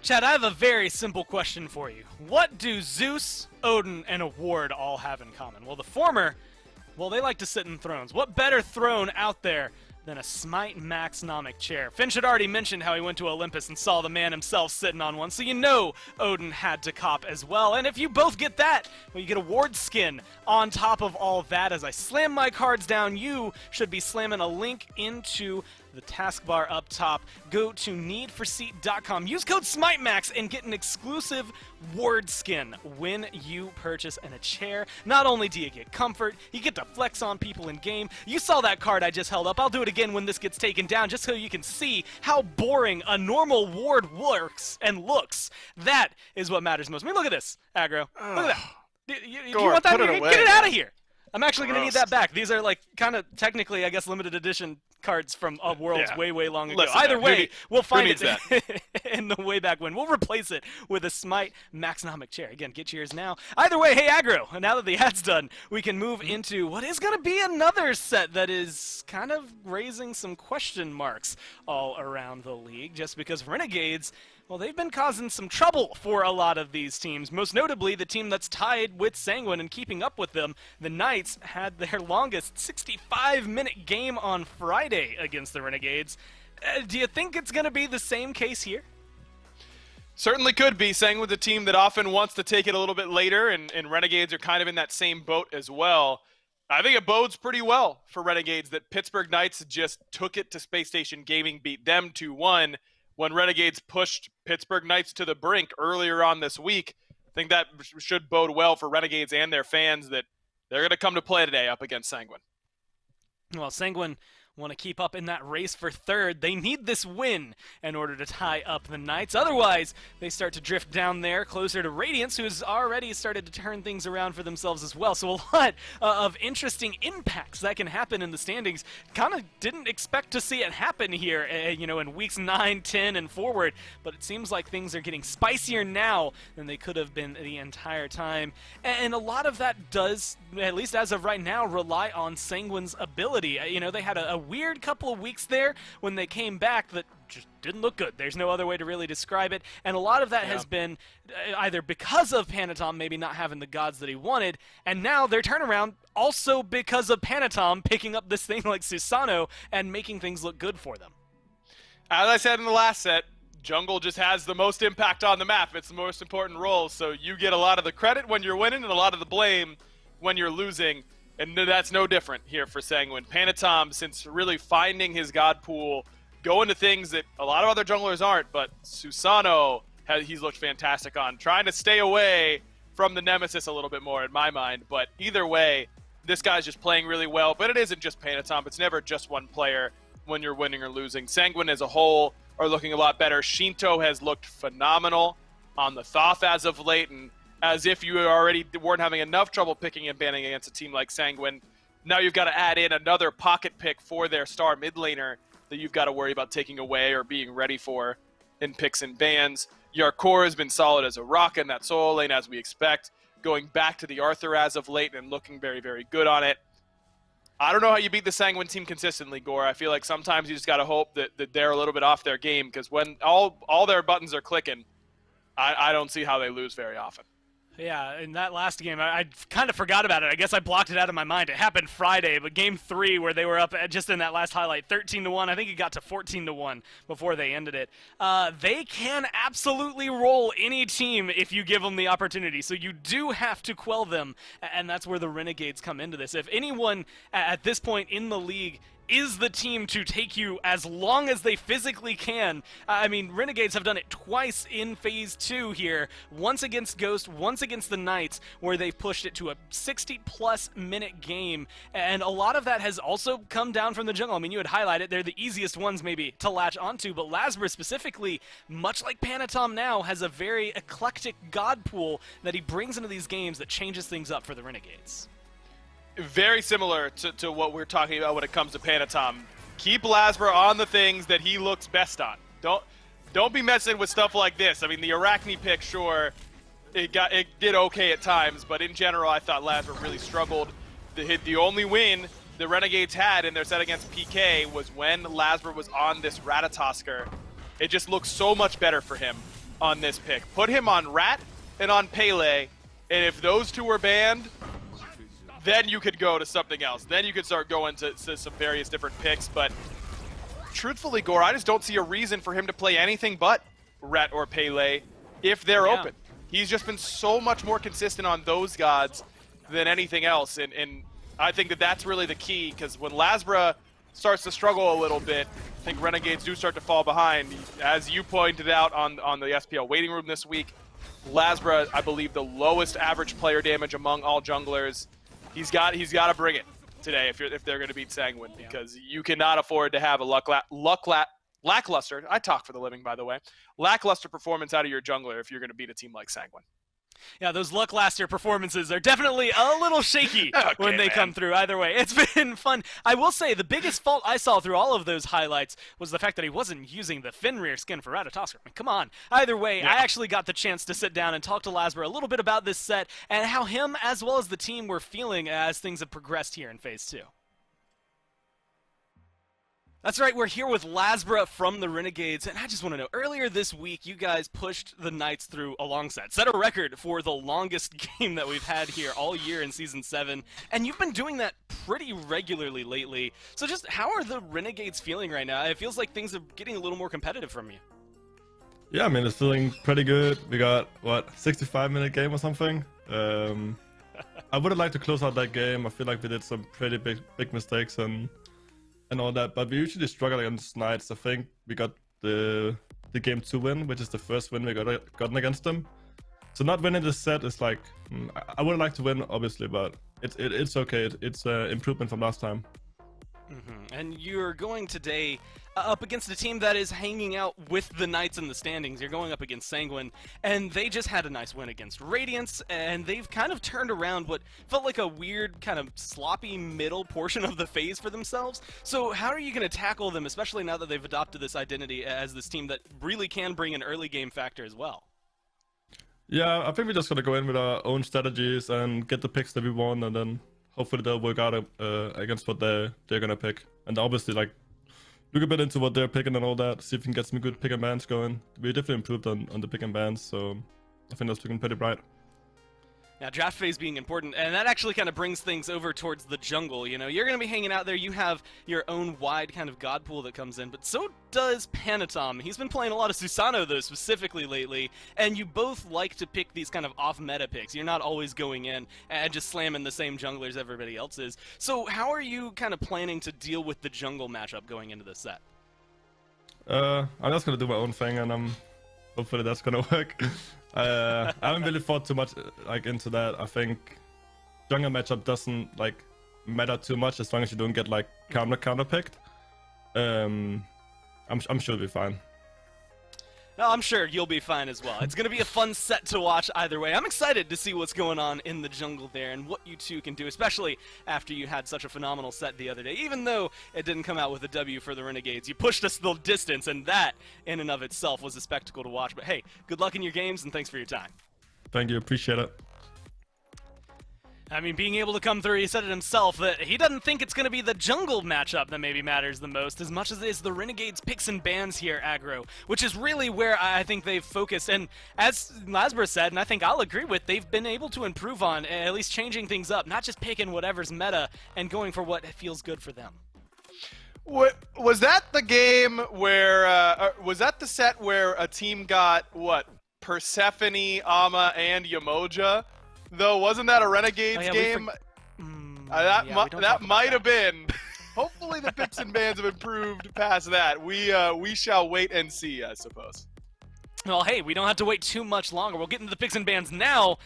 Chad, I have a very simple question for you. What do Zeus, Odin, and a ward all have in common? Well, the former, well, they like to sit in thrones. What better throne out there than a SMITE Maxnomic chair? Finch had already mentioned how he went to Olympus and saw the man himself sitting on one, so you know Odin had to cop as well. And if you both get that, well, you get a ward skin on top of all that. As I slam my cards down, you should be slamming a link into the taskbar up top. Go to needforseat.com. Use code SMITEMAX and get an exclusive ward skin when you purchase in a chair. Not only do you get comfort, you get to flex on people in game. You saw that card I just held up. I'll do it again when this gets taken down, just so you can see how boring a normal ward works and looks. That is what matters most. I mean, look at this, aggro. Look at that. Do you want that? Get it out of here. I'm actually going to need that back. These are like kind of technically, I guess, limited edition cards from Worlds way long ago. Listen, either way, we'll find it that? in the way back when. We'll replace it with a SMITE Maxnomic chair. Again, get yours now. Either way, hey, aggro, now that the ad's done, we can move into what is going to be another set that is kind of raising some question marks all around the league, just because Renegades, well, they've been causing some trouble for a lot of these teams, most notably the team that's tied with Sanguine and keeping up with them. The Knights had their longest 65-minute game on Friday against the Renegades. Do you think it's going to be the same case here? Certainly could be. Sanguine's a team that often wants to take it a little bit later, and Renegades are kind of in that same boat as well. I think it bodes pretty well for Renegades that Pittsburgh Knights just took it to Space Station Gaming, beat them 2-1. When Renegades pushed Pittsburgh Knights to the brink earlier on this week. I think that should bode well for Renegades and their fans that they're going to come to play today up against Sanguine. Well, Sanguine want to keep up in that race for third. They need this win in order to tie up the Knights. Otherwise, they start to drift down there closer to Radiance, who's already started to turn things around for themselves as well. So a lot of interesting impacts that can happen in the standings. Kind of didn't expect to see it happen here, in weeks 9, 10, and forward. But it seems like things are getting spicier now than they could have been the entire time. And a lot of that does, at least as of right now, rely on Sanguine's ability. They had a weird couple of weeks there when they came back that just didn't look good. There's no other way to really describe it. And a lot of that has been either because of Panatom maybe not having the gods that he wanted, and now their turnaround also because of Panatom picking up this thing like Susano and making things look good for them. As I said in the last set, jungle just has the most impact on the map. It's the most important role, so you get a lot of the credit when you're winning and a lot of the blame when you're losing. And that's no different here for Sanguine. Panatom, since really finding his god pool, going to things that a lot of other junglers aren't, but Susano, he's looked fantastic on. Trying to stay away from the Nemesis a little bit more in my mind, but either way, this guy's just playing really well. But it isn't just Panatom. It's never just one player when you're winning or losing. Sanguine as a whole are looking a lot better. Shinto has looked phenomenal on the Thoth as of late, and as if you already weren't having enough trouble picking and banning against a team like Sanguine. Now you've got to add in another pocket pick for their star mid laner that you've got to worry about taking away or being ready for in picks and bans. Yarkor has been solid as a rock in that solo lane as we expect, going back to the Arthur as of late and looking very, very good on it. I don't know how you beat the Sanguine team consistently, Gore. I feel like sometimes you just got to hope that they're a little bit off their game, because when all their buttons are clicking, I don't see how they lose very often. Yeah, in that last game, I kind of forgot about it. I guess I blocked it out of my mind. It happened Friday, but game 3 where they were up just in that last highlight, 13-1. I think it got to 14-1 before they ended it. They can absolutely roll any team if you give them the opportunity, so you do have to quell them, and that's where the Renegades come into this. If anyone at this point in the league is the team to take you as long as they physically can. I mean, Renegades have done it twice in Phase 2 here. Once against Ghost, once against the Knights, where they've pushed it to a 60-plus minute game. And a lot of that has also come down from the jungle. I mean, you had highlighted they're the easiest ones maybe to latch onto, but Lazarus specifically, much like Panatom now, has a very eclectic god pool that he brings into these games that changes things up for the Renegades. Very similar to what we're talking about when it comes to Panatom. Keep Lazarus on the things that he looks best on. Don't be messing with stuff like this. I mean, the Arachne pick, sure, it did okay at times, but in general, I thought Lazarus really struggled. The only win the Renegades had in their set against PK was when Lazarus was on this Ratatosker. It just looks so much better for him on this pick. Put him on Rat and on Pele, and if those two were banned, then you could go to something else. Then you could start going to some various different picks, but truthfully, Gore, I just don't see a reason for him to play anything but Rat or Pele if they're open. He's just been so much more consistent on those gods than anything else, and I think that that's really the key, because when Lazarus starts to struggle a little bit, I think Renegades do start to fall behind. As you pointed out on the SPL waiting room this week, Lazarus, I believe, the lowest average player damage among all junglers. He's got to bring it today if they're going to beat Sanguine, because you cannot afford to have a lackluster, I talk for the living, by the way, lackluster performance out of your jungler if you're going to beat a team like Sanguine. Yeah, those lackluster performances are definitely a little shaky when they come through. Either way, it's been fun. I will say the biggest fault I saw through all of those highlights was the fact that he wasn't using the Fenrir skin for Ratatoskr. I mean, come on. Either way, I actually got the chance to sit down and talk to Lazarus a little bit about this set and how him as well as the team were feeling as things have progressed here in Phase 2. That's right, we're here with Lazarus from the Renegades, and I just want to know, earlier this week you guys pushed the Knights through a long set a record for the longest game that we've had here all year in Season 7, and you've been doing that pretty regularly lately. So just how are the Renegades feeling right now? It feels like things are getting a little more competitive from you. Yeah, I mean, it's feeling pretty good. We got, what, 65-minute game or something? I would have liked to close out that game. I feel like we did some pretty big mistakes and all that, but we usually struggle against Knights. I think we got the game 2 win, which is the first win we gotten against them. So not winning this set is like, I would like to win, obviously, but it's okay. It's an improvement from last time. And you're going today up against a team that is hanging out with the Knights in the standings. You're going up against Sanguine, and they just had a nice win against Radiance, and they've kind of turned around what felt like a weird kind of sloppy middle portion of the phase for themselves. So how are you going to tackle them, especially now that they've adopted this identity as this team that really can bring an early game factor as well? Yeah, I think we're just going to go in with our own strategies and get the picks that we want, and then hopefully they'll work out against what they're gonna pick. And obviously, like, look a bit into what they're picking and all that, see if we can get some good pick and bans going. We definitely improved on the pick and bans, so I think that's looking pretty bright. Now, draft phase being important, and that actually kind of brings things over towards the jungle. You know, you're going to be hanging out there. You have your own wide kind of god pool that comes in, but so does Panatom. He's been playing a lot of Susano, though, specifically lately, and you both like to pick these kind of off-meta picks. You're not always going in and just slamming the same junglers everybody else is. So how are you kind of planning to deal with the jungle matchup going into this set? I'm just going to do my own thing, and hopefully that's going to work. I haven't really thought too much into that. I think jungle matchup doesn't matter too much as long as you don't get counter picked. I'm sure it'll be fine. No, I'm sure you'll be fine as well. It's going to be a fun set to watch either way. I'm excited to see what's going on in the jungle there and what you two can do, especially after you had such a phenomenal set the other day. Even though it didn't come out with a W for the Renegades, you pushed us the distance, and that in and of itself was a spectacle to watch. But hey, good luck in your games, and thanks for your time. Thank you. Appreciate it. I mean, being able to come through, he said it himself, that he doesn't think it's going to be the jungle matchup that maybe matters the most as much as it is the Renegades picks and bans here aggro, which is really where I think they've focused. And as Lazarus said, and I think I'll agree with, they've been able to improve on at least changing things up, not just picking whatever's meta and going for what feels good for them. Was that the game where, was that the set where a team got, what, Persephone, Ama, and Yamoja? Though, wasn't that a Renegades game? That might have been. Hopefully the picks and bans have improved past that. We shall wait and see, I suppose. Well, hey, we don't have to wait too much longer. We'll get into the picks and bans now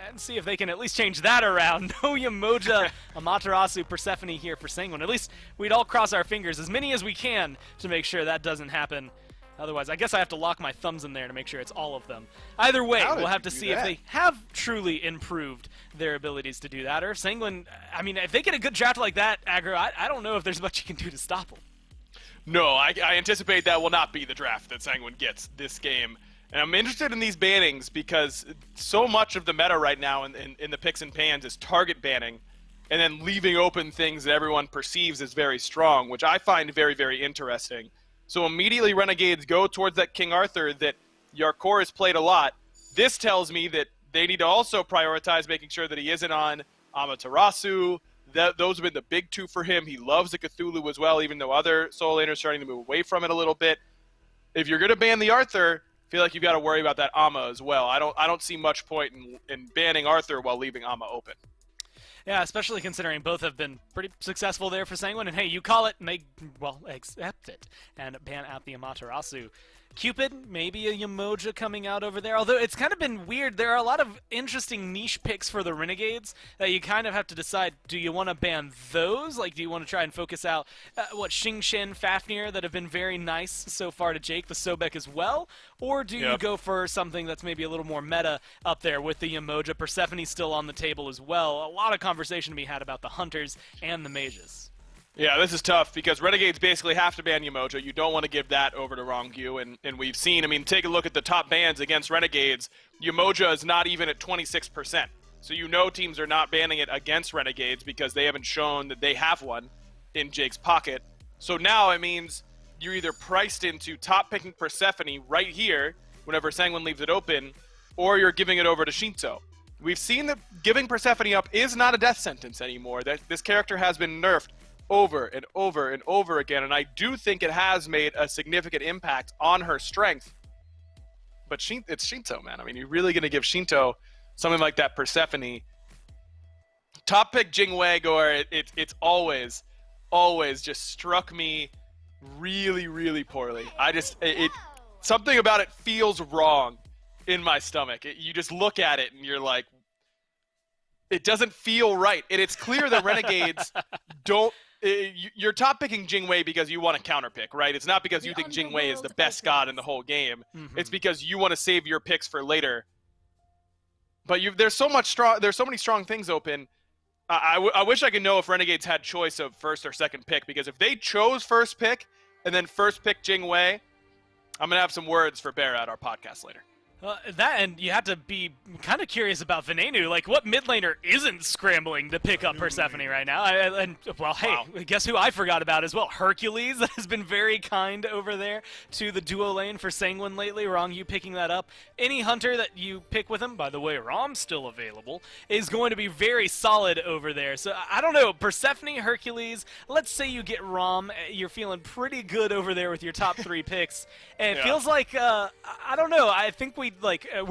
and see if they can at least change that around. No Yamoja, Amaterasu, Persephone here for Sanguine. At least we'd all cross our fingers, as many as we can, to make sure that doesn't happen. Otherwise, I guess I have to lock my thumbs in there to make sure it's all of them. Either way, we'll have to see if they have truly improved their abilities to do that. Or if Sanguine, I mean, if they get a good draft like that, aggro, I don't know if there's much you can do to stop them. No, I anticipate that will not be the draft that Sanguine gets this game. And I'm interested in these bannings because so much of the meta right now in the picks and pans is target banning and then leaving open things that everyone perceives as very strong, which I find very, very interesting. So immediately Renegades go towards that King Arthur that Your core is played a lot. This tells me that they need to also prioritize making sure that he isn't on Amaterasu. Those have been the big two for him. He loves the Cthulhu as well, even though other solo laners are starting to move away from it a little bit. If you're going to ban the Arthur, I feel like you've got to worry about that Amma as well. I don't see much point in banning Arthur while leaving Amma open. Yeah, especially considering both have been pretty successful there for Sanguine. And hey, you call it, and they, well, accept it and ban out the Amaterasu. Cupid, maybe a Yamoja coming out over there. Although it's kind of been weird. There are a lot of interesting niche picks for the Renegades that you kind of have to decide, do you want to ban those? Like, do you want to try and focus out, Xing Shen, Fafnir that have been very nice so far to Jake, the Sobek as well? Or do you go for something that's maybe a little more meta up there with the Yamoja? Persephone's still on the table as well. A lot of conversation to be had about the Hunters and the Mages. Yeah, this is tough because Renegades basically have to ban Yamoja. You don't want to give that over to Rongyu, and we've seen, I mean, take a look at the top bans against Renegades. Yamoja is not even at 26%. So you know teams are not banning it against Renegades because they haven't shown that they have one in Jake's pocket. So now it means you're either priced into top-picking Persephone right here whenever Sanguine leaves it open, or you're giving it over to Shinto. We've seen that giving Persephone up is not a death sentence anymore. This character has been nerfed over and over and over again, and I do think it has made a significant impact on her strength. But it's Shinto, man. I mean, you're really going to give Shinto something like that Persephone. Top pick Jingwei, Gore, it's always just struck me really, really poorly. Something about it feels wrong in my stomach. You just look at it and you're like, it doesn't feel right. And it's clear that Renegades don't. You're top picking Jingwei because you want to counterpick, right? It's not because you think Jingwei is the best god in the whole game. Mm-hmm. It's because you want to save your picks for later. But there's so many strong things open. I wish I could know if Renegades had choice of first or second pick, because if they chose first pick and then first pick Jingwei, I'm gonna have some words for Bear at our podcast later. That, and you have to be kind of curious about Venenu. Like, what mid laner isn't scrambling to pick up Persephone right now? Guess who I forgot about as well? Hercules, that has been very kind over there to the duo lane for Sanguine lately. Rongyu picking that up. Any hunter that you pick with him, by the way, Rom's still available, is going to be very solid over there. So, I don't know. Persephone, Hercules, let's say you get Rom. You're feeling pretty good over there with your top 3 picks. And it feels like, I don't know, I think we're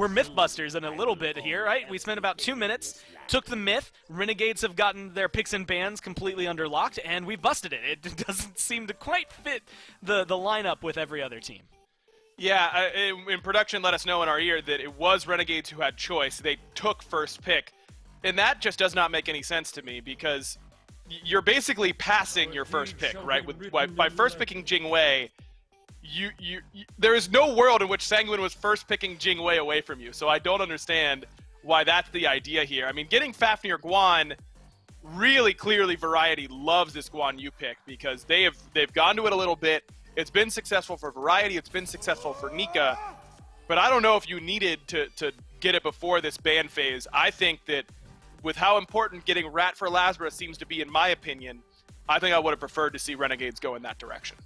Mythbusters in a little bit here, right? We spent about 2 minutes, took the myth. Renegades have gotten their picks and bans completely underlocked, and we busted it. It doesn't seem to quite fit the lineup with every other team. Yeah, in production, let us know in our ear that it was Renegades who had choice. They took first pick, and that just does not make any sense to me, because you're basically passing your first pick, right? By first picking Jingwei, there is no world in which Sanguine was first picking Jingwei away from you, so I don't understand why that's the idea here. I mean, getting Fafnir Guan, really clearly Variety loves this Guan Yu pick, because they've gone to it a little bit. It's been successful for Variety, it's been successful for Nika, but I don't know if you needed to get it before this ban phase. I think that with how important getting Rat for Lazarus seems to be, in my opinion, I think I would have preferred to see Renegades go in that direction.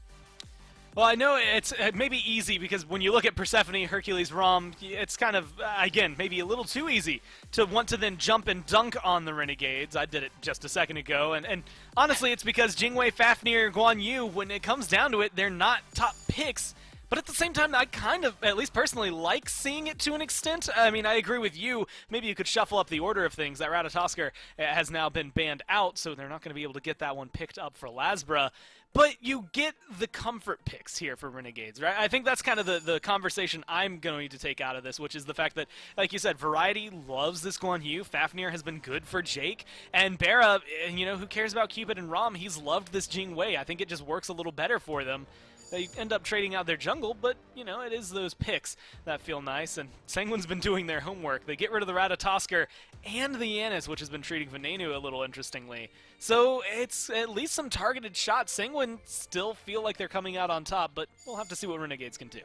Well, I know it's maybe easy because when you look at Persephone, Hercules, Rom, it's kind of, again, maybe a little too easy to want to then jump and dunk on the Renegades. I did it just a second ago. And honestly, it's because Jingwei, Fafnir, Guan Yu, when it comes down to it, they're not top picks. But at the same time, I kind of, at least personally, like seeing it to an extent. I mean, I agree with you. Maybe you could shuffle up the order of things. That Ratatoskr has now been banned out, so they're not going to be able to get that one picked up for Lasbra. But you get the comfort picks here for Renegades, right? I think that's kind of the conversation I'm going to take out of this, which is the fact that, like you said, Variety loves this Guan Yu. Fafnir has been good for Jake. And Bara, who cares about Cupid and Rom? He's loved this Jingwei. I think it just works a little better for them. They end up trading out their jungle, but, it is those picks that feel nice, and Sanguine's been doing their homework. They get rid of the Ratatoskr and the Yanis, which has been treating Venenu a little interestingly. So it's at least some targeted shots. Sanguine still feel like they're coming out on top, but we'll have to see what Renegades can do.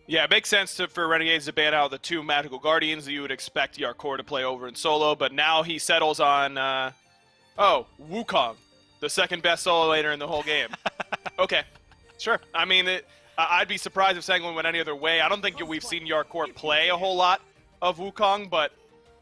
Yeah, it makes sense for Renegades to ban out the 2 Magical Guardians that you would expect Yarkor to play over in solo, but now he settles on, Wukong, the second best solo laner in the whole game. Okay. Sure. I mean, I'd be surprised if Sanguine went any other way. I don't think we've seen Yarkor play a whole lot of Wukong, but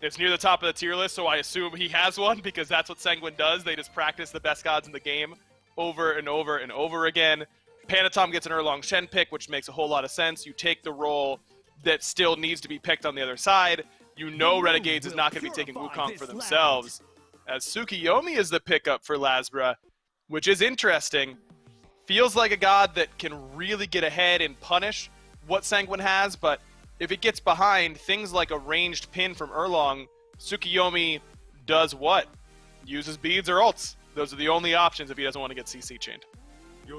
it's near the top of the tier list, so I assume he has one because that's what Sanguine does. They just practice the best gods in the game over and over and over again. Panatom gets an Erlong Shen pick, which makes a whole lot of sense. You take the role that still needs to be picked on the other side. You know Renegades is not going to be taking Wukong for themselves, as Tsukiyomi is the pickup for Lazarus, which is interesting. Feels like a god that can really get ahead and punish what Sanguine has, but if it gets behind, things like a ranged pin from Erlong, Tsukiyomi does what? Uses beads or ults. Those are the only options if he doesn't want to get CC chained.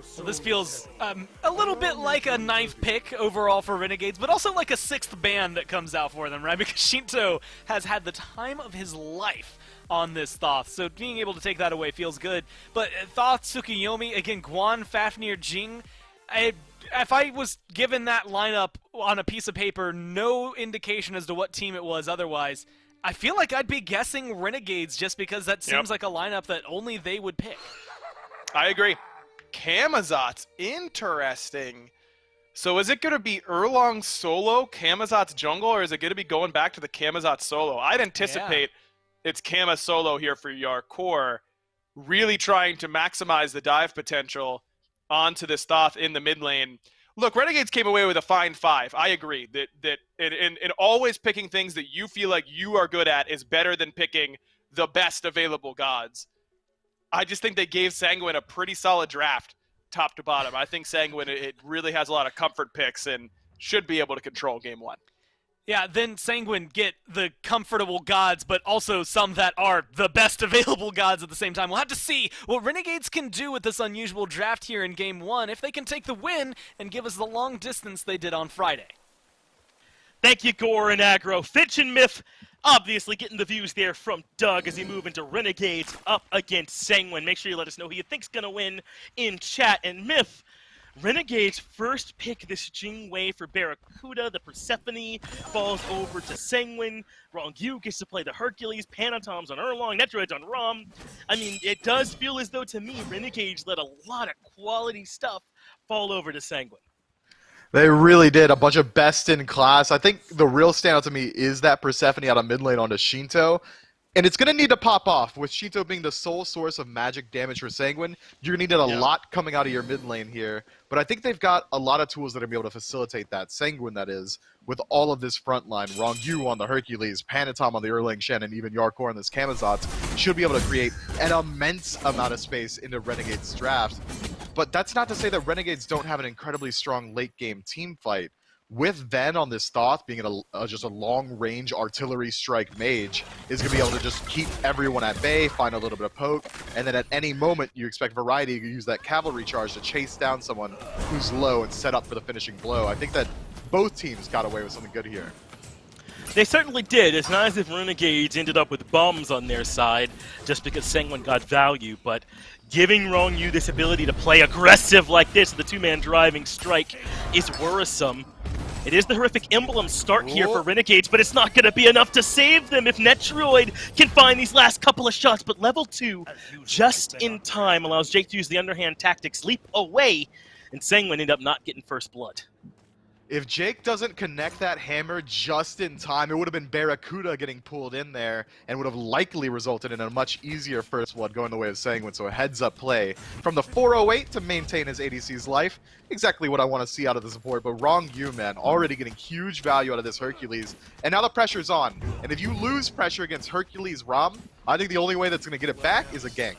So this feels a little bit like a 9th pick overall for Renegades, but also like a 6th ban that comes out for them, right? Because Shinto has had the time of his life on this Thoth, so being able to take that away feels good. But Thoth, Tsukiyomi, again, Guan, Fafnir, Jing, if I was given that lineup on a piece of paper, no indication as to what team it was otherwise, I feel like I'd be guessing Renegades just because that seems like a lineup that only they would pick. I agree. Camazotz, interesting. So is it going to be Erlong solo, Camazotz jungle, or is it going to be going back to the Camazotz solo? I'd anticipate it's Kama solo here for Yarkor, really trying to maximize the dive potential onto this Thoth in the mid lane. Look, Renegades came away with a fine 5. I agree that in always picking things that you feel like you are good at is better than picking the best available gods. I just think they gave Sanguine a pretty solid draft, top to bottom. I think Sanguine, it really has a lot of comfort picks and should be able to control game 1. Yeah, then Sanguine get the comfortable gods, but also some that are the best available gods at the same time. We'll have to see what Renegades can do with this unusual draft here in game 1, if they can take the win and give us the long distance they did on Friday. Thank you, Gore and Aggro. Fitch and Myth obviously getting the views there from Doug as he move into Renegades up against Sanguine. Make sure you let us know who you think's going to win in chat. And Myth, Renegades first pick this Jing Wei for Barracuda. The Persephone falls over to Sanguine. Rongyu gets to play the Hercules. Panatom's on Erlong. Netroid's on Rom. I mean, it does feel as though, to me, Renegades let a lot of quality stuff fall over to Sanguine. They really did. A bunch of best in class. I think the real standout to me is that Persephone out of mid lane onto Shinto. And it's going to need to pop off. With Shinto being the sole source of magic damage for Sanguine, you're going to need a lot coming out of your mid lane here. But I think they've got a lot of tools that are going to be able to facilitate that. Sanguine, that is, with all of this front line. Rongyu on the Hercules, Panatom on the Erlang Shen, and even Yarkor on this Camazotz should be able to create an immense amount of space into Renegade's draft. But that's not to say that Renegades don't have an incredibly strong late-game team fight. With Ven on this Thoth being just a long-range artillery strike mage, is going to be able to just keep everyone at bay, find a little bit of poke, and then at any moment you expect Variety to use that cavalry charge to chase down someone who's low and set up for the finishing blow. I think that both teams got away with something good here. They certainly did. It's not as if Renegades ended up with bombs on their side just because Sanguine got value, but giving Rongyu this ability to play aggressive like this, the two-man driving strike, is worrisome. It is the horrific emblem start here for Renegades, but it's not going to be enough to save them if Netroid can find these last couple of shots. But level 2, just in time, allows Jake to use the underhand tactics, leap away, and Sanguine end up not getting first blood. If Jake doesn't connect that hammer just in time, it would have been Barracuda getting pulled in there and would have likely resulted in a much easier first blood going the way of Sanguine. So a heads-up play from the 408 to maintain his ADC's life. Exactly what I want to see out of the support. But Rongyu, man, already getting huge value out of this Hercules. And now the pressure's on. And if you lose pressure against Hercules Rom, I think the only way that's going to get it back is a gank.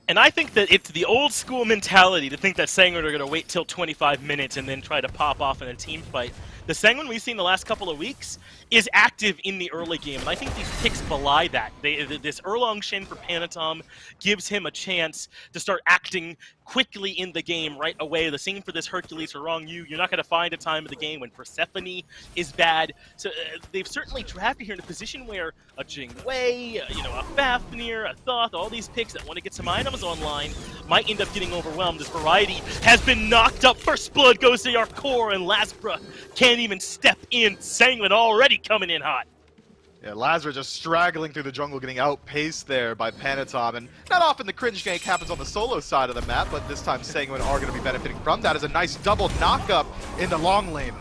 And I think that it's the old school mentality to think that Sanguine are going to wait till 25 minutes and then try to pop off in a team fight. The Sanguine we've seen the last couple of weeks is active in the early game, and I think these picks belie that. This Erlong Shen for Panatom gives him a chance to start acting quickly in the game right away. The same for this Hercules for Rongyu. You're not going to find a time of the game when Persephone is bad. So they've certainly drafted here in a position where a Jing Wei, a Fafnir, a Thoth, all these picks that want to get some items online might end up getting overwhelmed. This Variety has been knocked up. First blood goes to Yarkor, and Lazarus can't even step in. Sanguine already coming in hot. Yeah, Lazarus just straggling through the jungle, getting outpaced there by Panatom. And not often the cringe gank happens on the solo side of the map, but this time Sanguine are going to be benefiting from that as a nice double knock-up in the long lane.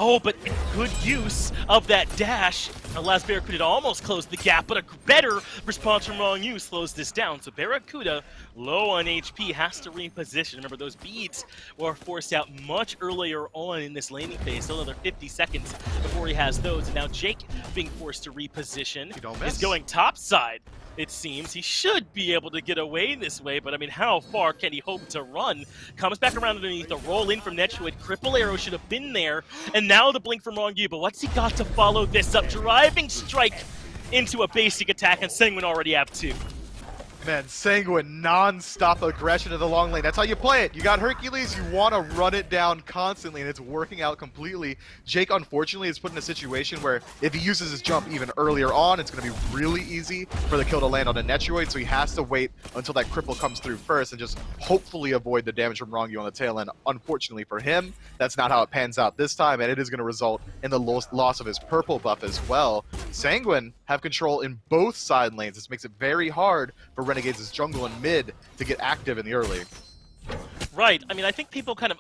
Oh, but good use of that dash. Now, Last Barracuda almost closed the gap, but a better response from Wrong U slows this down. So Barracuda, low on HP, has to reposition. Remember, those beads were forced out much earlier on in this laning phase. Still another 50 seconds before he has those. And now Jake being forced to reposition is going topside. It seems he should be able to get away this way, but I mean, how far can he hope to run? Comes back around underneath, the roll in from Nechuid. Cripple Arrow should have been there, and now the blink from Wrong U, but what's he got to follow this up? Driving strike into a basic attack, and Sanguine already have 2. Man, Sanguine non-stop aggression to the long lane. That's how you play it. You got Hercules, you want to run it down constantly, and it's working out completely. Jake, unfortunately, is put in a situation where if he uses his jump even earlier on, it's going to be really easy for the kill to land on a Nechuid, so he has to wait until that cripple comes through first and just hopefully avoid the damage from Wrong U on the tail end. Unfortunately for him, that's not how it pans out this time, and it is going to result in the loss of his purple buff as well. Sanguine have control in both side lanes. This makes it very hard for Renegades' jungle and mid to get active in the early. Right. I mean, I think people kind of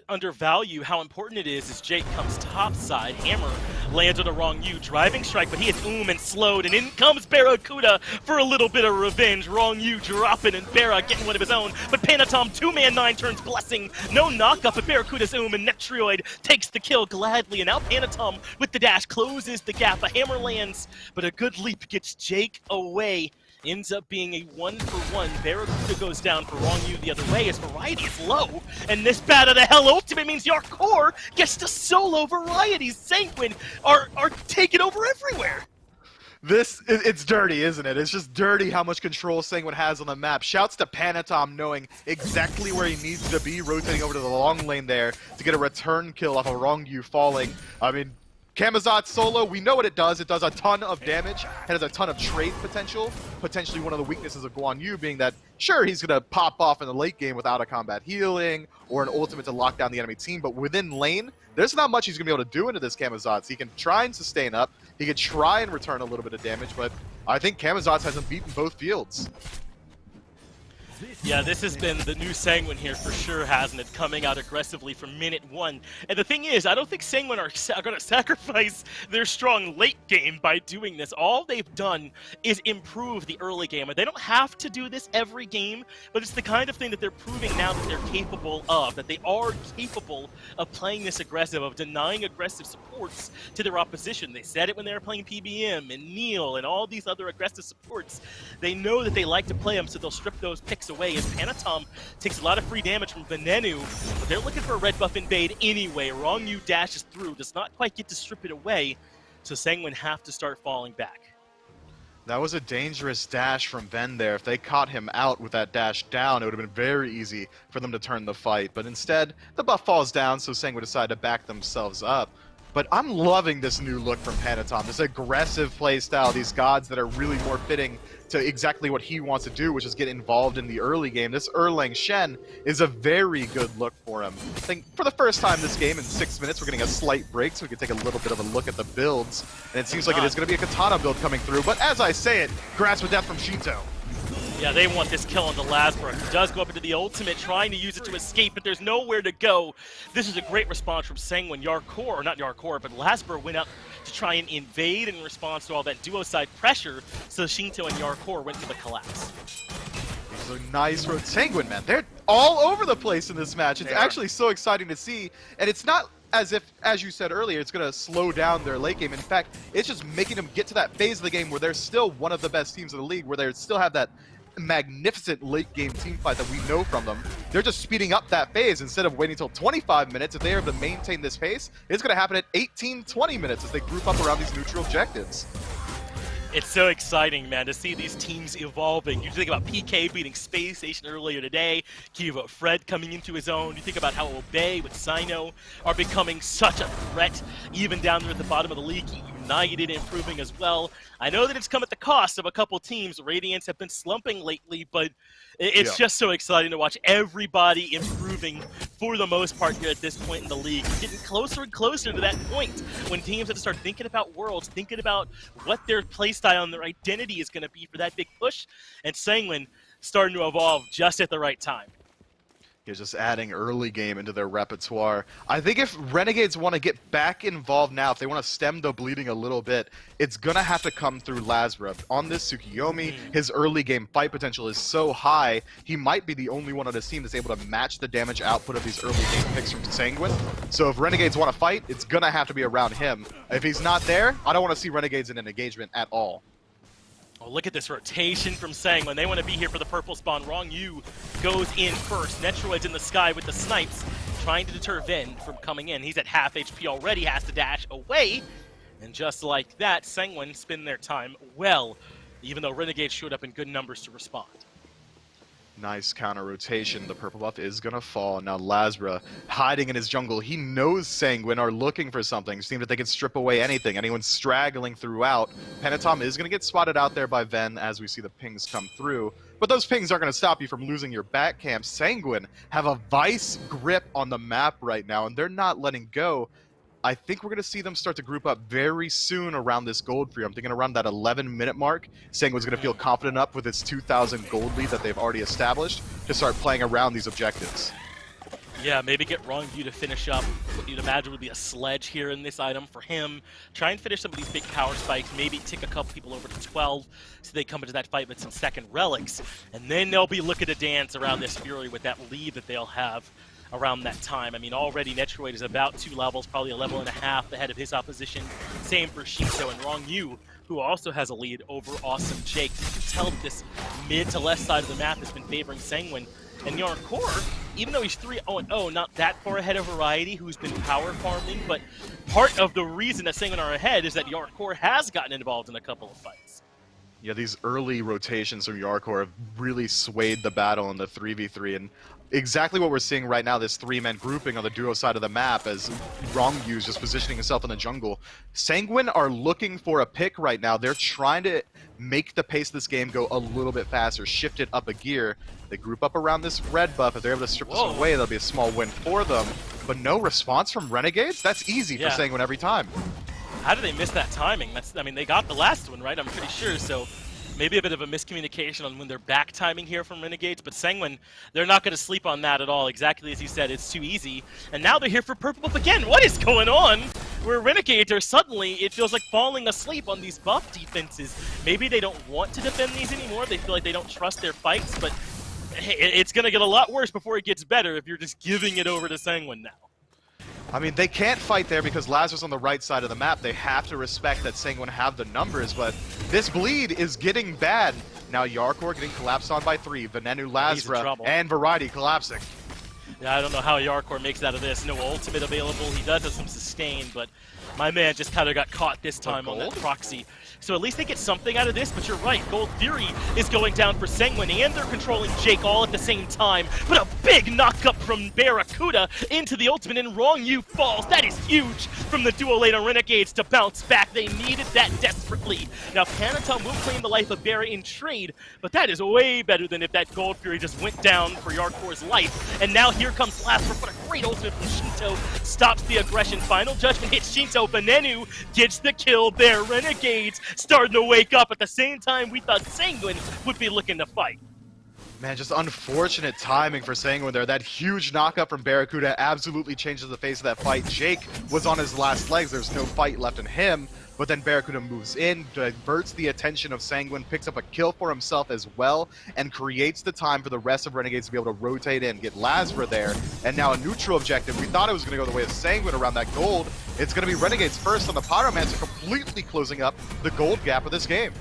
undervalue how important it is as Jake comes topside. Hammer lands on the Wrong U, driving strike, but he is and slowed, and in comes Barracuda for a little bit of revenge. Wrong U dropping, and Barra getting one of his own, but Panatom, 2-man 9 turns blessing. No knockup, but Barracuda's and Netroid takes the kill gladly, and now Panatom with the dash closes the gap. A hammer lands, but a good leap gets Jake away. Ends up being a 1-for-1. Barracuda goes down for Wrong U the other way as Variety is low. And this Bat of the Hell ultimate means your core gets to solo Varieties. Sanguine are taking over everywhere. It's dirty, isn't it? It's just dirty how much control Sanguine has on the map. Shouts to Panatom knowing exactly where he needs to be, rotating over to the long lane there to get a return kill off of Wrong U falling. I mean, Camazotz solo, we know what it does. It does a ton of damage and has a ton of trade potential. Potentially one of the weaknesses of Guan Yu being that, sure, he's going to pop off in the late game without a combat healing or an ultimate to lock down the enemy team, but within lane, there's not much he's going to be able to do into this Camazotz. He can try and sustain up, he can try and return a little bit of damage, but I think Camazotz hasn't beaten both fields. Yeah, this has been the new Sanguine here for sure, hasn't it? Coming out aggressively from minute 1. And the thing is, I don't think Sanguine are going to sacrifice their strong late game by doing this. All they've done is improve the early game. And they don't have to do this every game, but it's the kind of thing that they're proving now that they're capable of, that they are capable of playing this aggressive, of denying aggressive supports to their opposition. They said it when they were playing PBM and Neil and all these other aggressive supports. They know that they like to play them, so they'll strip those picks away. As Panatom takes a lot of free damage from Venenu, but they're looking for a red buff invade anyway. Wrong U dashes through, does not quite get to strip it away, so Sanguine have to start falling back. That was a dangerous dash from Ven there. If they caught him out with that dash down, it would have been very easy for them to turn the fight. But instead, the buff falls down, so Sanguine decide to back themselves up. But I'm loving this new look from Panatom, this aggressive playstyle, these gods that are really more fitting to exactly what he wants to do, which is get involved in the early game. This Erlang Shen is a very good look for him. I think for the first time this game in 6 minutes, we're getting a slight break, so we can take a little bit of a look at the builds. And it seems like it is going to be a Katana build coming through, but as I say it, Grasp of Death from Shinto. Yeah, they want this kill on the Lazarus. He does go up into the ultimate, trying to use it to escape, but there's nowhere to go. This is a great response from Sanguine. Yarkor, or not Yarkor, but Lazarus went up to try and invade in response to all that duo-side pressure, so Shinto and Yarkor went for the collapse. These are nice road. Sanguine, man, they're all over the place in this match. It's actually so exciting to see, and it's not as if, as you said earlier, it's going to slow down their late game. In fact, it's just making them get to that phase of the game where they're still one of the best teams in the league, where they still have that magnificent late game team fight that we know from them. They're just speeding up that phase instead of waiting until 25 minutes. If they are able to maintain this pace, it's going to happen at 18-20 minutes as they group up around these neutral objectives. It's so exciting, man, to see these teams evolving. You think about PK beating Space Station earlier today, Kiva Fred coming into his own. You think about how Obey with Sino are becoming such a threat, even down there at the bottom of the league. You United improving as well. I know that it's come at the cost of a couple teams. Radiants have been slumping lately, but it's just so exciting to watch everybody improving for the most part here at this point in the league. We're getting closer and closer to that point when teams have to start thinking about Worlds, thinking about what their playstyle and their identity is going to be for that big push, and Sanguine starting to evolve just at the right time. He's just adding early game into their repertoire. I think if Renegades want to get back involved now, if they want to stem the bleeding a little bit, it's going to have to come through Lazarus. On this Tsukiyomi, his early game fight potential is so high, he might be the only one on his team that's able to match the damage output of these early game picks from Sanguine. So if Renegades want to fight, it's going to have to be around him. If he's not there, I don't want to see Renegades in an engagement at all. Oh, look at this rotation from Sanguine. They want to be here for the purple spawn. Wrong Yu goes in first. Netroid's in the sky with the snipes, trying to deter Ven from coming in. He's at half HP already, has to dash away. And just like that, Sanguine spin their time well, even though Renegade showed up in good numbers to respond. Nice counter rotation. The purple buff is going to fall. Now Lazarus hiding in his jungle. He knows Sanguine are looking for something. Seems that they can strip away anything. Anyone straggling throughout. Pentatom is going to get spotted out there by Ven as we see the pings come through. But those pings aren't going to stop you from losing your back camp. Sanguine have a vice grip on the map right now, and they're not letting go. I think we're going to see them start to group up very soon around this gold free. I'm thinking around that 11-minute mark. Sanguine's going to feel confident enough with its 2,000 gold lead that they've already established to start playing around these objectives. Yeah, maybe get Wrong View to finish up what you'd imagine would be a sledge here in this item for him. Try and finish some of these big power spikes, maybe tick a couple people over to 12 so they come into that fight with some second relics. And then they'll be looking to dance around this Fury with that lead that they'll have around that time. I mean, already Netroid is about 2 levels, probably a level and a half ahead of his opposition. Same for Shinto and Wrong Yu, who also has a lead over Awesome Jake. You can tell that this mid to left side of the map has been favoring Sanguine. And Yarn Core, even though he's 3-0-0, not that far ahead of Variety, who's been power farming, but part of the reason that Sanguine are ahead is that Yarn Core has gotten involved in a couple of fights. Yeah, these early rotations from Yarkor have really swayed the battle in the 3v3, and exactly what we're seeing right now, this 3-man grouping on the duo side of the map as Rongyu is just positioning himself in the jungle. Sanguine are looking for a pick right now. They're trying to make the pace of this game go a little bit faster, shift it up a gear. They group up around this red buff. If they're able to strip this away, that'll be a small win for them. But no response from Renegades? That's easy for Sanguine every time. How did they miss that timing? I mean, they got the last one, right? I'm pretty sure, so maybe a bit of a miscommunication on when they're back timing here from Renegades, but Sanguine, they're not going to sleep on that at all. Exactly as you said, it's too easy. And now they're here for purple buff again. What is going on? Where Renegades are suddenly, it feels like falling asleep on these buff defenses. Maybe they don't want to defend these anymore. They feel like they don't trust their fights, but it's going to get a lot worse before it gets better if you're just giving it over to Sanguine now. I mean, they can't fight there because Lazarus on the right side of the map. They have to respect that Sanguine have the numbers, but this bleed is getting bad. Now Yarkor getting collapsed on by 3. Venenu, Lazarus, and Variety collapsing. Yeah, I don't know how Yarkor makes out of this. No ultimate available. He does have some sustain, but my man just kind of got caught this time on that proxy. So at least they get something out of this, but you're right. Gold Fury is going down for Sanguine, and they're controlling Jake all at the same time. But a big knock-up from Barracuda into the ultimate, and Wrong Yu falls. That is huge from the duo later Renegades to bounce back. They needed that desperately. Now, Panatom will claim the life of Barra in trade, but that is way better than if that Gold Fury just went down for Yarkor's life. And now here comes Lazarus, but a great ultimate from Shinto stops the aggression. Final Judgment hits Shinto. Venenu gets the kill there. Renegades starting to wake up at the same time we thought Sanguine would be looking to fight. Man, just unfortunate timing for Sanguine there. That huge knockup from Barracuda absolutely changes the face of that fight. Jake was on his last legs. There's no fight left in him. But then Barracuda moves in, diverts the attention of Sanguine, picks up a kill for himself as well, and creates the time for the rest of Renegades to be able to rotate in, get Lazarus there. And now a neutral objective. We thought it was going to go the way of Sanguine around that gold. It's going to be Renegades first on the Pyromancer, completely closing up the gold gap of this game.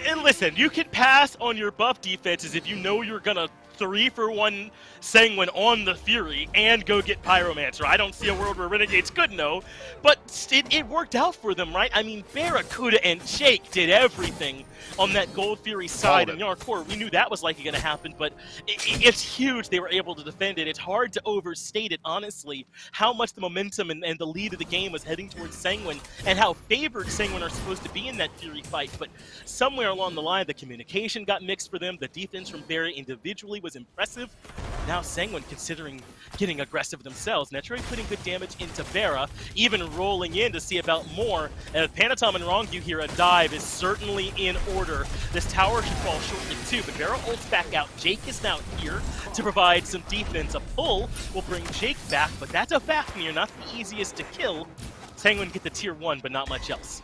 And listen, you can pass on your buff defenses if you know you're going to 3-for-1 Sanguine on the Fury and go get Pyromancer. I don't see a world where Renegades could know, but it worked out for them, right? I mean, Barracuda and Jake did everything on that Gold Fury side, and Yarkor, we knew that was likely going to happen, but it's huge they were able to defend it. It's hard to overstate it, honestly, how much the momentum and the lead of the game was heading towards Sanguine, and how favored Sanguine are supposed to be in that Fury fight, but somewhere along the line, the communication got mixed for them. The defense from Barry individually was impressive. Now Sanguine considering getting aggressive themselves. Netroid putting good damage into Vera, even rolling in to see about more. And with Panatom and Rongu here, a dive is certainly in order. This tower should fall shortly too, but Vera ults back out. Jake is now here to provide some defense. A pull will bring Jake back, but that's a Fafnir, not the easiest to kill. Sanguine get the tier 1, but not much else.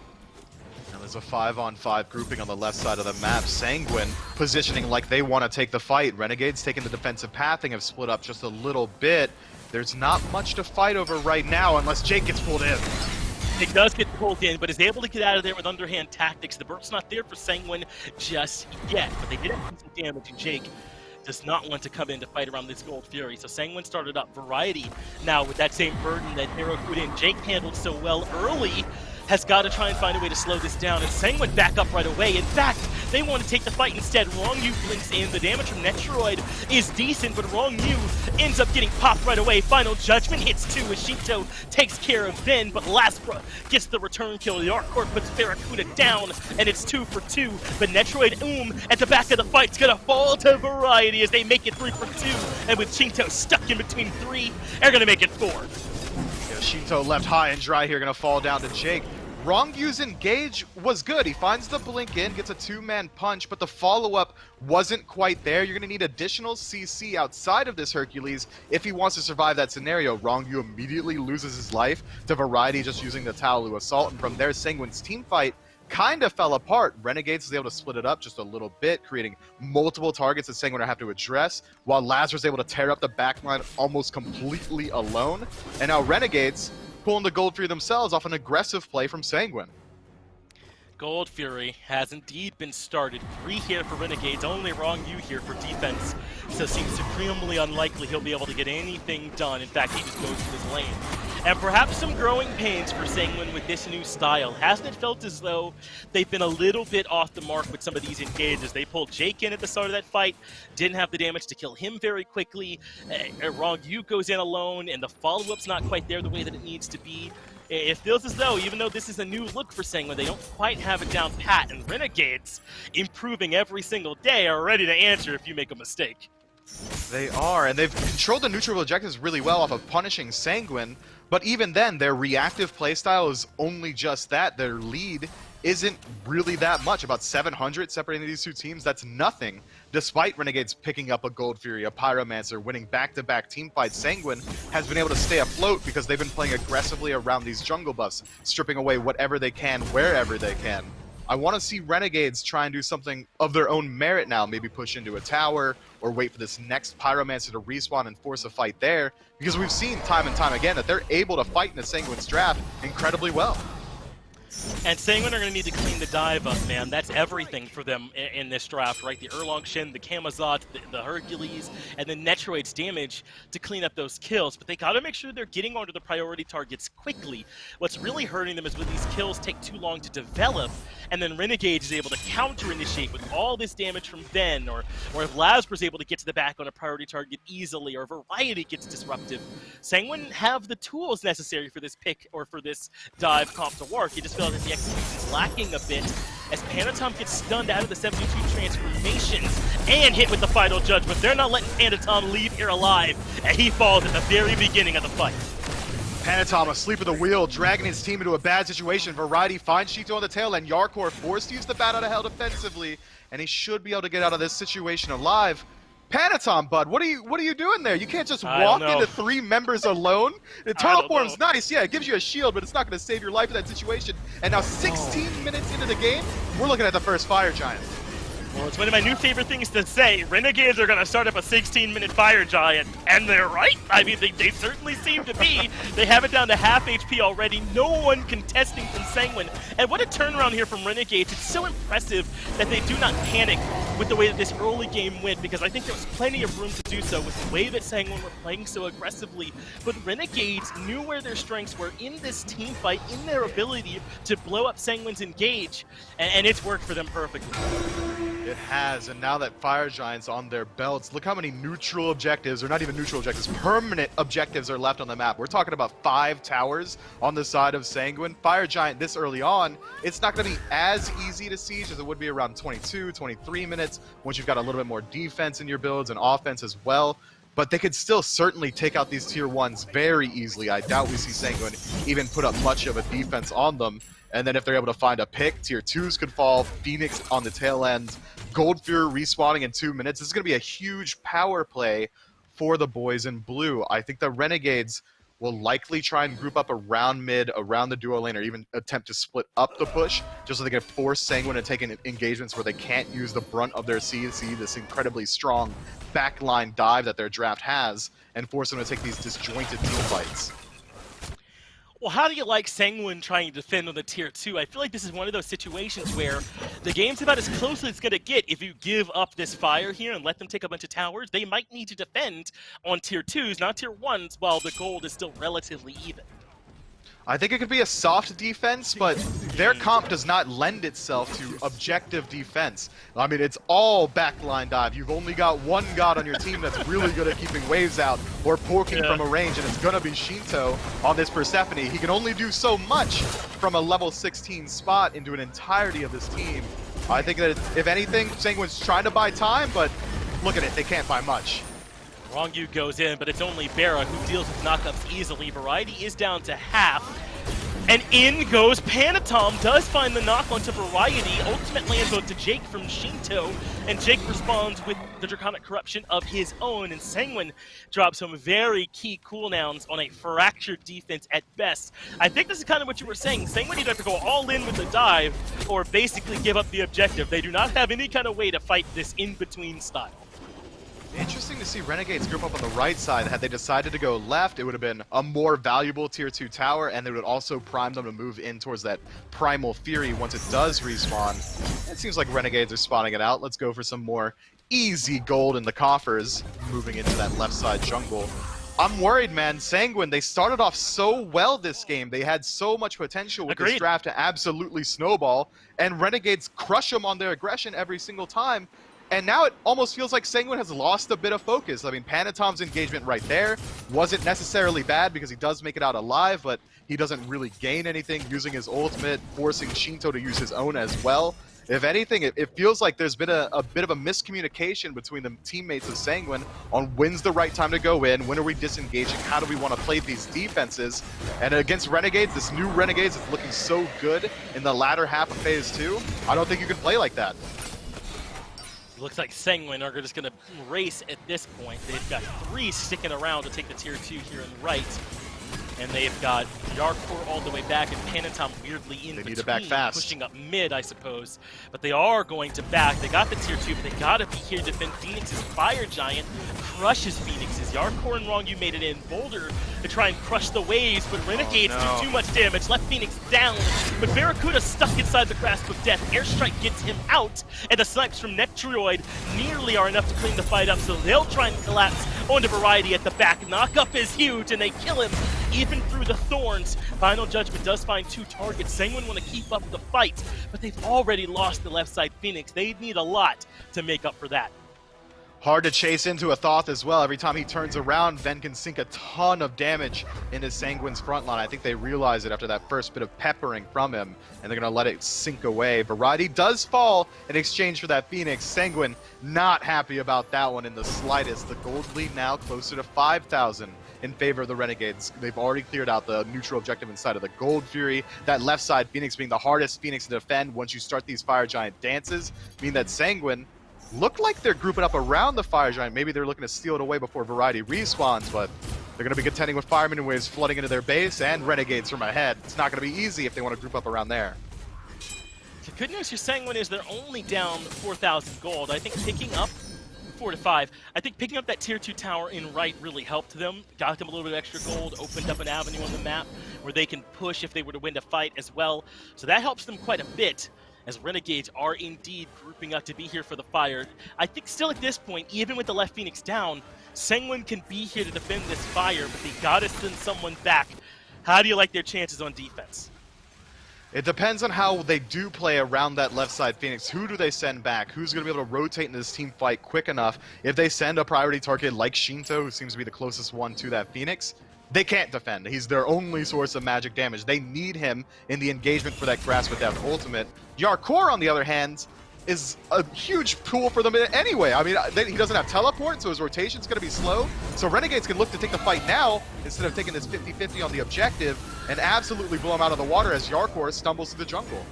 And there's a 5-on-5 grouping on the left side of the map. Sanguine positioning like they want to take the fight. Renegades taking the defensive pathing have split up just a little bit. There's not much to fight over right now unless Jake gets pulled in. Jake does get pulled in, but is able to get out of there with underhand tactics. The burst's not there for Sanguine just yet, but they did have some damage, and Jake does not want to come in to fight around this Gold Fury. So Sanguine started up Variety now with that same burden that Barracuda and Jake handled so well early. Has got to try and find a way to slow this down, and Sanguine back up right away. In fact, they want to take the fight instead. Rongu blinks in. The damage from Netroid is decent, but Rongu ends up getting popped right away. Final Judgment hits 2 as Shinto takes care of Ben, but Lazarus gets the return kill. The Arc Court puts Barracuda down, and it's 2 for 2. But Netroid at the back of the fight's gonna fall to Variety as they make it 3 for 2. And with Shinto stuck in between 3, they're gonna make it 4. Yeah, Shinto left high and dry here, gonna fall down to Jake. Rongu's engage was good. He finds the blink in, gets a 2-man punch, but the follow-up wasn't quite there. You're going to need additional CC outside of this Hercules if he wants to survive that scenario. Rongu immediately loses his life to Variety just using the Taolu Assault, and from there, Sanguine's team fight kind of fell apart. Renegades was able to split it up just a little bit, creating multiple targets that Sanguine have to address, while Lazarus was able to tear up the backline almost completely alone. And now Renegades pulling the Gold Fury themselves off an aggressive play from Sanguine. Gold Fury has indeed been started. 3 here for Renegades, only Rongu here for defense. So it seems supremely unlikely he'll be able to get anything done. In fact, he just goes to his lane. And perhaps some growing pains for Sanguine with this new style. Hasn't it felt as though they've been a little bit off the mark with some of these engages? They pulled Jake in at the start of that fight, didn't have the damage to kill him very quickly. Rongu goes in alone, and the follow-up's not quite there the way that it needs to be. It feels as though, even though this is a new look for Sanguine, they don't quite have it down pat, and Renegades, improving every single day, are ready to answer if you make a mistake. They are, and they've controlled the neutral objectives really well off of punishing Sanguine, but even then, their reactive playstyle is only just that. Their lead isn't really that much, about 700 separating these two teams. That's nothing, despite Renegades picking up a Gold Fury, a Pyromancer, winning back-to-back team fights. Sanguine has been able to stay afloat because they've been playing aggressively around these jungle buffs, stripping away whatever they can, wherever they can. I want to see Renegades try and do something of their own merit now, maybe push into a tower, or wait for this next Pyromancer to respawn and force a fight there, because we've seen time and time again that they're able to fight in the Sanguine's draft incredibly well. And Sanguine are going to need to clean the dive up, man. That's everything for them in this draft, right? The Erlong Shin, the Kamazot, the Hercules, and the Netroid's damage to clean up those kills. But they got to make sure they're getting onto the priority targets quickly. What's really hurting them is when these kills take too long to develop, and then Renegades is able to counter-initiate with all this damage from Ben, or if Lazarus is able to get to the back on a priority target easily, or Variety gets disruptive. Sanguine have the tools necessary for this pick or for this dive comp to work. You just feel that the execution is lacking a bit as Panatom gets stunned out of the 72 transformations and hit with the final judgment. They're not letting Panatom leave here alive, and he falls at the very beginning of the fight. Panatom asleep at the wheel, dragging his team into a bad situation. Variety finds Shinto on the tail, and Yarkor forced to use the bat out of hell defensively, and he should be able to get out of this situation alive. Panatom, bud, what are you doing there? You can't just walk into 3 members alone. The turtle form's nice, yeah, it gives you a shield, but it's not going to save your life in that situation. And now 16 minutes into the game, we're looking at the first Fire Giant. Well, it's one of my new favorite things to say. Renegades are going to start up a 16-minute fire giant, and they're right. I mean, they certainly seem to be. They have it down to half HP already. No one contesting from Sanguine. And what a turnaround here from Renegades. It's so impressive that they do not panic with the way that this early game went, because I think there was plenty of room to do so with the way that Sanguine were playing so aggressively. But Renegades knew where their strengths were in this team fight, in their ability to blow up Sanguine's engage, and it's worked for them perfectly. It has, and now that Fire Giant's on their belts, look how many neutral objectives, or not even neutral objectives, permanent objectives are left on the map. We're talking about 5 towers on the side of Sanguine. Fire Giant this early on, it's not going to be as easy to siege as it would be around 22, 23 minutes, once you've got a little bit more defense in your builds and offense as well. But they could still certainly take out these tier 1s very easily. I doubt we see Sanguine even put up much of a defense on them. And then if they're able to find a pick, tier 2s could fall, Phoenix on the tail end, Gold Fury respawning in 2 minutes. This is going to be a huge power play for the boys in blue. I think the Renegades will likely try and group up around mid, around the duo lane, or even attempt to split up the push, just so they can force Sanguine to take in engagements where they can't use the brunt of their CC, this incredibly strong backline dive that their draft has, and force them to take these disjointed team fights. Well, how do you like Sanguine trying to defend on the tier 2? I feel like this is one of those situations where the game's about as close as it's going to get. If you give up this fire here and let them take a bunch of towers, they might need to defend on tier 2s, not tier 1s, while the gold is still relatively even. I think it could be a soft defense, but their comp does not lend itself to objective defense. I mean, it's all backline dive. You've only got one god on your team that's really good at keeping waves out or poking from a range, and it's going to be Shinto on this Persephone. He can only do so much from a level 16 spot into an entirety of this team. I think that, if anything, Sanguine's trying to buy time, but look at it, they can't buy much. Rongyu goes in, but it's only Bera who deals with knockups easily. Variety is down to half. And in goes Panatom, does find the knock onto Variety. Ultimate lands onto Jake from Shinto, and Jake responds with the Draconic Corruption of his own, and Sanguine drops some very key cooldowns on a fractured defense at best. I think this is kind of what you were saying. Sanguine either have to go all in with the dive, or basically give up the objective. They do not have any kind of way to fight this in-between style. Interesting to see Renegades group up on the right side. Had they decided to go left, it would have been a more valuable tier 2 tower, and they would also prime them to move in towards that Primal Fury once it does respawn. It seems like Renegades are spawning it out. Let's go for some more easy gold in the coffers, moving into that left side jungle. I'm worried, man. Sanguine, they started off so well this game. They had so much potential with this draft to absolutely snowball, and Renegades crush them on their aggression every single time. And now it almost feels like Sanguine has lost a bit of focus. I mean, Panatom's engagement right there wasn't necessarily bad because he does make it out alive, but he doesn't really gain anything using his ultimate, forcing Shinto to use his own as well. If anything, it feels like there's been a bit of a miscommunication between the teammates of Sanguine on when's the right time to go in, when are we disengaging, how do we want to play these defenses. And against Renegades, this new Renegades is looking so good in the latter half of Phase 2, I don't think you can play like that. Looks like Sanguine are just going to race at this point. They've got 3 sticking around to take the tier 2 here on the right. And they've got Yarkor all the way back and Panatom weirdly in between, need to back fast. Pushing up mid, I suppose. But they are going to back. They got the tier 2, but they got to be here to defend Phoenix's Fire Giant. Crushes Phoenix's. Yarkor and Rongyu made it in. Boulder to try and crush the waves, but Renegades do too much damage. Left Phoenix down, but Barracuda stuck inside the grasp of death. Airstrike gets him out, and the snipes from Nectroid nearly are enough to clean the fight up, so they'll try and collapse onto Variety at the back. Knockup is huge, and they kill him even through the thorns. Final Judgment does find 2 targets. Sanguine want to keep up the fight, but they've already lost the left side Phoenix. They need a lot to make up for that. Hard to chase into a Thoth as well. Every time he turns around, Ven can sink a ton of damage into Sanguine's front line. I think they realize it after that first bit of peppering from him, and they're going to let it sink away. Variety does fall in exchange for that Phoenix. Sanguine not happy about that one in the slightest. The gold lead now closer to 5,000 in favor of the Renegades. They've already cleared out the neutral objective inside of the Gold Fury. That left side Phoenix being the hardest Phoenix to defend once you start these Fire Giant dances, mean that Sanguine look like they're grouping up around the Fire Giant. Maybe they're looking to steal it away before Variety respawns, but they're going to be contending with Firemen and Waves flooding into their base and Renegades from ahead. It's not going to be easy if they want to group up around there. To good news for Sanguine is they're only down 4,000 gold. I think picking up 4 to 5. I think picking up that tier 2 tower in right really helped them. Got them a little bit of extra gold, opened up an avenue on the map where they can push if they were to win a fight as well. So that helps them quite a bit, as Renegades are indeed grouping up to be here for the fire. I think still at this point, even with the left Phoenix down, Sanguine can be here to defend this fire, but they gotta send someone back. How do you like their chances on defense? It depends on how they do play around that left side Phoenix. Who do they send back? Who's going to be able to rotate in this team fight quick enough? If they send a priority target like Shinto, who seems to be the closest one to that Phoenix, they can't defend. He's their only source of magic damage. They need him in the engagement for that Grasp with Death ultimate. Yarkor, on the other hand, is a huge tool for them anyway. I mean, he doesn't have teleport, so his rotation's going to be slow. So Renegades can look to take the fight now instead of taking this 50-50 on the objective and absolutely blow him out of the water as Yarkor stumbles through the jungle.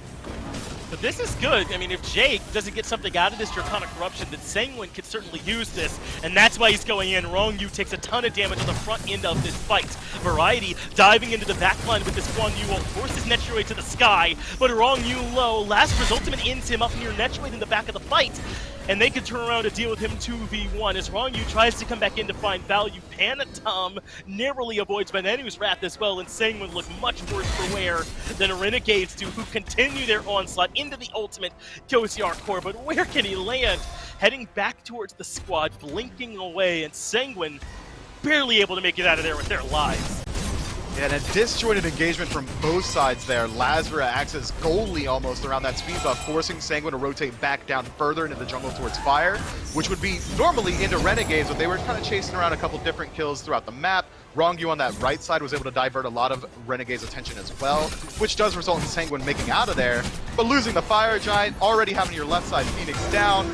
But this is good. I mean, if Jake doesn't get something out of this Draconic Corruption, then Sanguine could certainly use this, and that's why he's going in. Rongyu takes a ton of damage on the front end of this fight. Variety diving into the backline with this Guan Yu ult forces Netroid to the sky, but Rongyu low. Lazarus ultimate ends him up near Netroid in the back of the fight, and they can turn around to deal with him 2v1 as Rongyu tries to come back in to find value. Panatom narrowly avoids Benenu's wrath as well, and Sanguine look much worse for wear than Renegades do, who continue their onslaught into the ultimate. Goes Yarkor, but where can he land? Heading back towards the squad, blinking away, and Sanguine barely able to make it out of there with their lives. Yeah, and a disjointed engagement from both sides there. Lazarus acts as goalie almost around that speed buff, forcing Sanguine to rotate back down further into the jungle towards fire, which would be normally into Renegades, but they were kind of chasing around a couple different kills throughout the map. Rongyu on that right side was able to divert a lot of Renegades' attention as well, which does result in Sanguine making out of there, but losing the Fire Giant, already having your left side Phoenix down,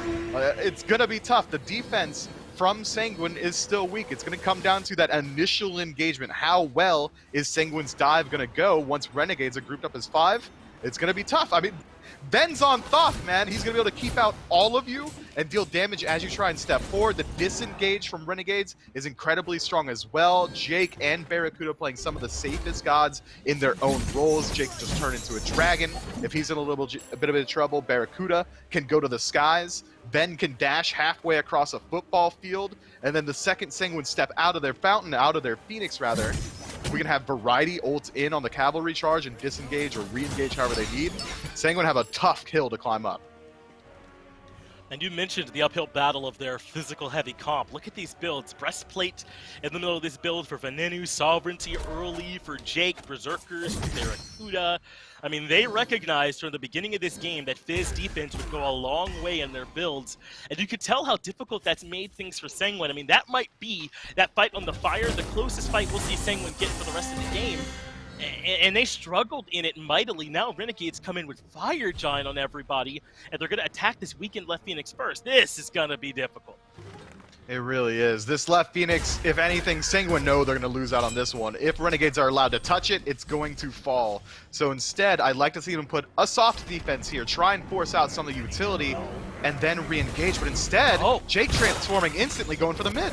it's going to be tough. The defense from Sanguine is still weak. It's going to come down to that initial engagement. How well is Sanguine's dive going to go once Renegades are grouped up as 5? It's going to be tough. I mean, Ben's on Thoth, man. He's going to be able to keep out all of you and deal damage as you try and step forward. The disengage from Renegades is incredibly strong as well. Jake and Barracuda playing some of the safest gods in their own roles. Jake can just turn into a dragon. If he's in a bit of trouble, Barracuda can go to the skies. Ben can dash halfway across a football field, and then the second Sanguine step out of their fountain, out of their Phoenix rather, we can have Variety ult in on the cavalry charge and disengage or re-engage however they need. Sanguine have a tough hill to climb up. And you mentioned the uphill battle of their physical heavy comp. Look at these builds. Breastplate in the middle of this build for Venenu, Sovereignty early for Jake, Berserkers, Barracuda. I mean, they recognized from the beginning of this game that Fizz defense would go a long way in their builds. And you could tell how difficult that's made things for Sanguine. I mean, that might be that fight on the fire, the closest fight we'll see Sanguine get for the rest of the game. And they struggled in it mightily. Now Renegades come in with Fire Giant on everybody, and they're going to attack this weakened left Phoenix first. This is going to be difficult. It really is. This left Phoenix, if anything, Sanguine know they're going to lose out on this one. If Renegades are allowed to touch it, it's going to fall. So instead, I'd like to see them put a soft defense here, try and force out some of the utility, and then re-engage. But instead, Jake transforming instantly, going for the mid.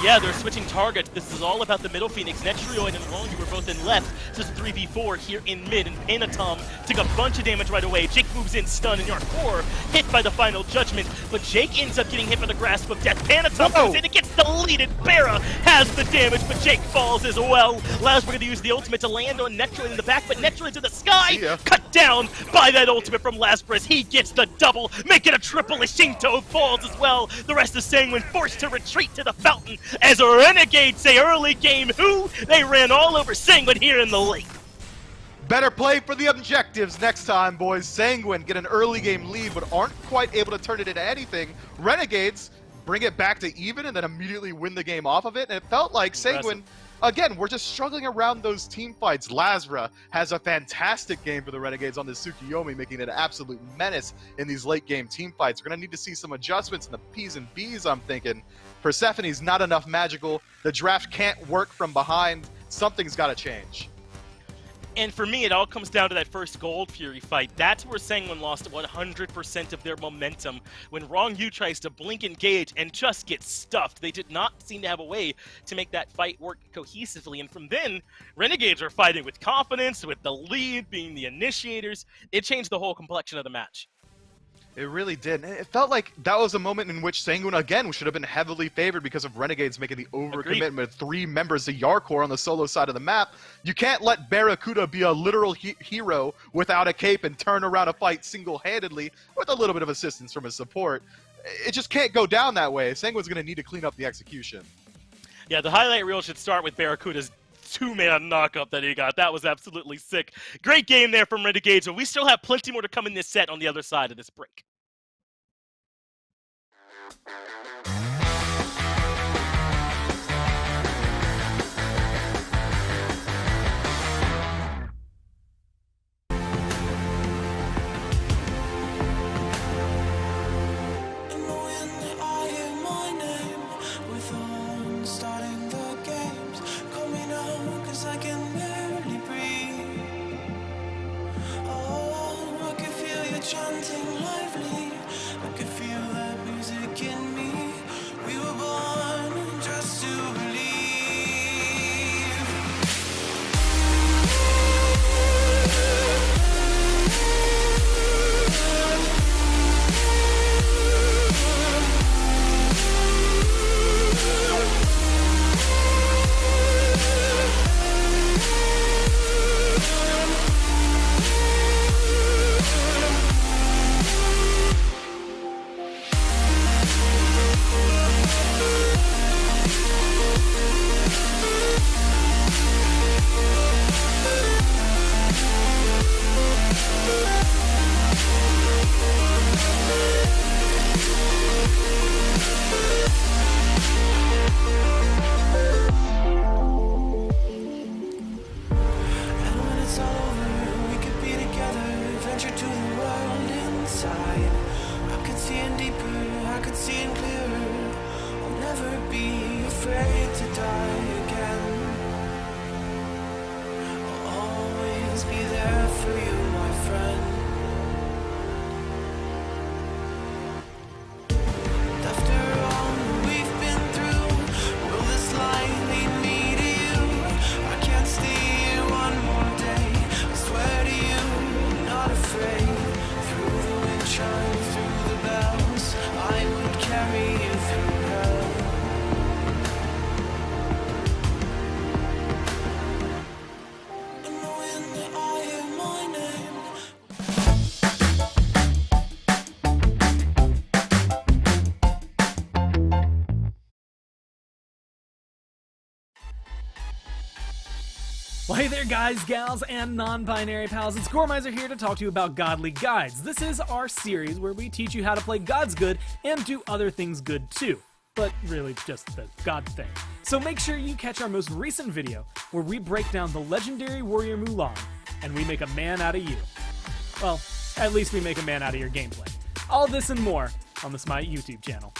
Yeah, they're switching targets. This is all about the middle Phoenix. Netroid and Rongyu were both in left. So it's 3v4 here in mid, and Panatom took a bunch of damage right away. Jake moves in, stun, and Yarkor hit by the final judgment. But Jake ends up getting hit by the grasp of death. Panatom goes in and gets deleted. Barra has the damage, but Jake falls as well. Lazarus going to use the ultimate to land on Netroid in the back, but Netroid to the sky, cut down by that ultimate from Lazarus. He gets the double, making a triple as Shinto falls as well. The rest of Sanguine forced to retreat to the fountain. As Renegades say early game, they ran all over Sanguine here in the late. Better play for the objectives next time, boys. Sanguine get an early game lead, but aren't quite able to turn it into anything. Renegades bring it back to even and then immediately win the game off of it. And it felt like Sanguine, again, we're just struggling around those team fights. Lazarus has a fantastic game for the Renegades on this Tsukiyomi, making it an absolute menace in these late game team fights. We're going to need to see some adjustments in the P's and B's, I'm thinking. Persephone's not enough magical. The draft can't work from behind. Something's got to change. And for me, it all comes down to that first Gold Fury fight. That's where Sanguine lost 100% of their momentum when Wrong Yu tries to blink engage and just get stuffed. They did not seem to have a way to make that fight work cohesively. And from then, Renegades are fighting with confidence, with the lead being the initiators. It changed the whole complexion of the match. It really did. And it felt like that was a moment in which Sanguine, again, should have been heavily favored because of Renegades making the overcommitment of 3 members of Yarkor on the solo side of the map. You can't let Barracuda be a literal hero without a cape and turn around a fight single-handedly with a little bit of assistance from his support. It just can't go down that way. Sanguine's going to need to clean up the execution. Yeah, the highlight reel should start with Barracuda's 2-man knockup that he got. That was absolutely sick. Great game there from Renegades, but we still have plenty more to come in this set on the other side of this break. Chanting lively, I could feel that music in me. We were born just to believe. Well, hey there, guys, gals, and non-binary pals. It's Gormizer here to talk to you about Godly Guides. This is our series where we teach you how to play gods good and do other things good too. But really, just the god thing. So make sure you catch our most recent video where we break down the legendary warrior Mulan, and we make a man out of you. Well, at least we make a man out of your gameplay. All this and more on the SMITE YouTube channel.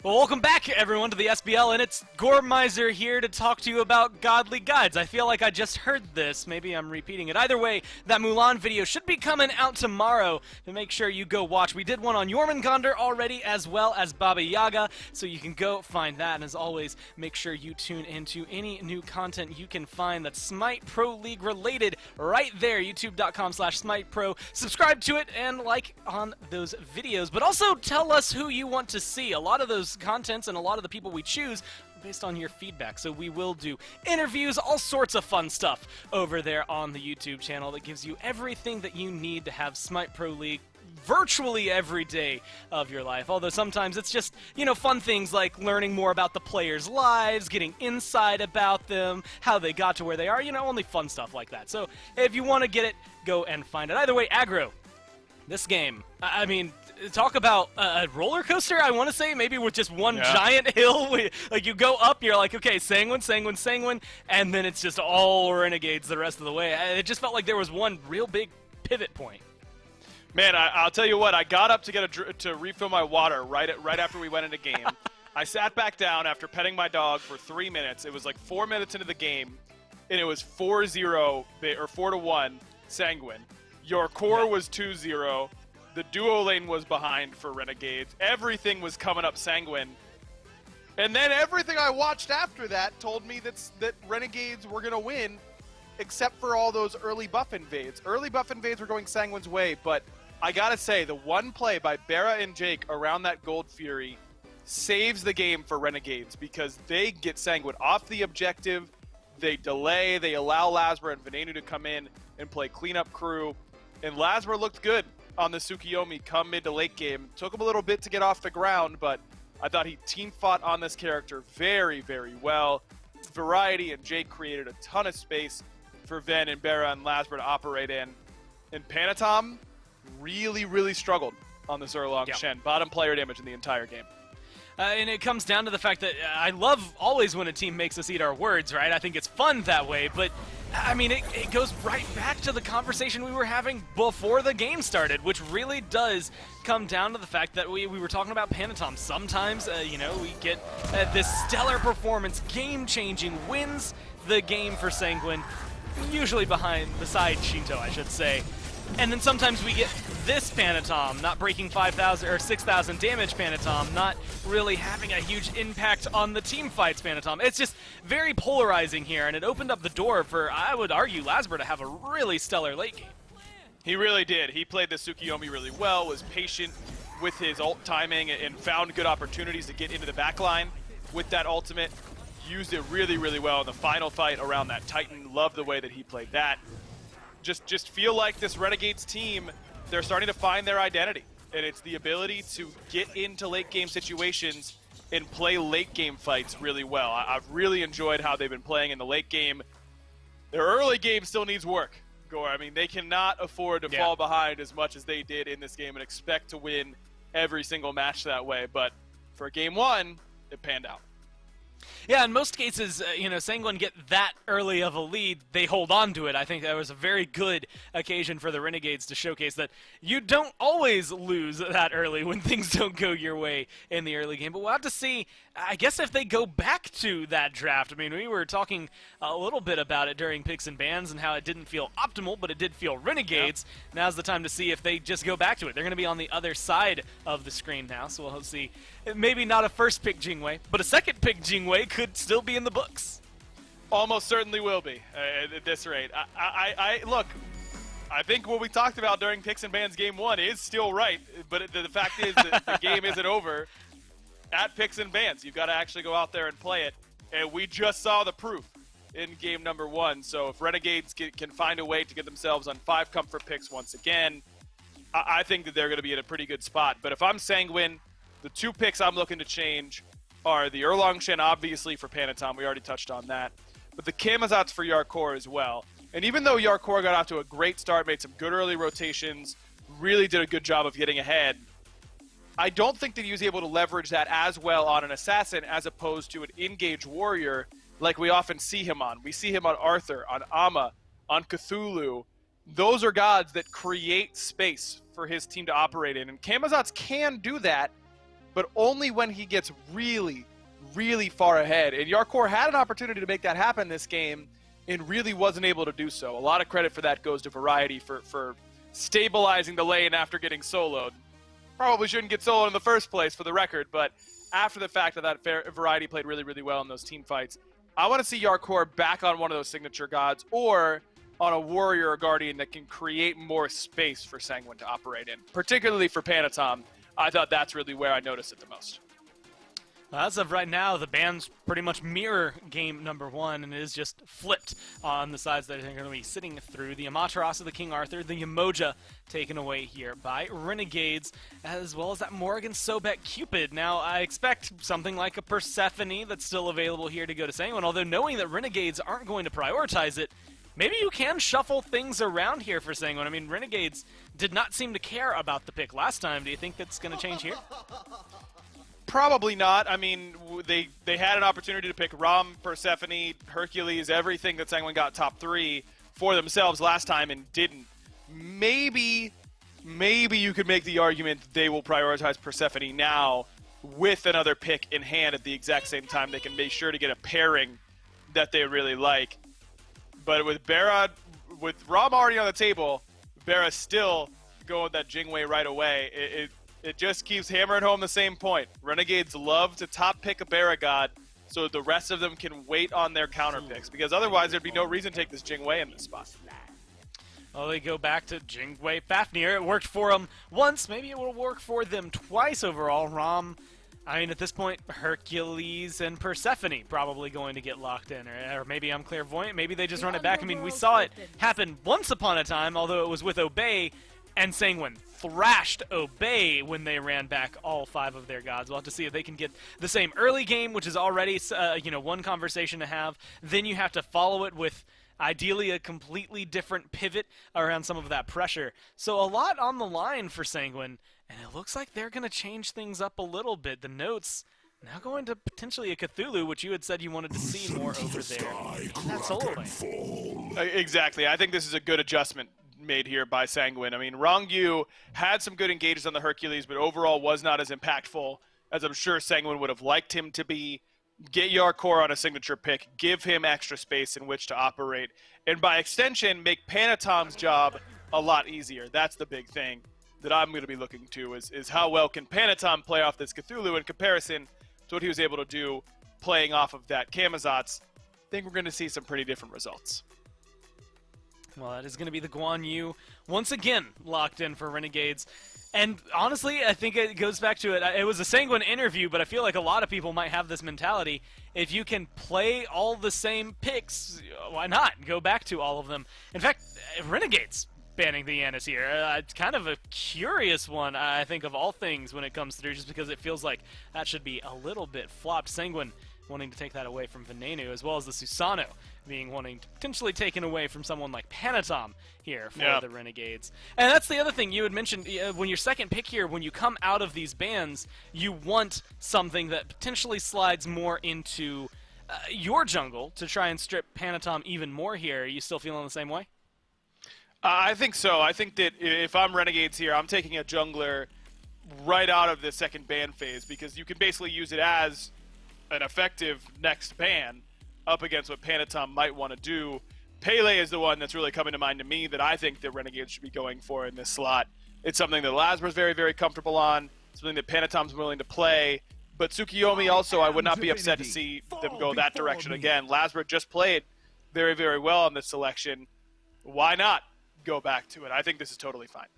Well, welcome back, everyone, to the SBL, and it's Gormizer here to talk to you about Godly Guides. I feel like I just heard this. Maybe I'm repeating it. Either way, that Mulan video should be coming out tomorrow, to make sure you go watch. We did one on Jormungandr already, as well as Baba Yaga, so you can go find that. And as always, make sure you tune into any new content you can find that's SMITE Pro League related right there, youtube.com/SMITEPro. Subscribe to it and like on those videos, but also tell us who you want to see. A lot of those contents and a lot of the people we choose based on your feedback, so we will do interviews, all sorts of fun stuff over there on the YouTube channel that gives you everything that you need to have SMITE Pro League virtually every day of your life. Although sometimes it's just, you know, fun things like learning more about the players' lives, getting insight about them, how they got to where they are, you know, only fun stuff like that. So if you want to get it, go and find it. Either way, Aggro, this game, I mean, talk about a roller coaster, I want to say, maybe with just one giant hill. Like, you go up, you're like, okay, Sanguine, Sanguine, Sanguine, and then it's just all Renegades the rest of the way. It just felt like there was one real big pivot point. Man, I'll tell you what, I got up to get to refill my water right after we went into game. I sat back down after petting my dog for 3 minutes. It was like 4 minutes into the game, and it was 4-0 or 4-1 Sanguine. Your core was 2-0. The duo lane was behind for Renegades. Everything was coming up Sanguine. And then everything I watched after that told me that Renegades were going to win, except for all those early buff invades. Early buff invades were going Sanguine's way, but I gotta say, the one play by Bera and Jake around that Gold Fury saves the game for Renegades because they get Sanguine off the objective, they delay, they allow Lazarus and Venenu to come in and play cleanup crew, and Lazarus looked good on the Tsukiyomi come mid to late game. Took him a little bit to get off the ground, but I thought he team fought on this character very, very well. Variety and Jake created a ton of space for Ven and Bera and Lazarus to operate in. And Panatom really, really struggled on this Erlong Shen. Bottom player damage in the entire game. And it comes down to the fact that I love always when a team makes us eat our words, right? I think it's fun that way, but I mean, it goes right back to the conversation we were having before the game started, which really does come down to the fact that we were talking about Panatom. Sometimes, we get this stellar performance, game-changing, wins the game for Sanguine, usually beside Shinto, I should say. And then sometimes we get this Panatom, not breaking 5,000 or 6,000 damage Panatom, not really having a huge impact on the team fights Panatom. It's just very polarizing here, and it opened up the door for, I would argue, Lazarus to have a really stellar late game. He really did. He played the Tsukiyomi really well, was patient with his ult timing, and found good opportunities to get into the backline with that ultimate. Used it really, really well in the final fight around that Titan. Loved the way that he played that. Just feel like this Renegades team, they're starting to find their identity. And it's the ability to get into late game situations and play late game fights really well. I've really enjoyed how they've been playing in the late game. Their early game still needs work, Gore. I mean, they cannot afford to fall behind as much as they did in this game and expect to win every single match that way. But for game one, it panned out. Yeah, in most cases, Sanguine get that early of a lead, they hold on to it. I think that was a very good occasion for the Renegades to showcase that you don't always lose that early when things don't go your way in the early game. But we'll have to see, I guess, if they go back to that draft. I mean, we were talking a little bit about it during Picks and Bans and how it didn't feel optimal, but it did feel Renegades. Yep. Now's the time to see if they just go back to it. They're going to be on the other side of the screen now, so we'll see. Maybe not a first pick Jingwei, but a second pick Jingwei could still be in the books. Almost certainly will be at this rate. Look, I think what we talked about during Picks and Bans game one is still right, but the fact is that the game isn't over at Picks and Bans. You've got to actually go out there and play it, and we just saw the proof in game number one. So if Renegades can find a way to get themselves on 5 comfort picks once again, I think that they're going to be in a pretty good spot. But if I'm Sanguine, the 2 picks I'm looking to change are the Erlong Shen, obviously, for Panatom. We already touched on that. But the Kamazats for Yarkor as well. And even though Yarkor got off to a great start, made some good early rotations, really did a good job of getting ahead, I don't think that he was able to leverage that as well on an Assassin as opposed to an in-gauge Warrior like we often see him on. We see him on Arthur, on Amma, on Cthulhu. Those are gods that create space for his team to operate in. And Kamazats can do that, but only when he gets really, really far ahead. And Yarkor had an opportunity to make that happen this game and really wasn't able to do so. A lot of credit for that goes to Variety for stabilizing the lane after getting soloed. Probably shouldn't get soloed in the first place, for the record, but after the fact that Variety played really, really well in those team fights, I want to see Yarkor back on one of those signature gods or on a Warrior or Guardian that can create more space for Sanguine to operate in, particularly for Panatom. I thought that's really where I noticed it the most. As of right now, the bans pretty much mirror game number one, and it is just flipped on the sides that are going to be sitting through. The Amaterasu, the King Arthur, the Yamoja taken away here by Renegades, as well as that Morrigan Sobek Cupid. Now, I expect something like a Persephone that's still available here to go to Sanguine, although knowing that Renegades aren't going to prioritize it, maybe you can shuffle things around here for Sanguine. I mean, Renegades did not seem to care about the pick last time. Do you think that's going to change here? Probably not. I mean, they had an opportunity to pick Ram, Persephone, Hercules, everything that Sanguine got top 3 for themselves last time and didn't. Maybe you could make the argument that they will prioritize Persephone now with another pick in hand at the exact same time, they can make sure to get a pairing that they really like. But with Barra, with Rom already on the table, Barra still going with that Jingwei right away. It just keeps hammering home the same point. Renegades love to top pick a Barra God so the rest of them can wait on their counter picks, because otherwise there'd be no reason to take this Jingwei in this spot. Well, they go back to Jingwei Fafnir. It worked for them once. Maybe it will work for them twice overall. Rom, I mean, at this point, Hercules and Persephone probably going to get locked in. Or maybe I'm clairvoyant. Maybe they just run it back. I mean, we saw it happen once upon a time, although it was with Obey, and Sanguine thrashed Obey when they ran back all 5 of their gods. We'll have to see if they can get the same early game, which is already one conversation to have. Then you have to follow it with ideally a completely different pivot around some of that pressure. So a lot on the line for Sanguine, and it looks like they're going to change things up a little bit. The notes now going to potentially a Cthulhu, which you had said you wanted to see more over there in that solo lane. Exactly. I think this is a good adjustment made here by Sanguine. I mean, Rongyu had some good engages on the Hercules, but overall was not as impactful as I'm sure Sanguine would have liked him to be. Get Yarkor on a signature pick, give him extra space in which to operate, and by extension, make Panatom's job a lot easier. That's the big thing that I'm going to be looking to, is how well can Panatom play off this Cthulhu in comparison to what he was able to do playing off of that Camazotz. I think we're going to see some pretty different results. Well, that is going to be the Guan Yu once again locked in for Renegades. And honestly, I think it goes back to it. It was a Sanguine interview, but I feel like a lot of people might have this mentality. If you can play all the same picks, why not? Go back to all of them. In fact, Renegades banning the Yanis here. It's kind of a curious one, I think, of all things when it comes through, just because it feels like that should be a little bit flopped. Sanguine wanting to take that away from Venenu, as well as the Susano being wanting to potentially taken away from someone like Panatom here for the Renegades. And that's the other thing you had mentioned, when your second pick here, when you come out of these bans, you want something that potentially slides more into your jungle to try and strip Panatom even more here. Are you still feeling the same way? I think so. I think that if I'm Renegades here, I'm taking a jungler right out of the second ban phase, because you can basically use it as an effective next ban up against what Panatom might want to do. Pele is the one that's really coming to mind to me that I think the Renegades should be going for in this slot. It's something that Lazarus is very, very comfortable on, something that Panatom's willing to play. But Tsukiyomi also, I would not be upset to see them go that direction again. Lazarus just played very, very well on this selection. Why not go back to it? I think this is totally fine.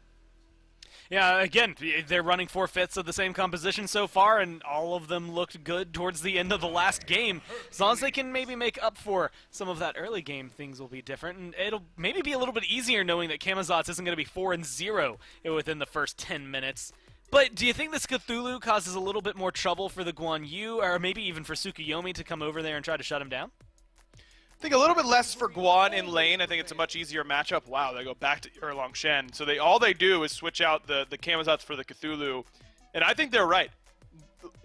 Yeah, again, they're running 4/5 of the same composition so far, and all of them looked good towards the end of the last game. As long as they can maybe make up for some of that early game, things will be different, and it'll maybe be a little bit easier knowing that Camazotz isn't going to be 4-0 within the first 10 minutes. But do you think this Cthulhu causes a little bit more trouble for the Guan Yu, or maybe even for Tsukiyomi to come over there and try to shut him down? I think a little bit less for Guan in lane. I think it's a much easier matchup. Wow, they go back to Erlong Shen. So all they do is switch out the Camazotz for the Cthulhu. And I think they're right.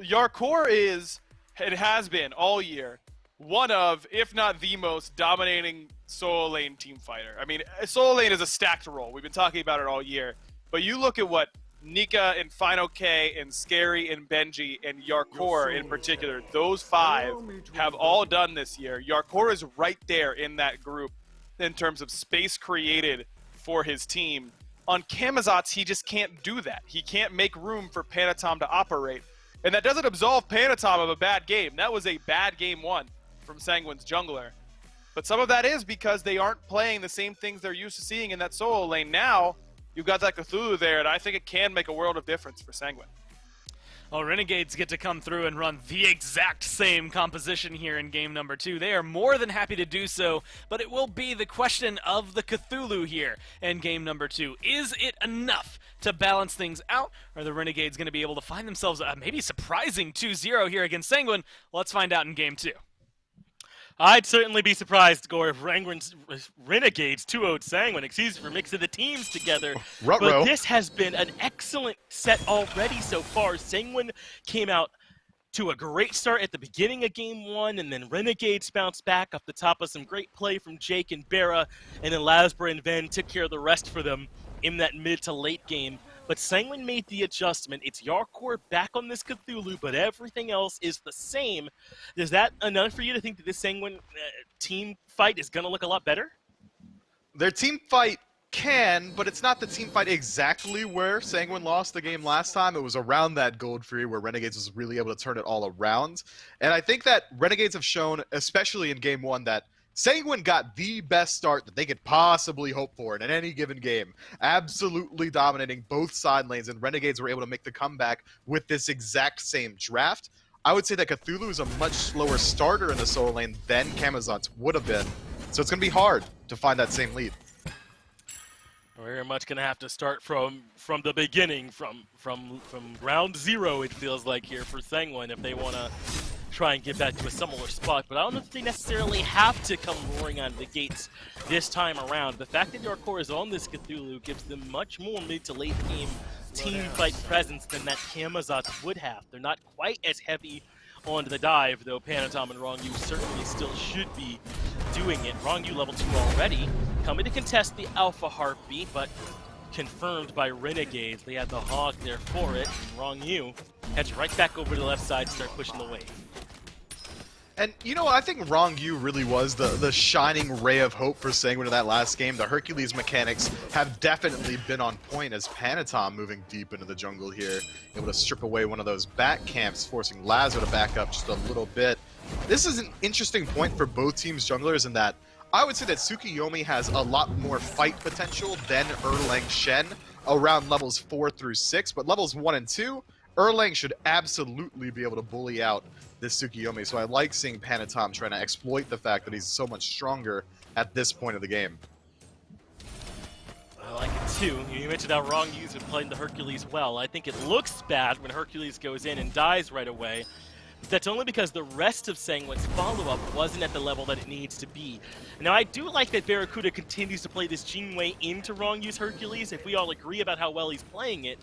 Yarkor is, it has been all year, one of, if not the most dominating solo lane team fighter. I mean, solo lane is a stacked role. We've been talking about it all year. But you look at what Nika and Final K and Scary and Benji and Yarkor in particular, those 5 have all done this year. Yarkor is right there in that group in terms of space created for his team. On Camazotz, he just can't do that. He can't make room for Panatom to operate. And that doesn't absolve Panatom of a bad game. That was a bad game 1 from Sanguine's jungler. But some of that is because they aren't playing the same things they're used to seeing in that solo lane. Now, you've got that Cthulhu there, and I think it can make a world of difference for Sanguine. Well, Renegades get to come through and run the exact same composition here in game number 2. They are more than happy to do so, but it will be the question of the Cthulhu here in game number 2. Is it enough to balance things out? Or are the Renegades going to be able to find themselves a maybe surprising 2-0 here against Sanguine? Let's find out in game 2. I'd certainly be surprised, Gore, if Renegades 2-0'd Sanguine. Excuse me for mixing the teams together. But this has been an excellent set already so far. Sanguine came out to a great start at the beginning of game 1, and then Renegades bounced back off the top of some great play from Jake and Barra, and then Lasbra and Ven took care of the rest for them in that mid to late game. But Sanguine made the adjustment. It's Yarkor back on this Cthulhu, but everything else is the same. Is that enough for you to think that this Sanguine team fight is going to look a lot better? Their team fight can, but it's not the team fight exactly where Sanguine lost the game last time. It was around that gold free where Renegades was really able to turn it all around. And I think that Renegades have shown, especially in game 1, that Sanguine got the best start that they could possibly hope for in any given game. Absolutely dominating both side lanes, and Renegades were able to make the comeback with this exact same draft. I would say that Cthulhu is a much slower starter in the solo lane than Camazotz would have been. So it's going to be hard to find that same lead. We're very much going to have to start from the beginning, from ground zero, it feels like, here for Sanguine if they want to try and get back to a similar spot. But I don't know if they necessarily have to come roaring out of the gates this time around. The fact that Yarkor is on this Cthulhu gives them much more mid to late game team fight presence than that Camazotz would have. They're not quite as heavy onto the dive, though Panatom and Rongyu certainly still should be doing it. Rongyu level 2 already, coming to contest the Alpha Harpy, but confirmed by Renegades. They had the hog there for it, and Rongyu heads right back over to the left side to start pushing the wave. And, you know, I think Rongyu really was the shining ray of hope for Sanguine in that last game. The Hercules mechanics have definitely been on point as Panatom moving deep into the jungle here, able to strip away one of those back camps, forcing Lazarus to back up just a little bit. This is an interesting point for both teams' junglers in that I would say that Tsukiyomi has a lot more fight potential than Erlang Shen around levels 4 through 6, but levels 1 and 2, Erlang should absolutely be able to bully out this Tsukiyomi, so I like seeing Panatom trying to exploit the fact that he's so much stronger at this point of the game. I like it too. You mentioned how Rongyu's been playing the Hercules well. I think it looks bad when Hercules goes in and dies right away. But that's only because the rest of Sanguine's follow-up wasn't at the level that it needs to be. Now, I do like that Barracuda continues to play this Jingwei into Rongyu's Hercules. If we all agree about how well he's playing it,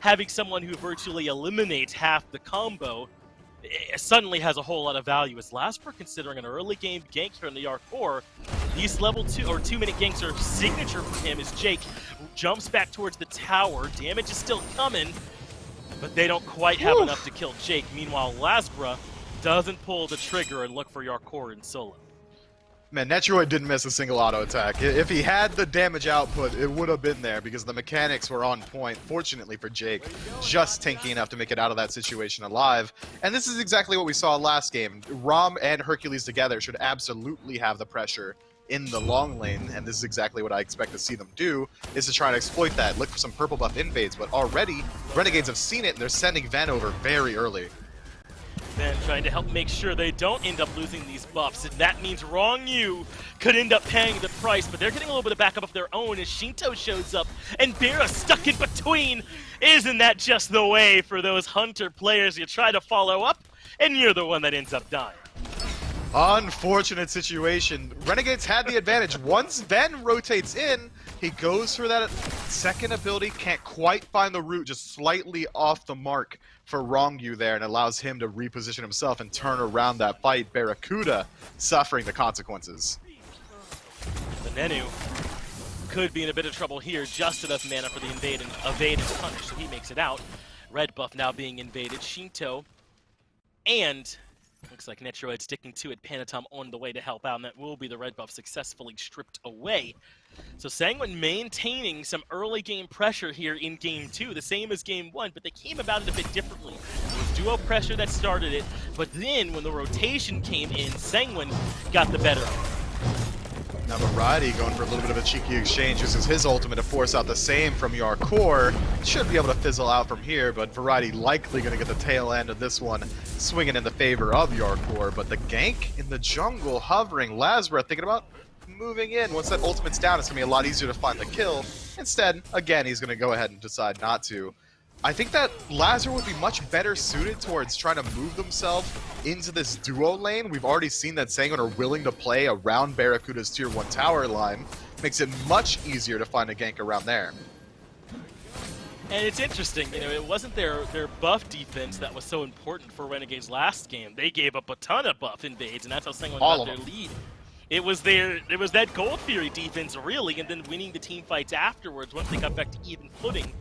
having someone who virtually eliminates half the combo suddenly has a whole lot of value. As Lasper considering an early game gank here in the R4, these level 2 or 2-minute ganks are signature for him as Jake jumps back towards the tower. Damage is still coming, but they don't quite have enough to kill Jake. Meanwhile, Lasbra doesn't pull the trigger and look for Yarkor in solo. Man, Netroid didn't miss a single auto attack. If he had the damage output, it would have been there because the mechanics were on point. Fortunately for Jake, just tanky enough to make it out of that situation alive. And this is exactly what we saw last game. Rom and Hercules together should absolutely have the pressure in the long lane, and this is exactly what I expect to see them do, is to try to exploit that. Look for some purple buff invades, but already Renegades have seen it and they're sending Ven over very early. Then trying to help make sure they don't end up losing these buffs, and that means Rongyu could end up paying the price, but they're getting a little bit of backup of their own as Shinto shows up, and Bera stuck in between. Isn't that just the way for those Hunter players? You try to follow up, and you're the one that ends up dying. Unfortunate situation. Renegades had the advantage. Once Ven rotates in, he goes for that second ability, can't quite find the route, just slightly off the mark for Rongyu there, and allows him to reposition himself and turn around that fight. Barracuda suffering the consequences. The Nenu could be in a bit of trouble here, just enough mana for the evade and punish, so he makes it out. Red buff now being invaded. Shinto and looks like Netroid sticking to it. Panatom on the way to help out, and that will be the red buff successfully stripped away. So Sanguine maintaining some early game pressure here in game 2, the same as game 1, but they came about it a bit differently. It was duo pressure that started it, but then when the rotation came in, Sanguine got the better of it. Now Variety going for a little bit of a cheeky exchange, uses his ultimate to force out the same from Yarkor. Should be able to fizzle out from here, but Variety likely going to get the tail end of this one, swinging in the favor of Yarkor. But the gank in the jungle hovering, Lazarus thinking about moving in. Once that ultimate's down, it's going to be a lot easier to find the kill. Instead, again, he's going to go ahead and decide not to. I think that Lazarus would be much better suited towards trying to move themselves into this duo lane. We've already seen that Sanguine are willing to play around Barracuda's tier 1 tower line. Makes it much easier to find a gank around there. And it's interesting, you know, it wasn't their buff defense that was so important for Renegades last game. They gave up a ton of buff invades, and that's how Sanguine got their lead. It was that Gold Fury defense, really, and then winning the team fights afterwards once they got back to even footing.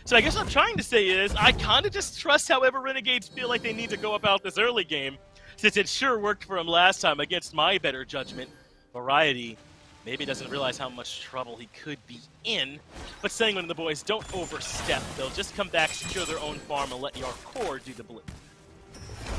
So I guess what I'm trying to say is I kind of just trust however Renegades feel like they need to go about this early game, since it sure worked for him last time against my better judgment. Variety maybe doesn't realize how much trouble he could be in, but Sanguine and the boys don't overstep. They'll just come back, secure their own farm, and let your core do the blue.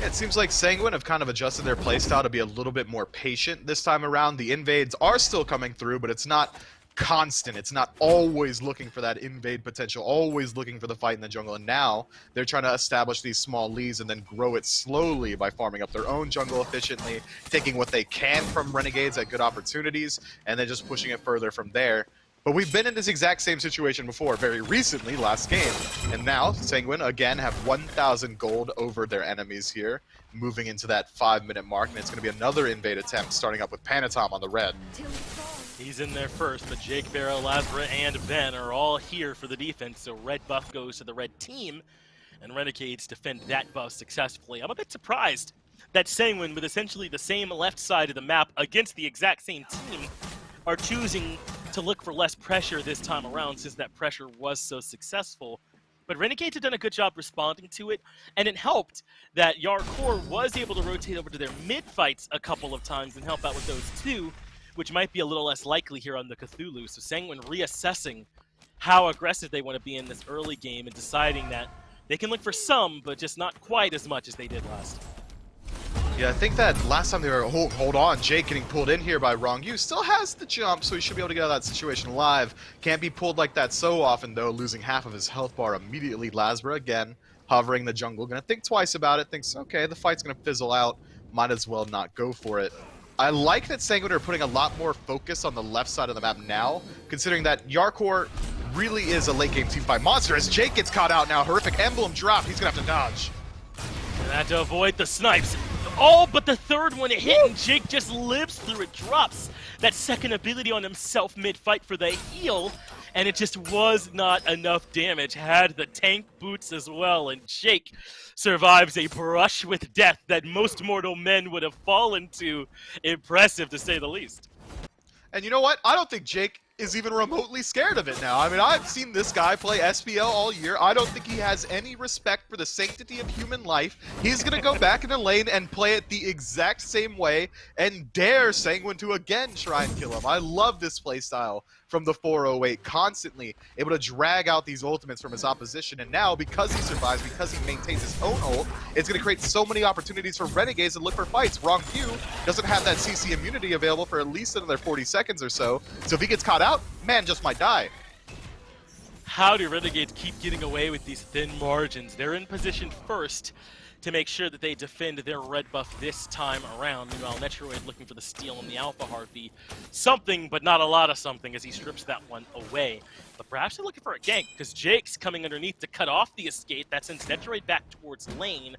Yeah, it seems like Sanguine have kind of adjusted their playstyle to be a little bit more patient this time around. The invades are still coming through, but it's not constant. It's not always looking for that invade potential, always looking for the fight in the jungle. And now they're trying to establish these small leads and then grow it slowly by farming up their own jungle efficiently, taking what they can from Renegades at good opportunities, and then just pushing it further from there. But we've been in this exact same situation before, very recently, last game. And now, Sanguine, again, have 1,000 gold over their enemies here, moving into that 5-minute mark, and it's going to be another invade attempt, starting up with Panatom on the red. He's in there first, but Jake, Barrow, Lazarus, and Ben are all here for the defense, so red buff goes to the red team, and Renegades defend that buff successfully. I'm a bit surprised that Sanguine, with essentially the same left side of the map against the exact same team, are choosing to look for less pressure this time around, since that pressure was so successful. But Renegades have done a good job responding to it, and it helped that Yar Core was able to rotate over to their mid fights a couple of times and help out with those two, which might be a little less likely here on the Cthulhu. So Sanguine reassessing how aggressive they want to be in this early game and deciding that they can look for some, but just not quite as much as they did last. Yeah, I think that last time they were, hold on, Jake getting pulled in here by Wrong You still has the jump, so he should be able to get out of that situation alive. Can't be pulled like that so often, though, losing half of his health bar immediately. Lazarus, again, hovering the jungle, gonna think twice about it, thinks, okay, the fight's gonna fizzle out, might as well not go for it. I like that Sanguine are putting a lot more focus on the left side of the map now, considering that Yarkor really is a late game team fight monster. As Jake gets caught out now, horrific emblem drop, he's gonna have to dodge. And that to avoid the snipes. Oh, but the third one it hit, and Jake just lives through it, drops that second ability on himself mid-fight for the heal, and it just was not enough damage. Had the tank boots as well, and Jake survives a brush with death that most mortal men would have fallen to. Impressive, to say the least. And you know what? I don't think Jake is even remotely scared of it now. I mean, I've seen this guy play SPL all year. I don't think he has any respect for the sanctity of human life. He's going to go back in the lane and play it the exact same way and dare Sanguine to again try and kill him. I love this playstyle from the 408, constantly able to drag out these ultimates from his opposition. And now, because he survives, because he maintains his own ult, it's going to create so many opportunities for Renegades to look for fights. Wrong View doesn't have that CC immunity available for at least another 40 seconds or so. So if he gets caught out, man just might die. How do Renegades keep getting away with these thin margins? They're in position first to make sure that they defend their red buff this time around. Meanwhile, Netroid looking for the steal on the Alpha Harpy. Something, but not a lot of something, as he strips that one away. But perhaps they're looking for a gank, because Jake's coming underneath to cut off the escape. That sends Netroid back towards lane.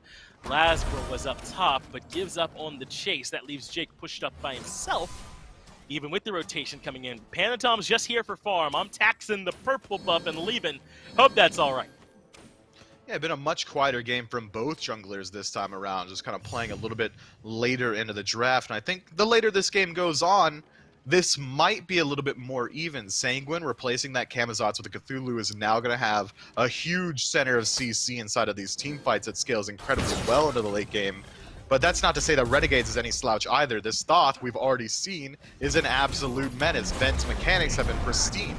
Lazarus was up top, but gives up on the chase. That leaves Jake pushed up by himself, even with the rotation coming in. Panatom's just here for farm. I'm taxing the purple buff and leaving. Hope that's all right. Yeah, been a much quieter game from both junglers this time around, just kind of playing a little bit later into the draft. And I think the later this game goes on, this might be a little bit more even. Sanguine replacing that Camazotz with the Cthulhu is now going to have a huge center of CC inside of these team fights that scales incredibly well into the late game. But that's not to say that Renegades is any slouch either. This Thoth, we've already seen, is an absolute menace. Ben's mechanics have been pristine.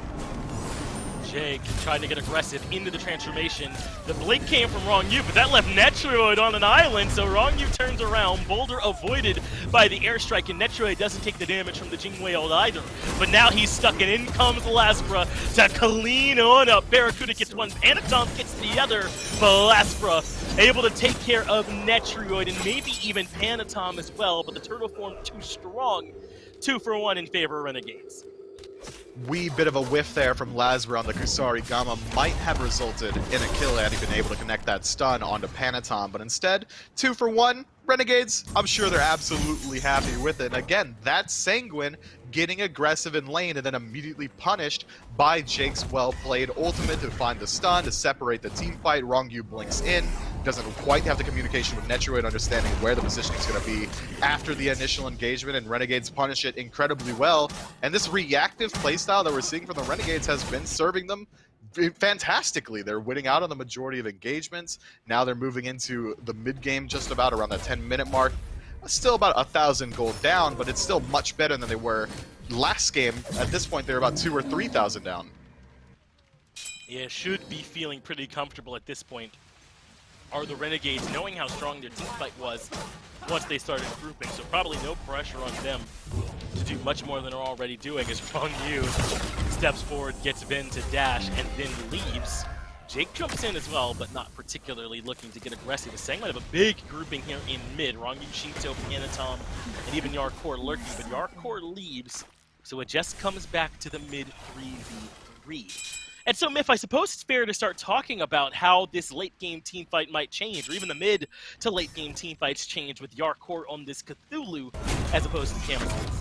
Jake trying to get aggressive into the transformation. The blink came from Wrong You, but that left Netroid on an island, so Wrong You turns around. Boulder avoided by the airstrike, and Netroid doesn't take the damage from the Jingwei ult either. But now he's stuck, and in comes Lazarus to clean on up. Barracuda gets one, Anatom gets the other, but Lazarus able to take care of Netroid, and maybe even Panatom as well, but the turtle form too strong. 2 for 1 in favor of Renegades. Wee bit of a whiff there from Lazarus on the Kusari Gamma might have resulted in a kill had he been able to connect that stun onto Panatom, but instead, 2 for 1, Renegades, I'm sure they're absolutely happy with it. And again, that's Sanguine getting aggressive in lane and then immediately punished by Jake's well-played ultimate to find the stun, to separate the team fight. Wrong You blinks in, doesn't quite have the communication with Netroid, understanding where the positioning is going to be after the initial engagement, and Renegades punish it incredibly well. And this reactive playstyle that we're seeing from the Renegades has been serving them fantastically. They're winning out on the majority of engagements. Now they're moving into the mid-game just about around that 10-minute mark. Still about 1,000 gold down, but it's still much better than they were last game. At this point, they're about 2,000 or 3,000 down. Yeah, should be feeling pretty comfortable at this point. Are the Renegades, knowing how strong their team fight was once they started grouping, so probably no pressure on them to do much more than they're already doing as Wrong Yu steps forward, gets Ven to dash, and then leaves. Jake jumps in as well, but not particularly looking to get aggressive. The Sanguine have a big grouping here in mid. Wrong Yu, Shinto, Panatom, and even Yarkor lurking, but Yarkor leaves, so it just comes back to the mid 3v3. And so, Myth, I suppose it's fair to start talking about how this late-game teamfight might change, or even the mid to late-game teamfights change with Yarkor on this Cthulhu as opposed to Camouflage.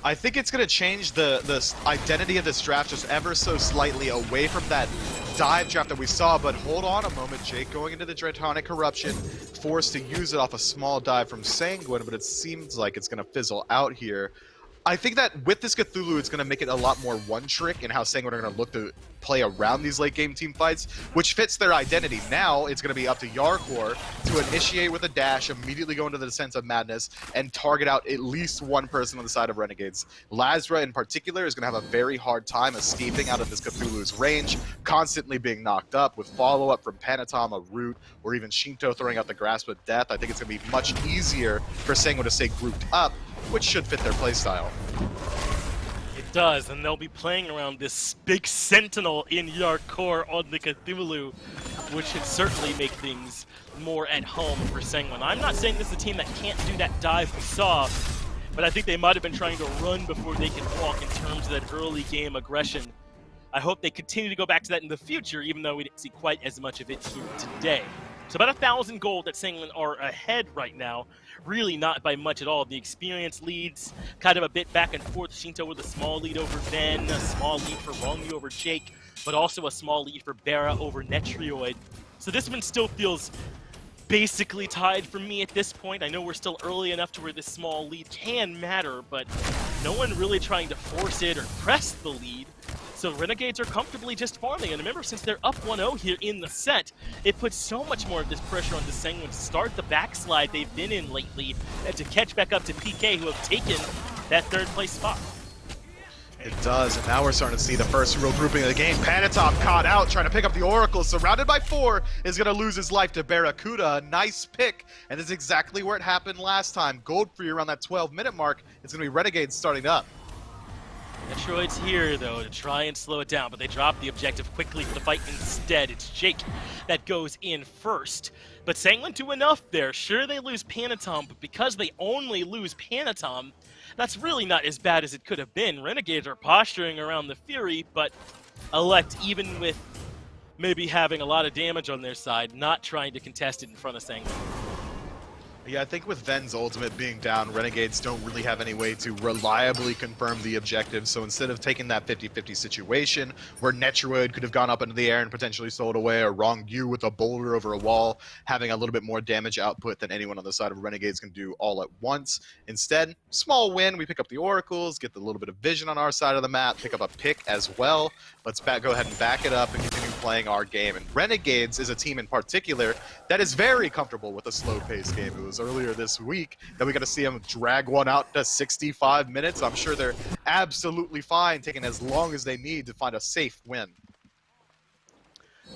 I think it's going to change the identity of this draft just ever so slightly away from that dive draft that we saw, but hold on a moment. Jake going into the Draconic Corruption, forced to use it off a small dive from Sanguine, but it seems like it's going to fizzle out here. I think that with this Cthulhu, it's going to make it a lot more one-trick in how Sanguine are going to look to play around these late-game team fights, which fits their identity. Now, it's going to be up to Yarkor to initiate with a dash, immediately go into the Descent of Madness, and target out at least one person on the side of Renegades. Lazarus, in particular, is going to have a very hard time escaping out of this Cthulhu's range, constantly being knocked up with follow-up from Panatom, a Root, or even Shinto throwing out the Grasp of Death. I think it's going to be much easier for Sanguine to stay grouped up, which should fit their playstyle. It does, and they'll be playing around this big sentinel in Yarkor on the Cthulhu, which should certainly make things more at home for Sanguine. I'm not saying this is a team that can't do that dive we saw, but I think they might have been trying to run before they can walk in terms of that early game aggression. I hope they continue to go back to that in the future, even though we didn't see quite as much of it here today. So about 1,000 gold that Sanguine are ahead right now. Really not by much at all. The experience leads kind of a bit back and forth. Shinto with a small lead over Ven, a small lead for Wrong Yu over Jake, but also a small lead for Bara over Netrioid. So this one still feels basically tied for me at this point. I know we're still early enough to where this small lead can matter, but no one really trying to force it or press the lead. So Renegades are comfortably just farming, and remember, since they're up 1-0 here in the set, it puts so much more of this pressure on the Sanguine to start the backslide they've been in lately, and to catch back up to PK, who have taken that third place spot. It does, and now we're starting to see the first real grouping of the game. Panatom caught out, trying to pick up the Oracle, surrounded by 4, is going to lose his life to Barracuda. A nice pick, and it's exactly where it happened last time. Gold free around that 12-minute mark. It's going to be Renegades starting up. Metroid's here, though, to try and slow it down, but they drop the objective quickly for the fight instead. It's Jake that goes in first. But Sanguine do enough there. Sure, they lose Panatom, but because they only lose Panatom, that's really not as bad as it could have been. Renegades are posturing around the Fury, but elect, even with maybe having a lot of damage on their side, not trying to contest it in front of Sanguine. Yeah, I think with Ven's ultimate being down, Renegades don't really have any way to reliably confirm the objective, so instead of taking that 50-50 situation where Netroid could have gone up into the air and potentially sold away, or Wrong Yu with a boulder over a wall, having a little bit more damage output than anyone on the side of Renegades can do all at once. Instead, small win, we pick up the Oracles, get the little bit of vision on our side of the map, pick up a pick as well. Let's go ahead and back it up and continue playing our game. And Renegades is a team in particular that is very comfortable with a slow-paced game. It was earlier this week that we got to see them drag one out to 65 minutes. I'm sure they're absolutely fine taking as long as they need to find a safe win.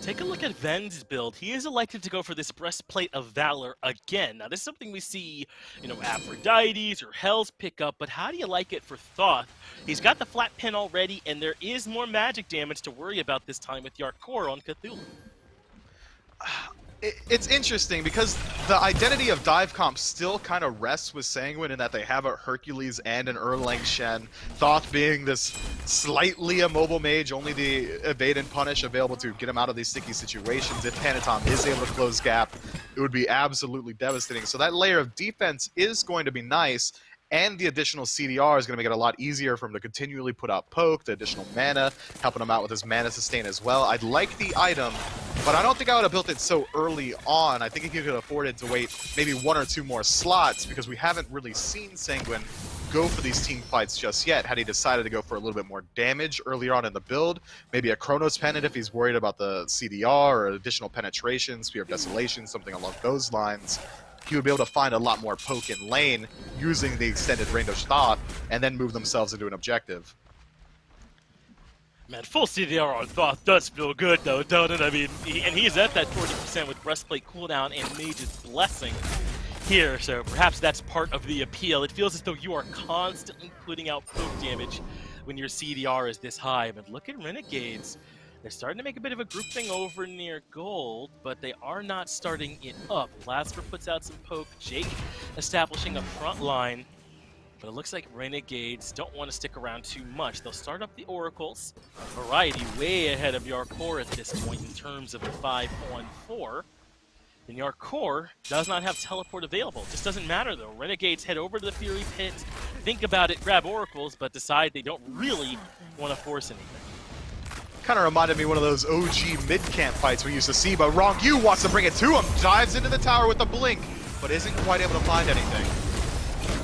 Take a look at Ven's build. He is elected to go for this Breastplate of Valor again. Now, this is something we see, Aphrodite's or Hell's pick up, but how do you like it for Thoth? He's got the flat pin already, and there is more magic damage to worry about this time with Yarkor on Cthulhu. It's interesting because the identity of dive comp still kind of rests with Sanguine in that they have a Hercules and an Erlang Shen. Thoth being this slightly immobile mage, only the evade and punish available to get him out of these sticky situations. If Panatom is able to close gap, it would be absolutely devastating. So that layer of defense is going to be nice. And the additional CDR is going to make it a lot easier for him to continually put out poke, the additional mana, helping him out with his mana sustain as well. I'd like the item, but I don't think I would have built it so early on. I think if you could afford it to wait maybe 1 or 2 more slots, because we haven't really seen Sanguine go for these team fights just yet. Had he decided to go for a little bit more damage earlier on in the build, maybe a Chronos Pendant if he's worried about the CDR or additional penetration, Spear of Desolation, something along those lines, he would be able to find a lot more poke in lane using the extended range of thought and then move themselves into an objective. Man, full CDR on Thoth does feel good, though, don't it? I mean, he's at that 40% with Breastplate cooldown and Mage's Blessing here, so perhaps that's part of the appeal. It feels as though you are constantly putting out poke damage when your CDR is this high, but look at Renegades. They're starting to make a bit of a group thing over near gold, but they are not starting it up. Lazarus puts out some poke, Jake establishing a front line. But it looks like Renegades don't want to stick around too much. They'll start up the Oracles. Variety way ahead of Yarkor at this point in terms of the 5-on-4. And Yarkor does not have teleport available. Just doesn't matter though. Renegades head over to the Fury Pit, think about it, grab Oracles, but decide they don't really want to force anything. Kind of reminded me of one of those OG mid-camp fights we used to see, but Rongyu wants to bring it to him. Dives into the tower with a blink, but isn't quite able to find anything.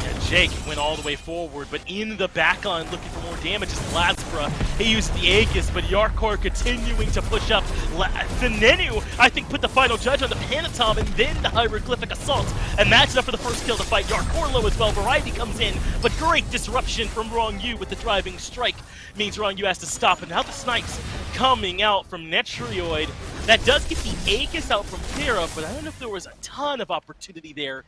And Jake went all the way forward, but in the backline looking for more damage is Lazarus. He used the Aegis, but Yarkor continuing to push up. Venenu, I think, put the final judge on the Panatom and then the Hieroglyphic Assault. And that's enough for the first kill to fight Yarkor low as well. Variety comes in, but great disruption from Rongyu with the driving strike. Means Rongyu has to stop, and now the snipes coming out from Netrioid. That does get the Aegis out from Terra, but I don't know if there was a ton of opportunity there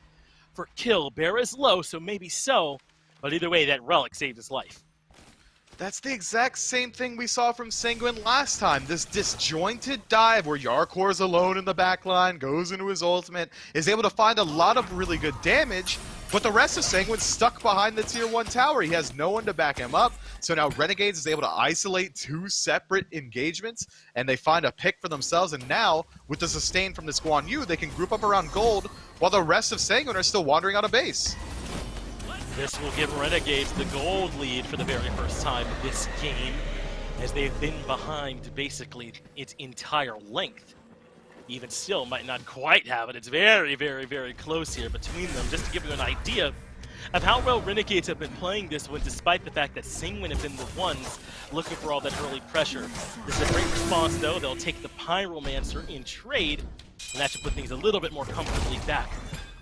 for kill. Bear is low, so maybe so, but either way, that relic saved his life. That's the exact same thing we saw from Sanguine last time. This disjointed dive where Yarkor's alone in the backline, goes into his ultimate, is able to find a lot of really good damage, but the rest of Sanguine's stuck behind the tier 1 tower. He has no one to back him up, so now Renegades is able to isolate 2 separate engagements, and they find a pick for themselves, and now, with the sustain from this Guan Yu, they can group up around gold, while the rest of Sanguine are still wandering out of base. This will give Renegades the gold lead for the very first time in this game, as they've been behind basically its entire length. Even still, might not quite have it. It's very, very, very close here between them. Just to give you an idea of how well Renegades have been playing this one, despite the fact that Sanguine have been the ones looking for all that early pressure. This is a great response, though. They'll take the Pyromancer in trade, and that should put things a little bit more comfortably back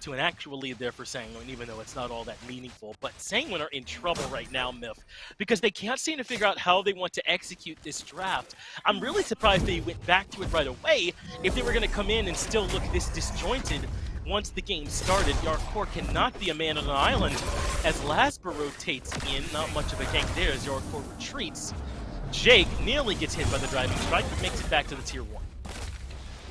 to an actual lead there for Sanguine, even though it's not all that meaningful. But Sanguine are in trouble right now, Myth, because they can't seem to figure out how they want to execute this draft. I'm really surprised they went back to it right away. If they were going to come in and still look this disjointed once the game started, Yarkor cannot be a man on an island as Lasper rotates in. Not much of a gank there as Yarkor retreats. Jake nearly gets hit by the driving strike, but makes it back to the tier 1.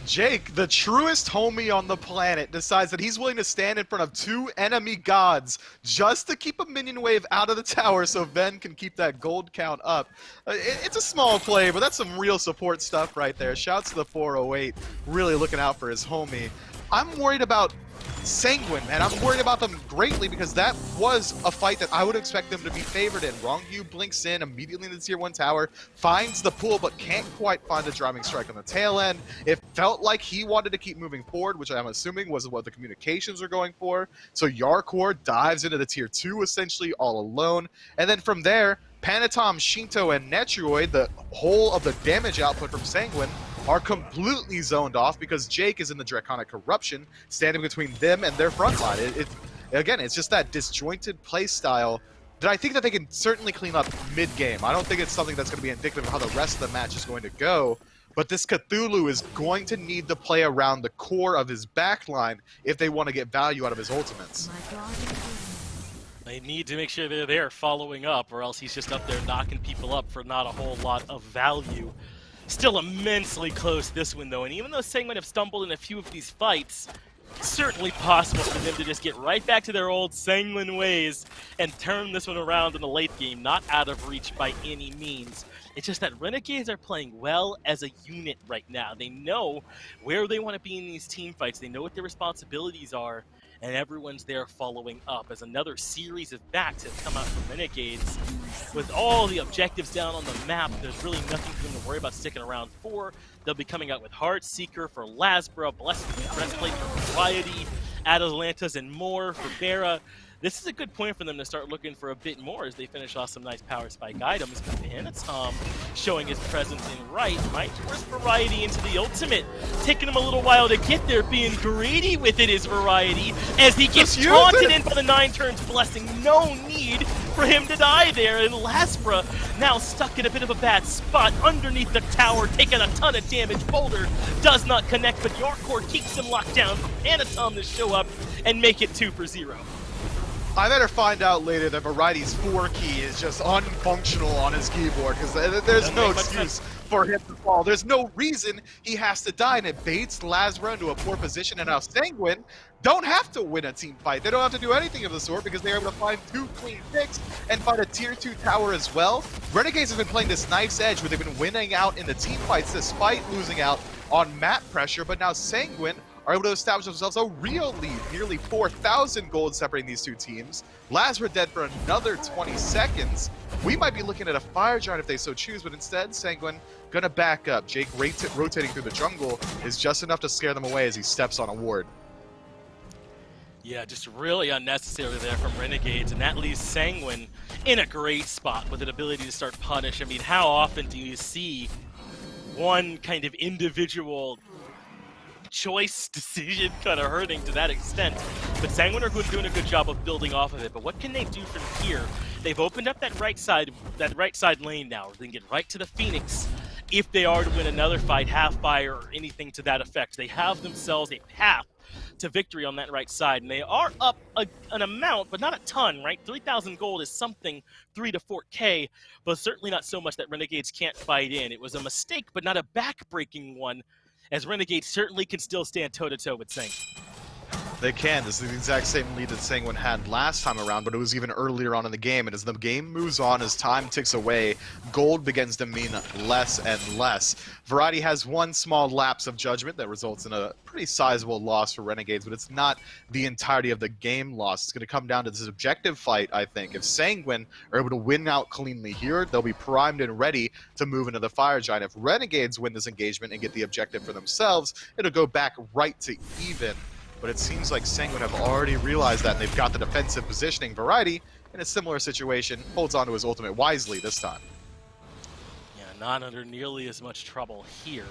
Jake, the truest homie on the planet, decides that he's willing to stand in front of 2 enemy gods just to keep a minion wave out of the tower so Ven can keep that gold count up. It's a small play, but that's some real support stuff right there. Shouts to the 408, really looking out for his homie. I'm worried about Sanguine, and I'm worried about them greatly because that was a fight that I would expect them to be favored in. Rongyu blinks in immediately in the tier 1 tower, finds the pool, but can't quite find a driving strike on the tail end. It felt like he wanted to keep moving forward, which I'm assuming was what the communications are going for. So Yarkor dives into the tier 2 essentially all alone, and then from there, Panatom, Shinto, and Netrioid, the whole of the damage output from Sanguine, are completely zoned off because Jake is in the Draconic Corruption, standing between them and their front line. Again, it's just that disjointed play style that I think that they can certainly clean up mid-game. I don't think it's something that's going to be indicative of how the rest of the match is going to go, but this Cthulhu is going to need to play around the core of his backline if they want to get value out of his ultimates. They need to make sure they're there following up, or else he's just up there knocking people up for not a whole lot of value. Still immensely close this one, though, and even though Sanguine have stumbled in a few of these fights, it's certainly possible for them to just get right back to their old Sanguine ways and turn this one around in the late game, not out of reach by any means. It's just that Renegades are playing well as a unit right now. They know where they want to be in these team fights. They know what their responsibilities are, and everyone's there following up as another series of backs have come out from Renegades. With all the objectives down on the map, there's really nothing for them to worry about sticking around for. They'll be coming out with Heartseeker for Lasbra, Breastplate for Variety, Atalantas, and more for Bera. This is a good point for them to start looking for a bit more as they finish off some nice power spike items. But Panatom showing his presence in right might force Variety into the ultimate. Taking him a little while to get there, being greedy with it is Variety as he gets taunted in by the 9 turns blessing. No need for him to die there, and Laspra now stuck in a bit of a bad spot underneath the tower, taking a ton of damage. Boulder does not connect, but Yarkor keeps him locked down for Panatom to show up and make it 2 for 0. I better find out later that Variety's 4 key is just unfunctional on his keyboard, because there's no excuse for him to fall. There's no reason he has to die, and it baits Lazarus into a poor position, and now Sanguine don't have to win a team fight. They don't have to do anything of the sort because they're able to find 2 clean picks and find a tier 2 tower as well. Renegades have been playing this knife's edge where they've been winning out in the team fights despite losing out on map pressure, but now Sanguine are able to establish themselves a real lead, nearly 4,000 gold separating these 2 teams. Lazarus dead for another 20 seconds. We might be looking at a fire giant if they so choose, but instead Sanguine gonna back up. Jake rotating through the jungle is just enough to scare them away as he steps on a ward. Yeah, just really unnecessary there from Renegades, and that leaves Sanguine in a great spot with an ability to start punish. I mean, how often do you see one kind of individual choice decision kind of hurting to that extent? But Sanguine are doing a good job of building off of it. But what can they do from here? They've opened up that right side lane now. They can get right to the Phoenix if they are to win another fight, half fire or anything to that effect. They have themselves a path to victory on that right side, and they are up an amount, but not a ton, right? 3,000 gold is something, 3 to 4K, but certainly not so much that Renegades can't fight in. It was a mistake, but not a back-breaking one, as Renegades certainly can still stand toe-to-toe with Sanguine. They can. This is the exact same lead that Sanguine had last time around, but it was even earlier on in the game. And as the game moves on, as time ticks away, gold begins to mean less and less. Variety has one small lapse of judgment that results in a pretty sizable loss for Renegades, but it's not the entirety of the game loss. It's going to come down to this objective fight, I think. If Sanguine are able to win out cleanly here, they'll be primed and ready to move into the Fire Giant. If Renegades win this engagement and get the objective for themselves, it'll go back right to even. But it seems like Sanguine have already realized that, and they've got the defensive positioning. Variety, in a similar situation, holds on to his ultimate wisely this time. Yeah, not under nearly as much trouble here.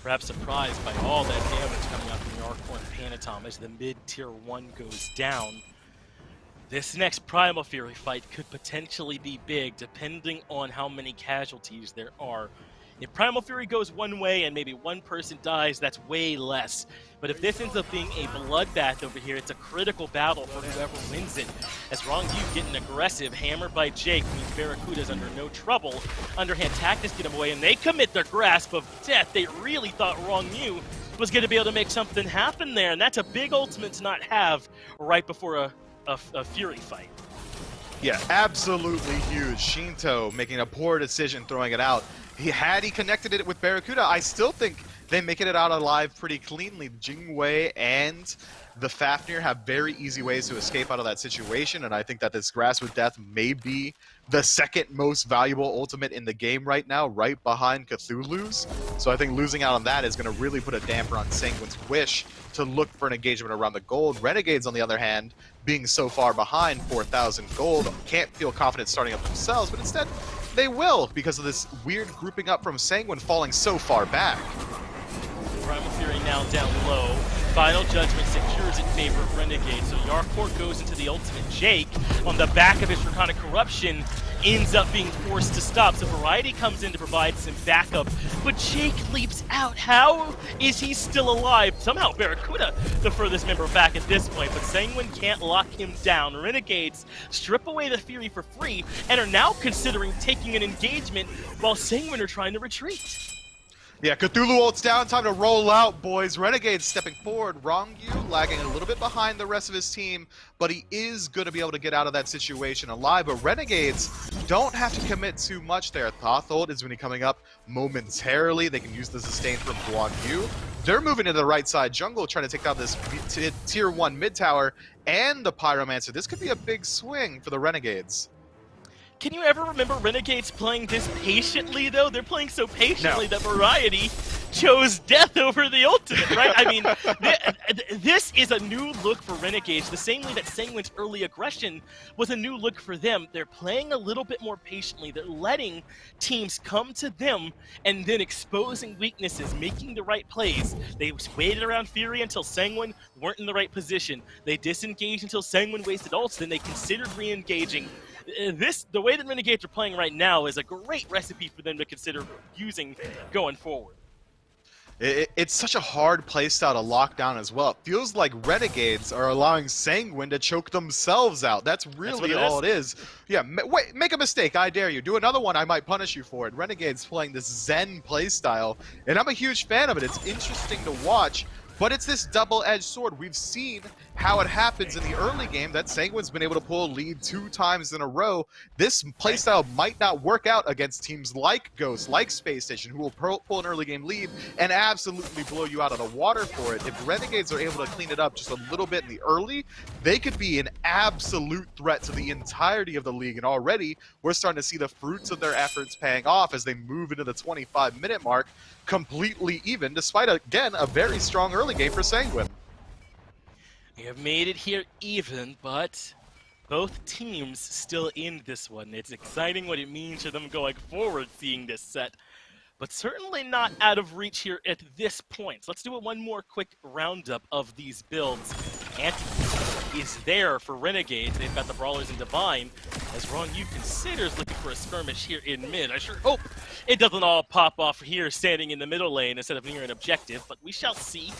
Perhaps surprised by all that damage coming out from Yarkor and Panatom as the mid-tier 1 goes down. This next Primal Fury fight could potentially be big, depending on how many casualties there are. If Primal Fury goes one way and maybe one person dies, that's way less. But if this ends up being a bloodbath over here, it's a critical battle for whoever wins it. As Rongyu getting aggressive, hammered by Jake, means Barracuda's under no trouble. Underhand tactics get him away, and they commit their grasp of death. They really thought Rongyu was going to be able to make something happen there, and that's a big ultimate to not have right before a Fury fight. Yeah, absolutely huge. Shinto making a poor decision throwing it out. Had he connected it with Barracuda, I still think they making it out alive pretty cleanly. Jingwei and the Fafnir have very easy ways to escape out of that situation, and I think that this Grasp of Death may be the second most valuable ultimate in the game right now, right behind Cthulhu's. So I think losing out on that is going to really put a damper on Sanguine's wish to look for an engagement around the gold. Renegades, on the other hand, being so far behind 4,000 gold, can't feel confident starting up themselves, but instead they will because of this weird grouping up from Sanguine falling so far back. Primal Fury now down low. Final Judgment secures in favor of Renegade, so Yarkor goes into the ultimate. Jake, on the back of his Draconic Corruption, ends up being forced to stop, so Variety comes in to provide some backup, but Jake leaps out. How is he still alive? Somehow Barracuda, the furthest member back at this point, but Sanguine can't lock him down. Renegades strip away the Fury for free and are now considering taking an engagement while Sanguine are trying to retreat. Yeah, Cthulhu ults down, time to roll out, boys. Renegades stepping forward. Rongyu lagging a little bit behind the rest of his team, but he is going to be able to get out of that situation alive. But Renegades don't have to commit too much there. Thoth ult is going to be coming up momentarily. They can use the sustain from Guan Yu. They're moving to the right side jungle, trying to take down this tier 1 mid tower and the Pyromancer. This could be a big swing for the Renegades. Can you ever remember Renegades playing this patiently, though? They're playing so patiently that Variety chose death over the ultimate, right? I mean, this is a new look for Renegades, the same way that Sanguine's early aggression was a new look for them. They're playing a little bit more patiently. They're letting teams come to them and then exposing weaknesses, making the right plays. They waited around Fury until Sanguine weren't in the right position. They disengaged until Sanguine wasted ults, then they considered re-engaging. The way that Renegades are playing right now is a great recipe for them to consider using going forward. It's such a hard playstyle to lock down as well. It feels like Renegades are allowing Sanguine to choke themselves out. That's really all it is. Yeah, wait, make a mistake, I dare you. Do another one, I might punish you for it. Renegades playing this Zen playstyle, and I'm a huge fan of it. It's interesting to watch. But it's this double-edged sword. We've seen how it happens in the early game that Sanguine's been able to pull a lead 2 times in a row. This playstyle might not work out against teams like Ghost, like Space Station, who will pull an early game lead and absolutely blow you out of the water for it. If Renegades are able to clean it up just a little bit in the early, they could be an absolute threat to the entirety of the league. And already, we're starting to see the fruits of their efforts paying off as they move into the 25-minute mark, completely even, despite, again, a very strong early game for Sanguine. We have made it here even, but both teams still in this one. It's exciting what it means for them going forward seeing this set, but certainly not out of reach here at this point. So let's do one more quick roundup of these builds. Anti is there for Renegades. They've got the Brawlers and Divine, as Ronyu considers looking for a skirmish here in mid. I sure hope it doesn't all pop off here standing in the middle lane instead of near an objective, but we shall see.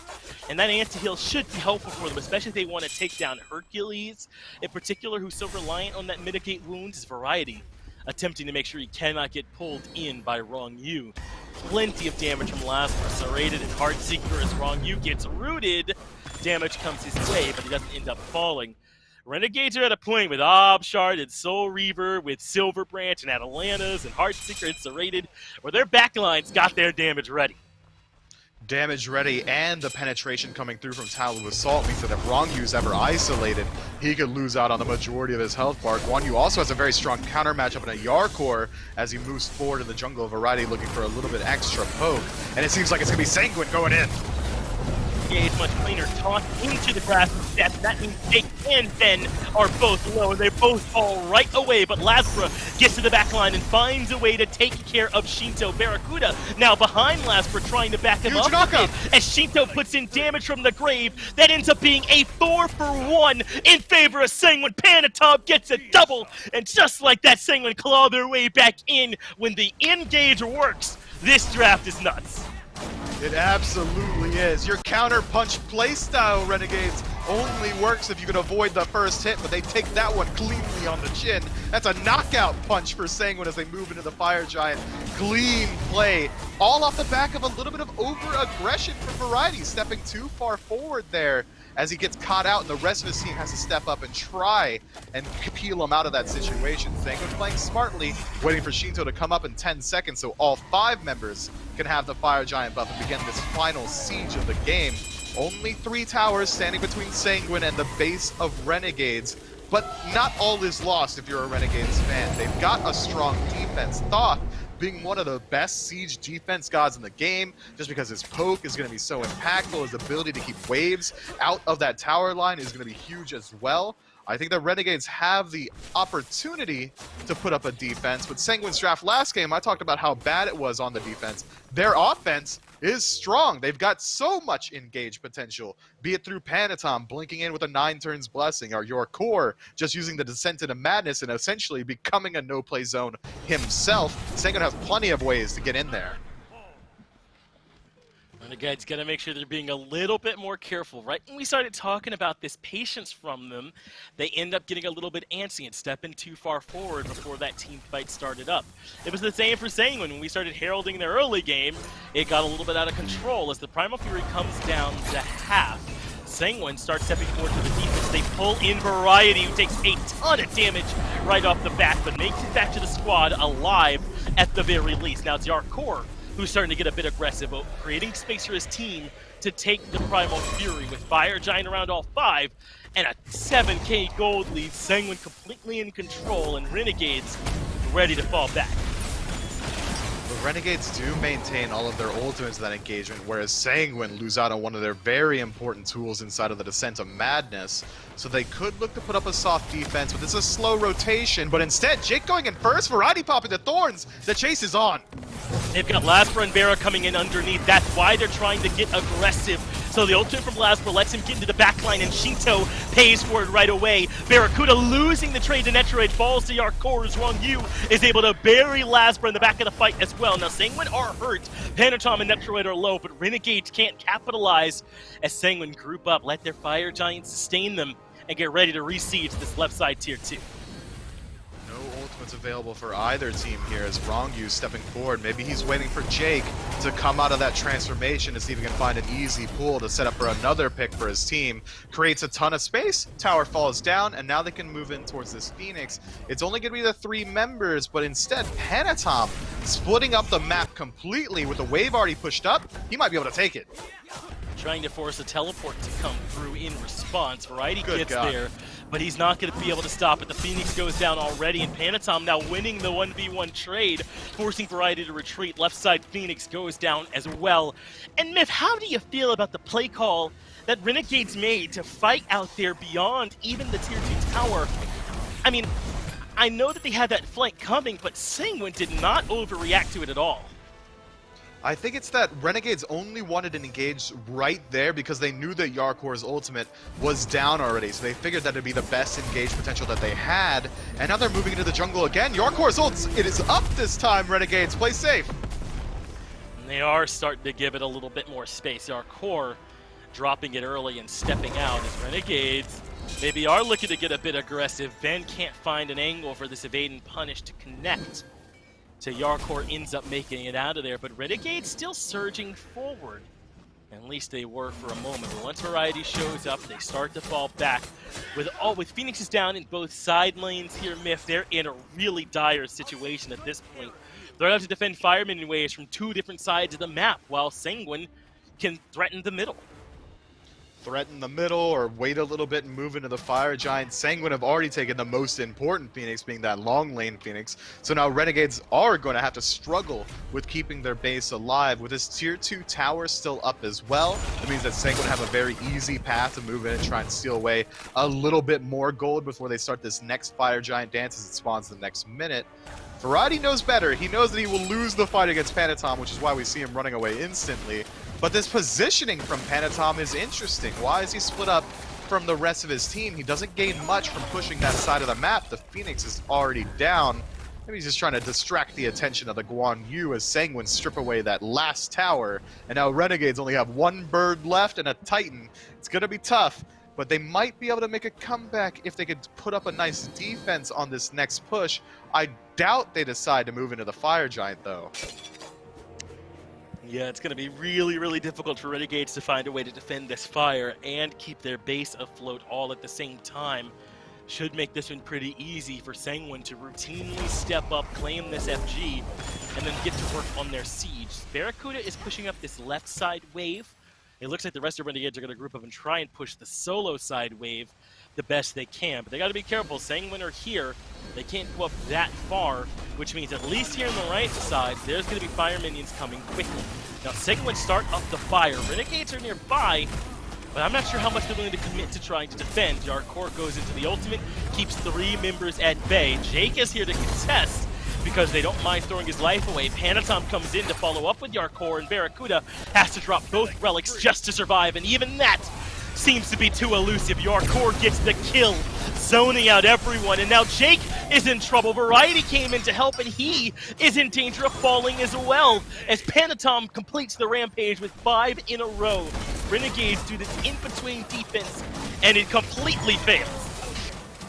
And that anti-heal should be helpful for them, especially if they want to take down Hercules, in particular, who's so reliant on that mitigate wounds. Is Variety attempting to make sure he cannot get pulled in by Ronyu. Plenty of damage from Lazarus, serrated and Heartseeker as Ronyu gets rooted. Damage comes his way, but he doesn't end up falling. Renegades are at a point with Obshard and Soul Reaver, with Silver Branch and Atalantas and Heartseeker and Serrated, where their backlines got their damage ready. Damage ready and the penetration coming through from Tower of Assault means that if Rongyu's ever isolated, he could lose out on the majority of his health bar. Ronyu also has a very strong counter matchup in a Yarkor as he moves forward in the jungle of Variety looking for a little bit extra poke. And it seems like it's going to be Sanguine going in. Renegades much cleaner taunt into the grasp of death. That means Jake and Ben are both low, and they both fall right away. But Lazarus gets to the back line and finds a way to take care of Shinto. Barracuda now behind Lazarus, trying to back him up a bit, as Shinto puts in damage from the grave. That ends up being a 4-for-1 in favor of Sanguine. Panatop gets a double, and just like that, Sanguine claw their way back in. When the engage works, this draft is nuts. It absolutely is. Your counter punch playstyle, Renegades, only works if you can avoid the first hit, but they take that one cleanly on the chin. That's a knockout punch for Sanguine as they move into the Fire Giant. Clean play, all off the back of a little bit of over-aggression from Variety, stepping too far forward there as he gets caught out, and the rest of his team has to step up and try and peel him out of that situation. Sanguine playing smartly, waiting for Shinto to come up in 10 seconds so all 5 members can have the Fire Giant buff and begin this final siege of the game. Only 3 towers standing between Sanguine and the base of Renegades, but not all is lost if you're a Renegades fan. They've got a strong defense. Thoth being one of the best siege defense gods in the game, just because his poke is going to be so impactful, his ability to keep waves out of that tower line is going to be huge as well. I think the Renegades have the opportunity to put up a defense, but Sanguine's draft last game, I talked about how bad it was on the defense. Their offense is strong. They've got so much engage potential, be it through Panatom blinking in with a 9 turns blessing, or your core just using the Descent into Madness and essentially becoming a no-play zone himself. Sanguine has plenty of ways to get in there. Renegades gotta make sure they're being a little bit more careful. Right when we started talking about this patience from them, they end up getting a little bit antsy and stepping too far forward before that team fight started up. It was the same for Sanguine. When we started heralding their early game, it got a little bit out of control as the Primal Fury comes down to half. Sanguine starts stepping forward to the defense. They pull in Variety, who takes a ton of damage right off the bat, but makes it back to the squad alive at the very least. Now it's Yarkor who's starting to get a bit aggressive, creating space for his team to take the Primal Fury with Fire Giant around all 5 and a 7k gold lead. Sanguine completely in control and Renegades ready to fall back. Renegades do maintain all of their ultimates in that engagement, whereas Sanguine lose out on one of their very important tools inside of the Descent of Madness. So they could look to put up a soft defense, but it's a slow rotation. But instead, Jake going in first, Variety popping the Thorns. The chase is on. They've got Lazarus and Vera coming in underneath. That's why they're trying to get aggressive. So the ultimate from Lazarus lets him get into the backline, and Shinto pays for it right away. Barracuda losing the trade to Netroid falls to Yarkor, as Wrong Yu is able to bury Lazarus in the back of the fight as well. Now Sanguine are hurt. Panatom and Netroid are low, but Renegades can't capitalize as Sanguine group up, let their Fire Giants sustain them, and get ready to resiege this left side tier 2. No ultimates available for either team here as Rongu stepping forward. Maybe he's waiting for Jake to come out of that transformation to see if he can find an easy pull to set up for another pick for his team. Creates a ton of space, tower falls down, and now they can move in towards this Phoenix. It's only going to be the 3 members, but instead Panatom splitting up the map completely with the wave already pushed up. He might be able to take it. Trying to force a teleport to come through in response. Variety Good gets God. there, but he's not going to be able to stop it. The Phoenix goes down already, and Panatom now winning the 1v1 trade, forcing Variety to retreat. Left side Phoenix goes down as well. And Myth, how do you feel about the play call that Renegades made to fight out there beyond even the tier 2 tower? I mean, I know that they had that flank coming, but Sanguine did not overreact to it at all. I think it's that Renegades only wanted to engage right there because they knew that Yarkor's ultimate was down already, so they figured that it'd be the best engage potential that they had, and now they're moving into the jungle again. Yarkor's ult, it is up this time, Renegades, play safe. And they are starting to give it a little bit more space. Yarkor dropping it early and stepping out as Renegades maybe are looking to get a bit aggressive. Ben can't find an angle for this evade and punish to connect. So Yarkor ends up making it out of there, but Renegades still surging forward. At least they were for a moment. But once Variety shows up, they start to fall back. With Phoenixes down in both side lanes here, Myth, they're in a really dire situation at this point. They're going to have to defend Firemen in ways from 2 different sides of the map, while Sanguine can threaten the middle. Threaten the middle or wait a little bit and move into the Fire Giant. Sanguine have already taken the most important Phoenix, being that long lane Phoenix. So now Renegades are going to have to struggle with keeping their base alive. With this tier 2 tower still up as well, it means that Sanguine have a very easy path to move in and try and steal away a little bit more gold before they start this next Fire Giant dance as it spawns the next minute. Variety knows better. He knows that he will lose the fight against Panatom, which is why we see him running away instantly. But this positioning from Panatom is interesting. Why is he split up from the rest of his team? He doesn't gain much from pushing that side of the map. The Phoenix is already down. Maybe he's just trying to distract the attention of the Guan Yu as Sanguine strip away that last tower. And now Renegades only have 1 bird left and a Titan. It's going to be tough, but they might be able to make a comeback if they could put up a nice defense on this next push. I doubt they decide to move into the Fire Giant, though. Yeah, it's going to be really, really difficult for Renegades to find a way to defend this fire and keep their base afloat all at the same time. Should make this one pretty easy for Sanguine to routinely step up, claim this FG, and then get to work on their siege. Barracuda is pushing up this left side wave. It looks like the rest of Renegades are going to group up and try and push the solo side wave the best they can. But they got to be careful. Sanguine are here. They can't go up that far, which means at least here on the right side, there's going to be fire minions coming quickly. Now, Sanguine start up the fire. Renegades are nearby, but I'm not sure how much they're willing to commit to trying to defend. Yarkor goes into the ultimate, keeps 3 members at bay. Jake is here to contest because they don't mind throwing his life away. Panatom comes in to follow up with Yarkor, and Barracuda has to drop both relics just to survive, and even that seems to be too elusive. Yarkor gets the kill, zoning out everyone, and now Jake is in trouble. Variety came in to help, and he is in danger of falling as well, as Panatom completes the rampage with 5 in a row. Renegades do this in-between defense, and it completely fails.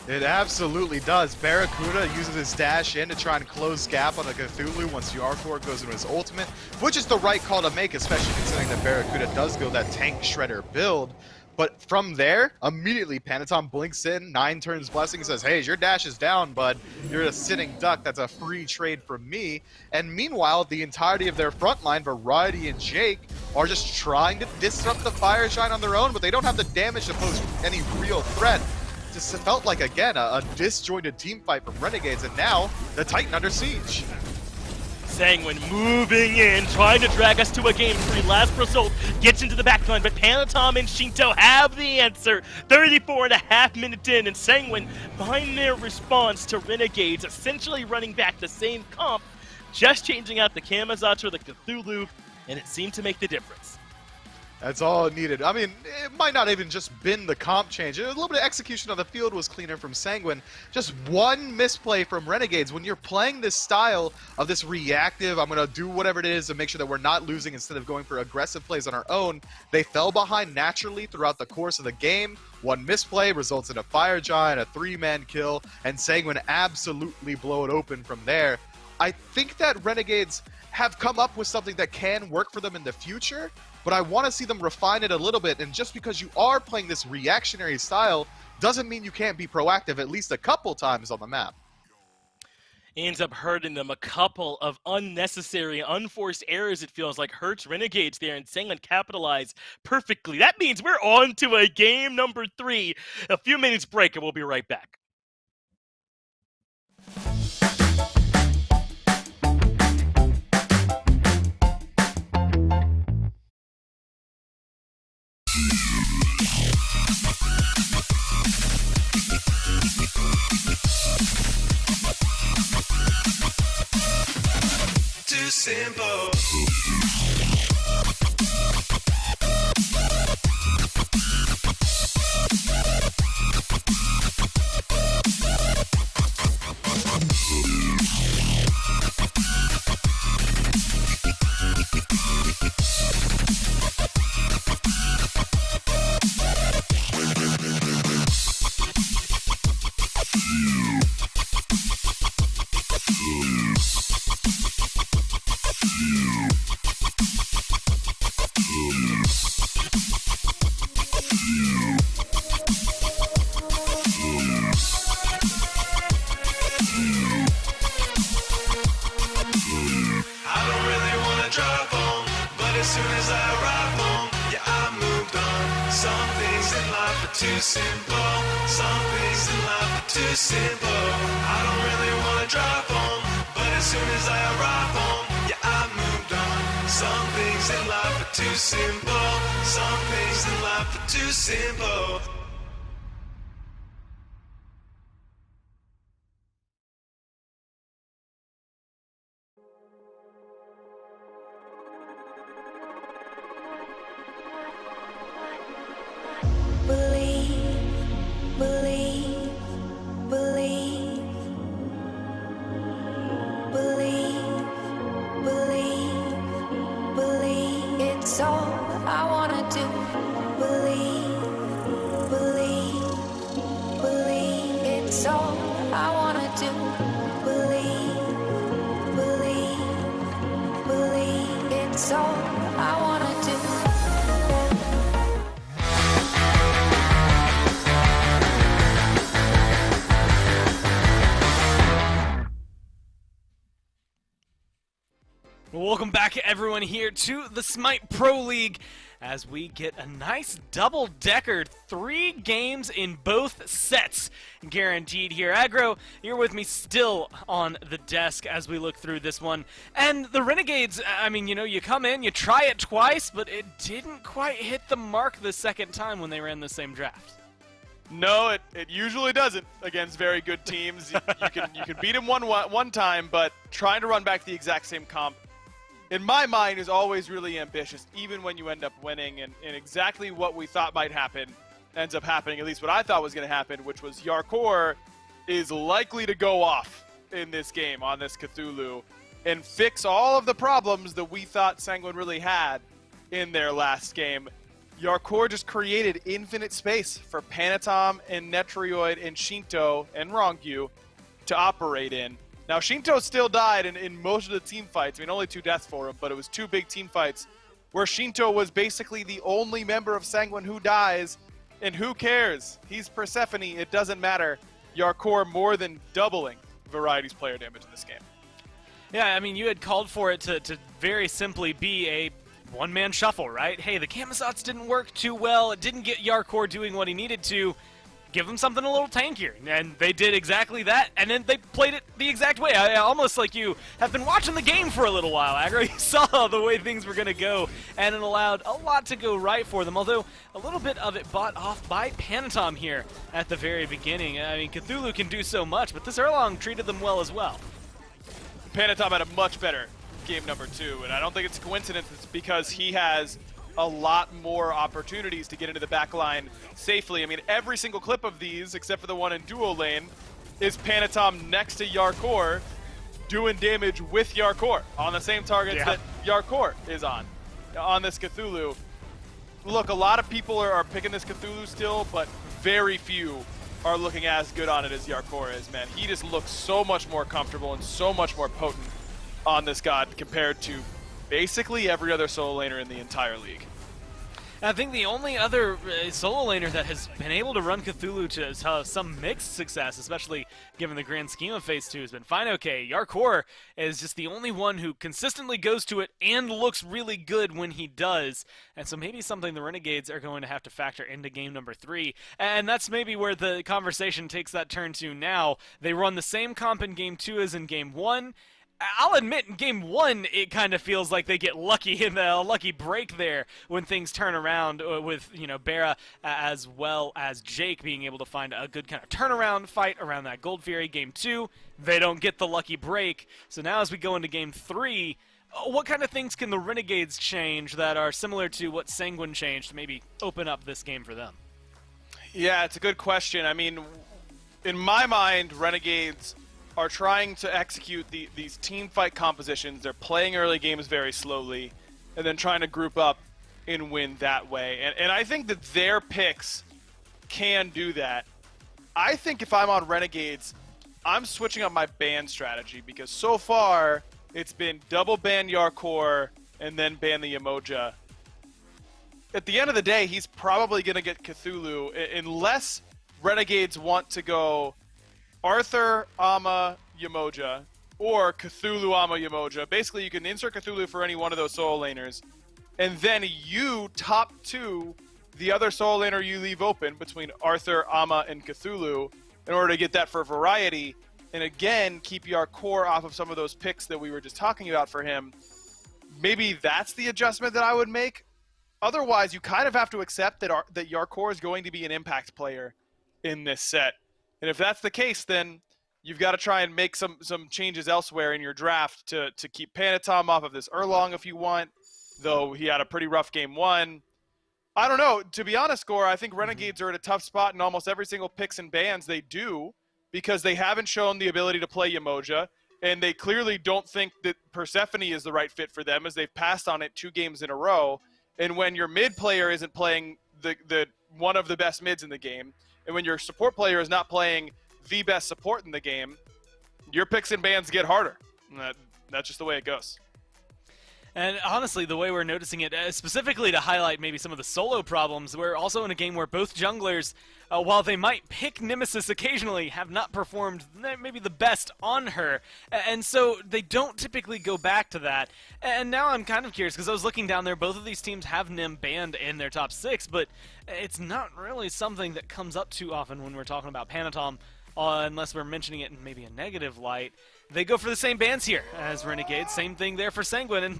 It absolutely does. Barracuda uses his dash in to try and close gap on the Cthulhu once Yarkor goes into his ultimate, which is the right call to make, especially considering that Barracuda does go that tank shredder build. But from there, immediately Panatom blinks in, 9 turns blessing, says, hey, your dash is down, bud. You're a sitting duck. That's a free trade from me. And meanwhile, the entirety of their front line, Variety and Jake, are just trying to disrupt the Fire Giant on their own, but they don't have the damage to pose any real threat. Just felt like, again, a disjointed team fight from Renegades, and now the Titan under siege. Sanguine moving in, trying to drag us to a game 3. Last result gets into the backline, but Panatom and Shinto have the answer. 34.5 minutes in, and Sanguine find their response to Renegades, essentially running back the same comp, just changing out the Kamizato or the Cthulhu, and it seemed to make the difference. That's all it needed. I mean, it might not even just been the comp change. A little bit of execution on the field was cleaner from Sanguine. Just one misplay from Renegades. When you're playing this style of this reactive, I'm going to do whatever it is to make sure that we're not losing instead of going for aggressive plays on our own, they fell behind naturally throughout the course of the game. One misplay results in a Fire Giant, a 3-man kill, and Sanguine absolutely blow it open from there. I think that Renegades have come up with something that can work for them in the future, but I want to see them refine it a little bit, and just because you are playing this reactionary style doesn't mean you can't be proactive at least a couple times on the map. Ends up hurting them. A couple of unnecessary, unforced errors, it feels like, hurts Renegades there, and Sanguine capitalize perfectly. That means we're on to a game number 3. A few minutes break, and we'll be right back. Too simple. As soon as I arrive home, yeah, I moved on. Some things in life are too simple. Some things in life are too simple. I don't really want to drive home, but as soon as I arrive home, yeah, I moved on. Some things in life are too simple. Some things in life are too simple. Welcome back, everyone, here to the SMITE Pro League as we get a nice double-decker, 3 games in both sets guaranteed here. Aggro, you're with me still on the desk as we look through this one. And the Renegades, I mean, you know, you come in, you try it twice, but it didn't quite hit the mark the second time when they ran the same draft. No, it usually doesn't against very good teams. You can beat them one time, but trying to run back the exact same comp, in my mind, is always really ambitious, even when you end up winning. And exactly what we thought might happen ends up happening, at least what I thought was going to happen, which was Yarkor is likely to go off in this game on this Cthulhu and fix all of the problems that we thought Sanguine really had in their last game. Yarkor just created infinite space for Panatom and Netrioid and Shinto and Rongyu to operate in. Now, Shinto still died in most of the team fights. I mean, only 2 deaths for him, but it was 2 big team fights where Shinto was basically the only member of Sanguine who dies, and who cares? He's Persephone. It doesn't matter. Yarkor more than doubling Variety's player damage in this game. Yeah, I mean, you had called for it to very simply be a one-man shuffle, right? Hey, the Kamizats didn't work too well. It didn't get Yarkor doing what he needed to. give them something a little tankier. And they did exactly that, and then they played it the exact way. Almost like you have been watching the game for a little while, Aggro. You saw the way things were going to go, and it allowed a lot to go right for them, although a little bit of it bought off by Panatom here at the very beginning. I mean, Cthulhu can do so much, but this Erlong treated them well as well. Panatom had a much better game number 2, and I don't think it's a coincidence. It's because he has a lot more opportunities to get into the back line safely. I mean, every single clip of these, except for the one in duo lane, is Panatom next to Yarkor doing damage with Yarkor on the same targets that Yarkor is on this Cthulhu. Look, a lot of people are picking this Cthulhu still, but very few are looking as good on it as Yarkor is, man. He just looks so much more comfortable and so much more potent on this god compared to basically every other solo laner in the entire league. I think the only other solo laner that has been able to run Cthulhu to some mixed success, especially given the grand scheme of Phase 2, has been fine. Okay, Yarkor is just the only one who consistently goes to it and looks really good when he does. And so maybe something the Renegades are going to have to factor into game number 3. And that's maybe where the conversation takes that turn to now. They run the same comp in game 2 as in game 1. I'll admit, in game 1, it kind of feels like they get lucky in the lucky break there when things turn around with, you know, Bera as well as Jake being able to find a good kind of turnaround fight around that Gold Fury. Game 2, they don't get the lucky break. So now as we go into game 3, what kind of things can the Renegades change that are similar to what Sanguine changed to maybe open up this game for them? Yeah, it's a good question. I mean, in my mind, Renegades are trying to execute these team fight compositions. They're playing early games very slowly and then trying to group up and win that way. And I think that their picks can do that. I think if I'm on Renegades, I'm switching up my ban strategy because so far it's been double ban Yarkor and then ban the Yemoja. At the end of the day, he's probably going to get Cthulhu unless Renegades want to go Arthur, Ama, Yemoja, or Cthulhu, Ama, Yemoja. Basically, you can insert Cthulhu for any one of those solo laners, and then you top 2 the other solo laner you leave open between Arthur, Ama, and Cthulhu in order to get that for variety, and again, keep Yarkor off of some of those picks that we were just talking about for him. Maybe that's the adjustment that I would make. Otherwise, you kind of have to accept that Yarkor is going to be an impact player in this set. And if that's the case, then you've got to try and make some changes elsewhere in your draft to keep Panatom off of this Erlong if you want, though he had a pretty rough game 1. I don't know. To be honest, Gore, I think Renegades are at a tough spot in almost every single picks and bans they do because they haven't shown the ability to play Yemoja, and they clearly don't think that Persephone is the right fit for them as they've passed on it 2 games in a row. And when your mid player isn't playing the one of the best mids in the game, and when your support player is not playing the best support in the game, your picks and bans get harder. And that's just the way it goes. And honestly, the way we're noticing it, specifically to highlight maybe some of the solo problems, we're also in a game where both junglers, while they might pick Nemesis occasionally, have not performed maybe the best on her. And so they don't typically go back to that. And now I'm kind of curious, because I was looking down there, both of these teams have Nim banned in their top 6, but it's not really something that comes up too often when we're talking about Panatom, unless we're mentioning it in maybe a negative light. They go for the same bans here as Renegades. Same thing there for Sanguine, and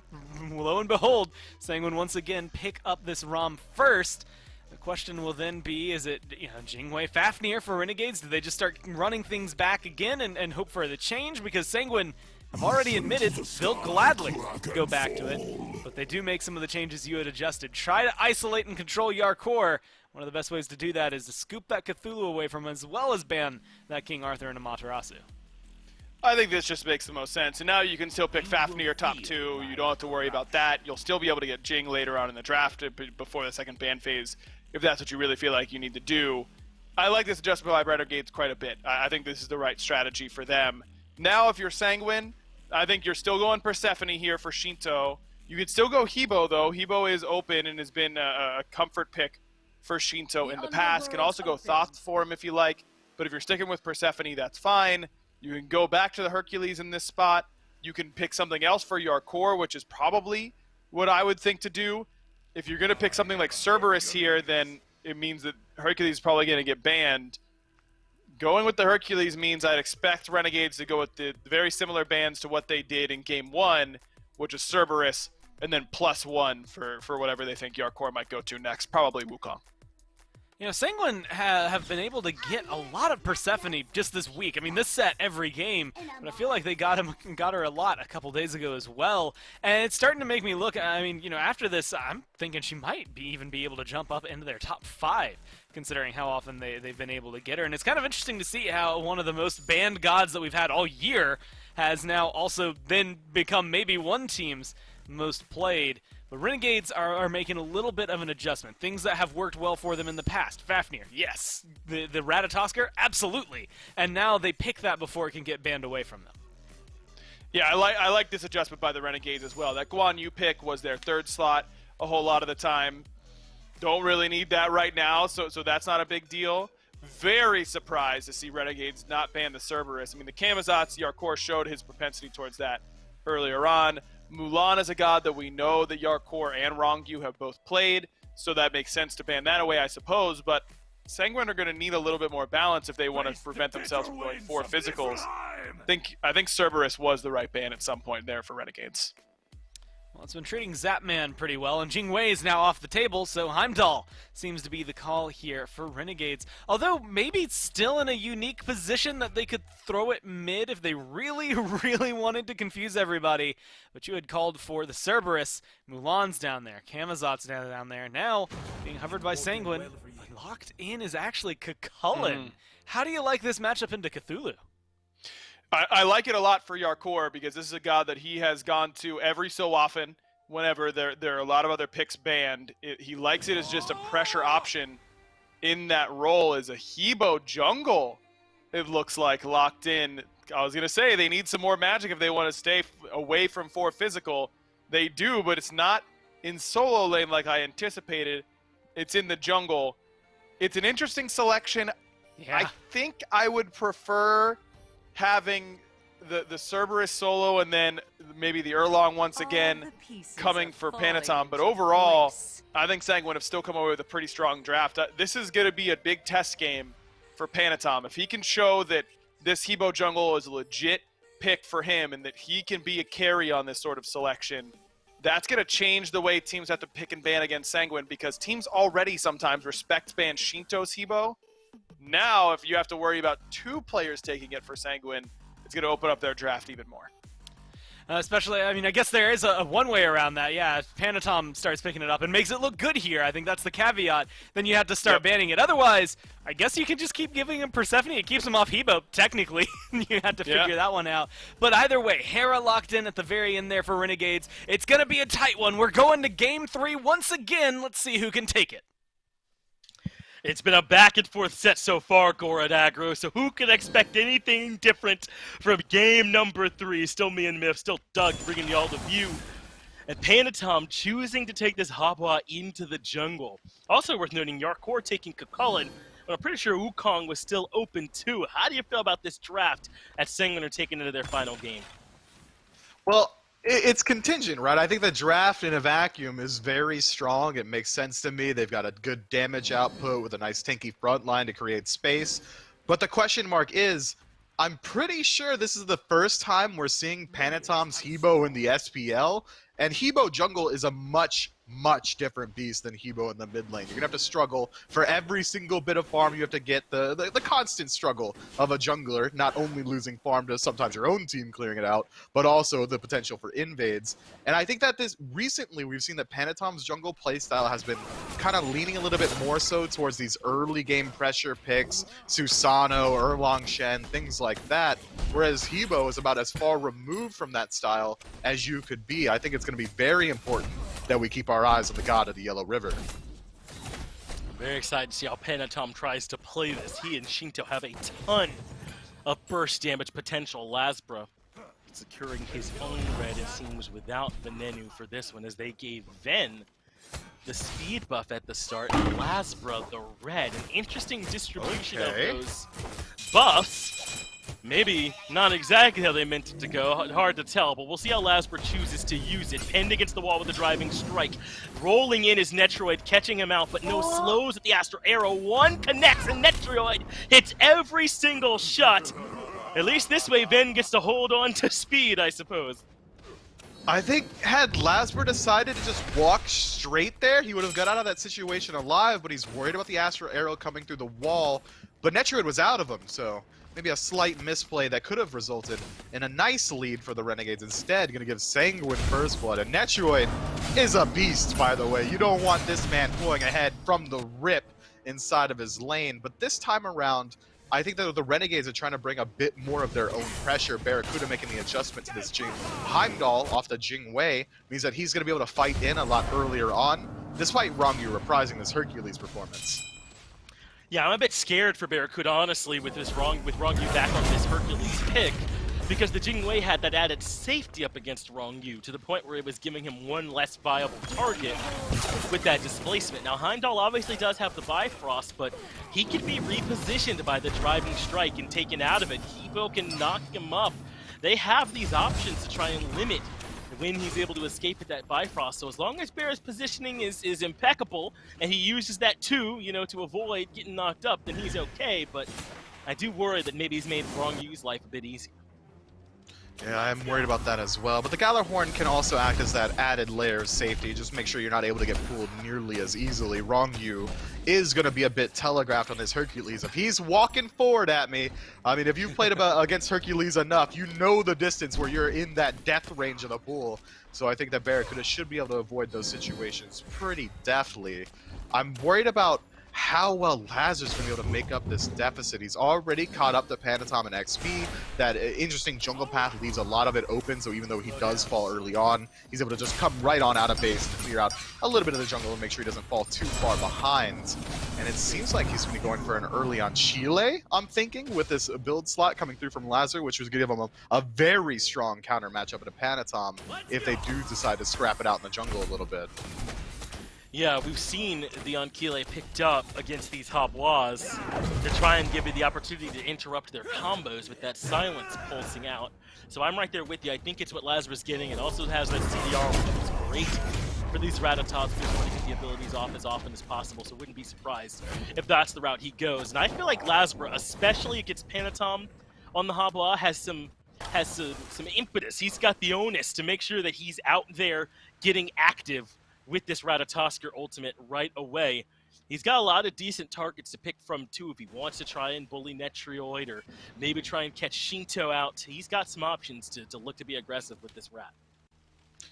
lo and behold, Sanguine once again pick up this ROM first. The question will then be, is it Jingwei Fafnir for Renegades? Do they just start running things back again and hope for the change? Because Sanguine have already admitted they'll gladly go back to it, but they do make some of the changes you had adjusted. Try to isolate and control Yarkor. One of the best ways to do that is to scoop that Cthulhu away from him, as well as ban that King Arthur and Amaterasu. I think this just makes the most sense. And now you can still pick Fafnir top 2. You don't have to worry about that. You'll still be able to get Jing later on in the draft before the second ban phase, if that's what you really feel like you need to do. I like this adjustment by Renegades quite a bit. I think this is the right strategy for them. Now, if you're Sanguine, I think you're still going Persephone here for Shinto. You could still go Hebo, though. Hebo is open and has been a comfort pick for Shinto in the past. Can also go Thoth for him if you like. But if you're sticking with Persephone, that's fine. You can go back to the Hercules in this spot. You can pick something else for Yarkor, which is probably what I would think to do. If you're going to pick something like Cerberus here, then it means that Hercules is probably going to get banned. Going with the Hercules means I'd expect Renegades to go with the very similar bans to what they did in Game 1, which is Cerberus, and then +1 for whatever they think Yarkor might go to next, probably Wukong. You know, Sanguine have been able to get a lot of Persephone just this week. I mean, this set every game, but I feel like they got her a lot a couple days ago as well. And it's starting to make me look. I mean, you know, after this, I'm thinking she might even be able to jump up into their top 5, considering how often they've been able to get her. And it's kind of interesting to see how one of the most banned gods that we've had all year has now also then become maybe one team's most played. But Renegades are making a little bit of an adjustment. Things that have worked well for them in the past. Fafnir, yes. The Ratatosker, absolutely. And now they pick that before it can get banned away from them. Yeah, I like this adjustment by the Renegades as well. That Guan Yu pick was their 3rd slot a whole lot of the time. Don't really need that right now, so that's not a big deal. Very surprised to see Renegades not ban the Cerberus. I mean, the Camazotz, Yarkor showed his propensity towards that earlier on. Mulan is a god that we know that Yarkor and Rongyu have both played, so that makes sense to ban that away, I suppose, but Sanguine are going to need a little bit more balance if they want to prevent themselves from going 4 physicals. I think Cerberus was the right ban at some point there for Renegades. Well, it's been treating Zapman pretty well, and Jingwei is now off the table, so Heimdall seems to be the call here for Renegades. Although, maybe it's still in a unique position that they could throw it mid if they really, really wanted to confuse everybody. But you had called for the Cerberus. Mulan's down there. Camazot's down there. Now, being hovered by Sanguine. Locked in is actually Cucullin. How do you like this matchup into Cthulhu? I like it a lot for Yarkor because this is a god that he has gone to every so often whenever there are a lot of other picks banned. He likes it as just a pressure option in that role as a Hebo jungle, it looks like, locked in. I was going to say they need some more magic if they want to stay away from 4 physical. They do, but it's not in solo lane like I anticipated. It's in the jungle. It's an interesting selection. Yeah. I think I would prefer having the Cerberus solo and then maybe the Erlong once again coming for Panatom. But overall, I think Sanguine have still come away with a pretty strong draft. This is going to be a big test game for Panatom. If he can show that this Hebo jungle is a legit pick for him and that he can be a carry on this sort of selection, that's going to change the way teams have to pick and ban against Sanguine, because teams already sometimes respect ban Shinto's Hebo. Now, if you have to worry about 2 players taking it for Sanguine, it's going to open up their draft even more. Especially, I mean, I guess there is a one way around that. Yeah, if Panatom starts picking it up and makes it look good here, I think that's the caveat. Then you have to start banning it. Otherwise, I guess you can just keep giving him Persephone. It keeps him off Hebo, technically. You have to figure that one out. But either way, Hera locked in at the very end there for Renegades. It's going to be a tight one. We're going to Game 3 once again. Let's see who can take it. It's been a back-and-forth set so far, Gorad Aggro, so who can expect anything different from game number 3? Still me and Myth, still Doug bringing y'all the view. And Panatom choosing to take this Habwa into the jungle. Also worth noting, Yarkor taking Cucullin, but I'm pretty sure Wukong was still open too. How do you feel about this draft at Sanguine are taking into their final game? Well, it's contingent, right? I think the draft in a vacuum is very strong. It makes sense to me. They've got a good damage output with a nice tanky front line to create space. But the question mark is, I'm pretty sure this is the first time we're seeing Panatom's Hebo in the SPL, and Hebo jungle is a much different beast than Hebo in the mid lane. You're gonna have to struggle for every single bit of farm. You have to get the constant struggle of a jungler, not only losing farm to sometimes your own team clearing it out, but also the potential for invades. And I think that recently we've seen that Panatom's jungle playstyle has been kind of leaning a little bit more so towards these early game pressure picks, Susano, Erlong Shen, things like that, whereas Hebo is about as far removed from that style as you could be. I think it's going to be very important that we keep our eyes on the god of the Yellow River. I'm very excited to see how Panatom tries to play this. He and Shinto have a ton of burst damage potential. Lazarus securing his own red, it seems, without Venenu for this one, as they gave Ven the speed buff at the start, and Lazarus the red. An interesting distribution of those buffs. Maybe not exactly how they meant it to go, hard to tell, but we'll see how Lazarus chooses to use it. Pinned against the wall with a driving strike. Rolling in is Netroid, catching him out, but no slows at the Astro Arrow. One connects, and Netroid hits every single shot. At least this way, Ven gets to hold on to speed, I suppose. I think had Lazarus decided to just walk straight there, he would have got out of that situation alive, but he's worried about the Astro Arrow coming through the wall. But Netroid was out of him, so maybe a slight misplay that could have resulted in a nice lead for the Renegades. Instead, gonna give Sanguine first blood. And Netroid is a beast, by the way. You don't want this man pulling ahead from the rip inside of his lane. But this time around, I think that the Renegades are trying to bring a bit more of their own pressure. Barracuda making the adjustment to this Heimdall off the Jing Wei means that he's going to be able to fight in a lot earlier on, despite Rongyu reprising this Hercules performance. Yeah, I'm a bit scared for Barracuda, honestly, with Rongyu back on this Hercules pick, because the Jing Wei had that added safety up against Rongyu to the point where it was giving him one less viable target with that displacement. Now, Heimdall obviously does have the Bifrost, but he could be repositioned by the driving strike and taken out of it. Hebo can knock him up. They have these options to try and limit when he's able to escape with that Bifrost. So as long as Bear's positioning is impeccable, and he uses that too, you know, to avoid getting knocked up, then he's okay. But I do worry that maybe he's made Rongyu's life a bit easier. Yeah, I'm worried about that as well. But the Galahorn can also act as that added layer of safety. Just make sure you're not able to get pulled nearly as easily. Rongyu is going to be a bit telegraphed on this Hercules. If he's walking forward at me, I mean, if you've played against Hercules enough, you know the distance where you're in that death range of the pool. So I think that Barracuda should be able to avoid those situations pretty deftly. I'm worried about how well Lazarus going to be able to make up this deficit. He's already caught up to Panatom and XP. That interesting jungle path leaves a lot of it open, so even though he does fall early on, he's able to just come right on out of base to clear out a little bit of the jungle and make sure he doesn't fall too far behind. And it seems like he's going to be going for an early on Chile, I'm thinking, with this build slot coming through from Lazarus, which was going to give him a very strong counter matchup into Panatom if they do decide to scrap it out in the jungle a little bit. Yeah, we've seen the Anquile picked up against these Habois to try and give you the opportunity to interrupt their combos with that silence pulsing out. So I'm right there with you. I think it's what Lazarus getting. It also has that CDR, which is great for these Ratatats who just want to get the abilities off as often as possible, so wouldn't be surprised if that's the route he goes. And I feel like Lazarus, especially against Panatom on the Habois, has some impetus. He's got the onus to make sure that he's out there getting active with this Ratatosker ultimate right away. He's got a lot of decent targets to pick from too if he wants to try and bully Netroid or maybe try and catch Shinto out. He's got some options to look to be aggressive with this Rat.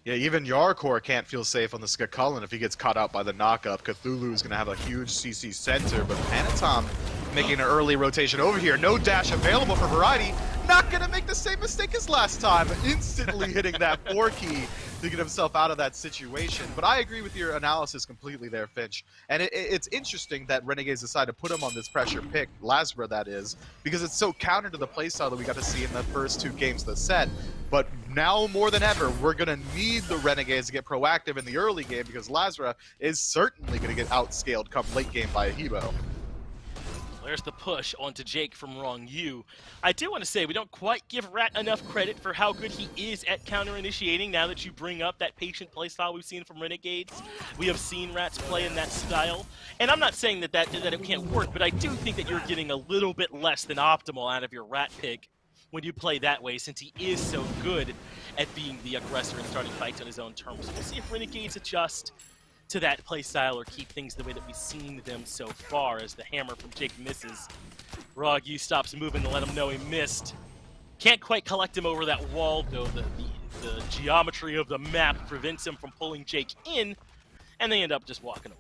Yeah, even Yarkor can't feel safe on the Skakullen if he gets caught out by the knockup. Cthulhu is going to have a huge CC center, but Panatom making an early rotation over here. No dash available for Variety. Not going to make the same mistake as last time, instantly hitting that 4 key to get himself out of that situation. But I agree with your analysis completely there, Finch. And it's interesting that Renegades decided to put him on this pressure pick, Lazarus that is, because it's so counter to the playstyle that we got to see in the first 2 games of the set. But now more than ever, we're going to need the Renegades to get proactive in the early game because Lazarus is certainly going to get outscaled come late game by a Hebo. There's the push onto Jake from Rongyu. I do want to say we don't quite give Rat enough credit for how good he is at counter-initiating now that you bring up that patient playstyle we've seen from Renegades. We have seen Rats play in that style. And I'm not saying that it can't work, but I do think that you're getting a little bit less than optimal out of your Rat pick when you play that way, since he is so good at being the aggressor and starting fights on his own terms. We'll see if Renegades adjust to that playstyle or keep things the way that we've seen them so far as the hammer from Jake misses. Rongyu stops moving to let him know he missed. Can't quite collect him over that wall, though. The geometry of the map prevents him from pulling Jake in, and they end up just walking away.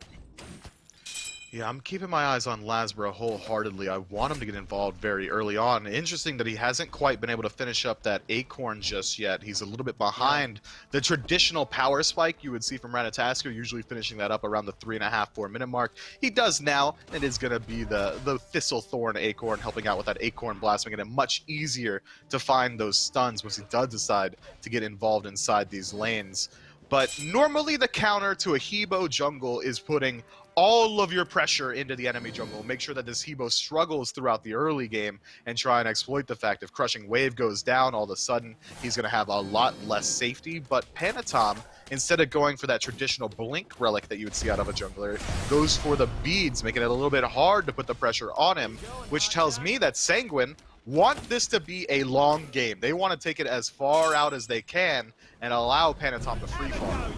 Yeah, I'm keeping my eyes on Lazarus wholeheartedly. I want him to get involved very early on. Interesting that he hasn't quite been able to finish up that Acorn just yet. He's a little bit behind the traditional power spike you would see from Ratatasker, usually finishing that up around the 3.5-4 minute mark. He does now, and it's going to be the Thistlethorn Acorn helping out with that Acorn Blast, making it much easier to find those stuns once he does decide to get involved inside these lanes. But normally the counter to a Hebo jungle is putting all of your pressure into the enemy jungle. Make sure that this Hebo struggles throughout the early game and try and exploit the fact if Crushing Wave goes down, all of a sudden he's going to have a lot less safety. But Panatom, instead of going for that traditional blink relic that you would see out of a jungler, goes for the beads, making it a little bit hard to put the pressure on him, which tells me that Sanguine want this to be a long game. They want to take it as far out as they can and allow Panatom to freefall.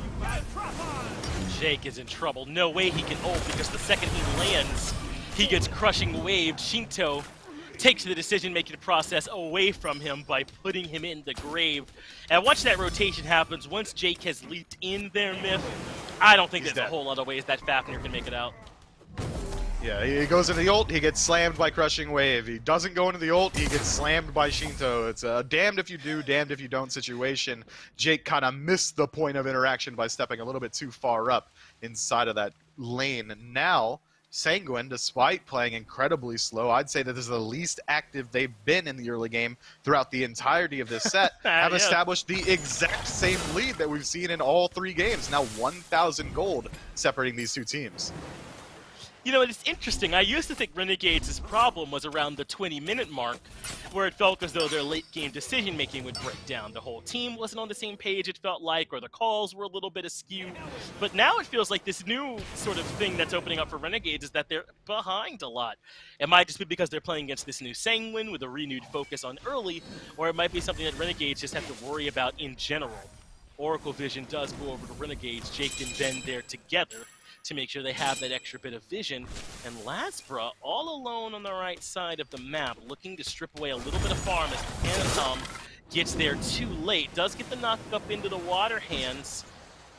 Jake is in trouble. No way he can ult because the second he lands, he gets Crushing Waved. Shinto takes the decision-making process away from him by putting him in the grave. And once that rotation happens, once Jake has leaped in there, Myth, I don't think there's a whole lot of ways that Fafnir can make it out. Yeah, he goes into the ult, he gets slammed by Crushing Wave. He doesn't go into the ult, he gets slammed by Shinto. It's a damned if you do, damned if you don't situation. Jake kind of missed the point of interaction by stepping a little bit too far up inside of that lane. And now, Sanguine, despite playing incredibly slow, I'd say that this is the least active they've been in the early game throughout the entirety of this set, have established the exact same lead that we've seen in all 3 games. Now 1,000 gold separating these 2 teams. You know, it's interesting. I used to think Renegades' problem was around the 20-minute mark, where it felt as though their late-game decision-making would break down. The whole team wasn't on the same page, it felt like, or the calls were a little bit askew. But now it feels like this new sort of thing that's opening up for Renegades is that they're behind a lot. It might just be because they're playing against this new Sanguine with a renewed focus on early, or it might be something that Renegades just have to worry about in general. Oracle Vision does go over to Renegades. Jake and Ben there together to make sure they have that extra bit of vision. And Lazarus, all alone on the right side of the map, looking to strip away a little bit of farm as Panatom gets there too late. Does get the knock up into the water hands,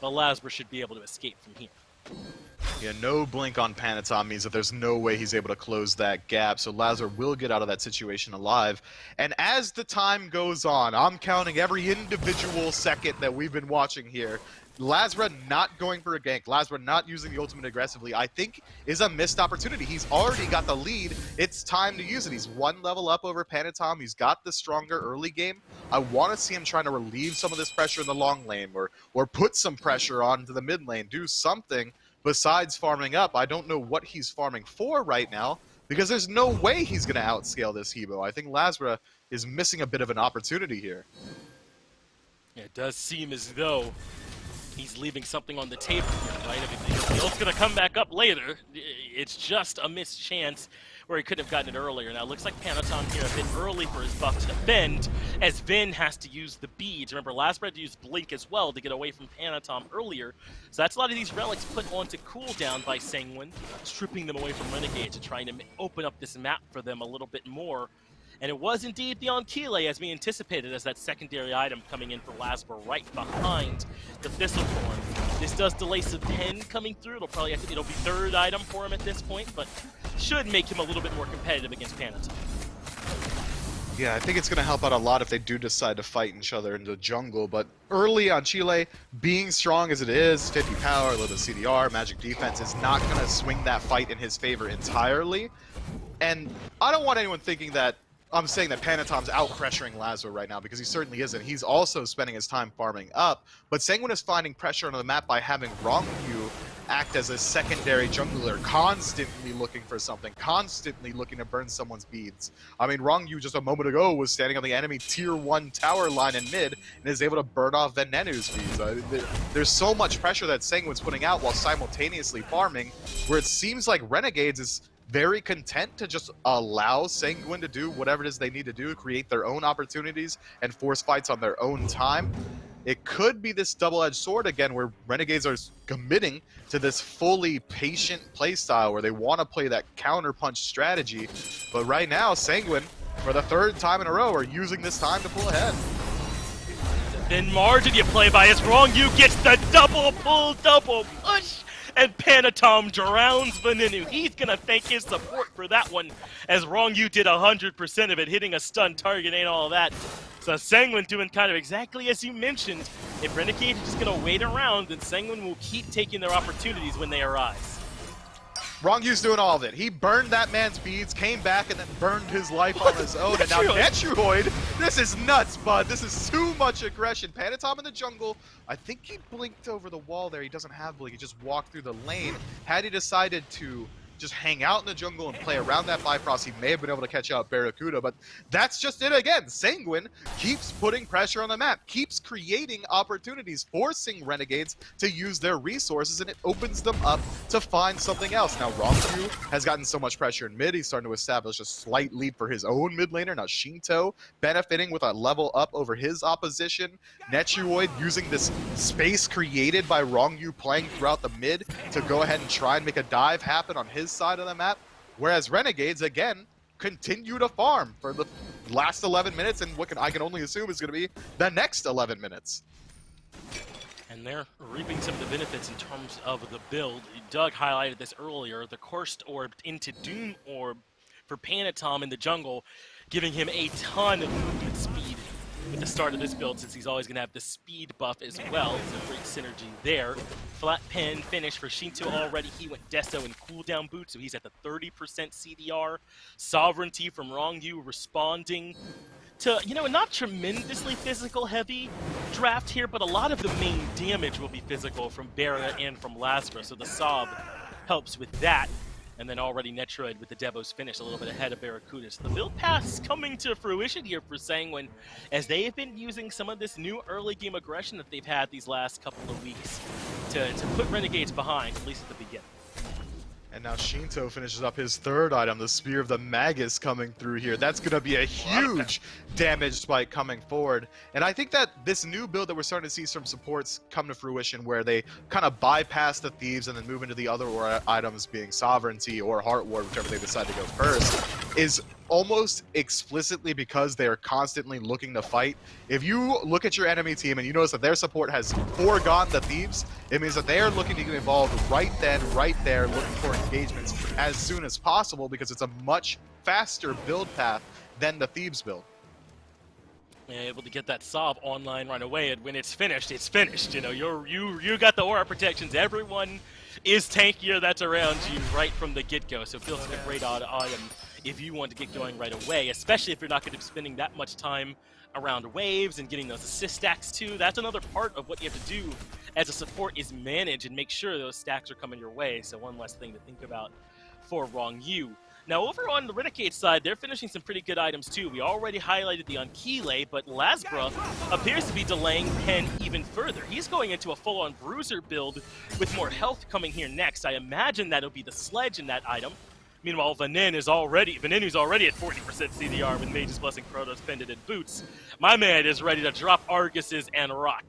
but Lazarus should be able to escape from here. Yeah, no blink on Panatom means that there's no way he's able to close that gap, so Lazarus will get out of that situation alive. And as the time goes on, I'm counting every individual second that we've been watching here. Lazarus not going for a gank, Lazarus not using the ultimate aggressively, I think is a missed opportunity. He's already got the lead. It's time to use it. He's 1 level up over Panatom. He's got the stronger early game. I want to see him trying to relieve some of this pressure in the long lane or put some pressure onto the mid lane, do something besides farming up. I don't know what he's farming for right now because there's no way he's going to outscale this Hebo. I think Lazarus is missing a bit of an opportunity here. Yeah, it does seem as though he's leaving something on the table here, right? I mean, the ult's going to come back up later. It's just a missed chance where he couldn't have gotten it earlier. Now, it looks like Panatom here a bit early for his buff to defend, as Vin has to use the beads. Remember, Lazarus had to use Blink as well to get away from Panatom earlier. So that's a lot of these relics put onto cooldown by Sanguine, stripping them away from Renegades and trying to open up this map for them a little bit more. And it was indeed the Ankile, as we anticipated, as that secondary item coming in for Lazarus right behind the Thistlethorn. This does delay some 10 coming through. It'll be 3rd item for him at this point, but should make him a little bit more competitive against Panatom. Yeah, I think it's going to help out a lot if they do decide to fight each other in the jungle, but early on Chile, being strong as it is, 50 power, a little bit of CDR, magic defense, is not going to swing that fight in his favor entirely. And I don't want anyone thinking that I'm saying that Panatom's out-pressuring Lazarus right now, because he certainly isn't. He's also spending his time farming up, but Sanguine is finding pressure on the map by having Rongyu act as a secondary jungler, constantly looking for something, constantly looking to burn someone's beads. I mean, Rongyu just a moment ago was standing on the enemy tier 1 tower line in mid and is able to burn off Venenu's beads. There's so much pressure that Sanguine's putting out while simultaneously farming, where it seems like Renegades is very content to just allow Sanguine to do whatever it is they need to do, create their own opportunities and force fights on their own time. It could be this double-edged sword again, where Renegades are committing to this fully patient playstyle where they want to play that counter-punch strategy. But right now, Sanguine, for the 3rd time in a row, are using this time to pull ahead. Then margin you play by is wrong. You gets the double pull, double push. And Panatom drowns Venenu. He's going to thank his support for that one, as Rongyu did 100% of it, hitting a stun target and all that. So Sanguine doing kind of exactly as you mentioned. If Renegade is just going to wait around, then Sanguine will keep taking their opportunities when they arise. Rongyu's doing all of it. He burned that man's beads, came back, and then burned his life on his own. And now Netroid, this is nuts, bud. This is too much aggression. Panatom in the jungle. I think he blinked over the wall there. He doesn't have blink. He just walked through the lane. Had he decided to just hang out in the jungle and play around that Bifrost, he may have been able to catch out Barracuda, but that's just it again. Sanguine keeps putting pressure on the map, keeps creating opportunities, forcing Renegades to use their resources, and it opens them up to find something else. Now, Rongyu has gotten so much pressure in mid, he's starting to establish a slight lead for his own mid laner. Now, Shinto benefiting with a level up over his opposition. Netroid using this space created by Rongyu playing throughout the mid to go ahead and try and make a dive happen on his side of the map, whereas Renegades again continue to farm for the last 11 minutes and I can only assume is going to be the next 11 minutes. And they're reaping some of the benefits in terms of the build. Doug highlighted this earlier, the Cursed Orb into Doom Orb for Panatom in the jungle, giving him a ton of movement speed with the start of this build, since he's always going to have the speed buff as well. So great synergy there. Flat pen finish for Shinto already. He went Deso and cooldown boot, so he's at the 30% CDR. Sovereignty from Rongyu responding to, you know, not tremendously physical heavy draft here, but a lot of the main damage will be physical from Barra and from Lazarus, so the Sob helps with that. And then already Netroid with the Devos finish a little bit ahead of Barracuda. So the build pass coming to fruition here for Sanguine, as they have been using some of this new early game aggression that they've had these last couple of weeks to put Renegades behind, at least at the beginning. And now Shinto finishes up his third item, the Spear of the Magus coming through here. That's going to be a huge damage spike coming forward. And I think that this new build that we're starting to see some supports come to fruition, where they kind of bypass the Thieves and then move into the other items, being Sovereignty or Heart Ward, whichever they decide to go first, is almost explicitly because they are constantly looking to fight. If you look at your enemy team and you notice that their support has foregone the Thieves, it means that they are looking to get involved right then, right there, looking for engagements as soon as possible, because it's a much faster build path than the Thieves build. Able to get that Sob online right away, and when it's finished, it's finished. You know, you got the aura protections. Everyone is tankier that's around you right from the get-go, so it feels like a great item if you want to get going right away, especially if you're not going to be spending that much time around waves and getting those assist stacks too. That's another part of what you have to do as a support, is manage and make sure those stacks are coming your way. So one less thing to think about for Rongyu. Now over on the Renegade side, they're finishing some pretty good items too. We already highlighted the Ankile, but Lazarus appears to be delaying Pen even further. He's going into a full-on bruiser build with more health coming here next. I imagine that'll be the sledge in that item. Meanwhile, Venenu's already at 40% CDR with Mage's Blessing, Protoss, Pendant, and Boots. My man is ready to drop Arguses and rock.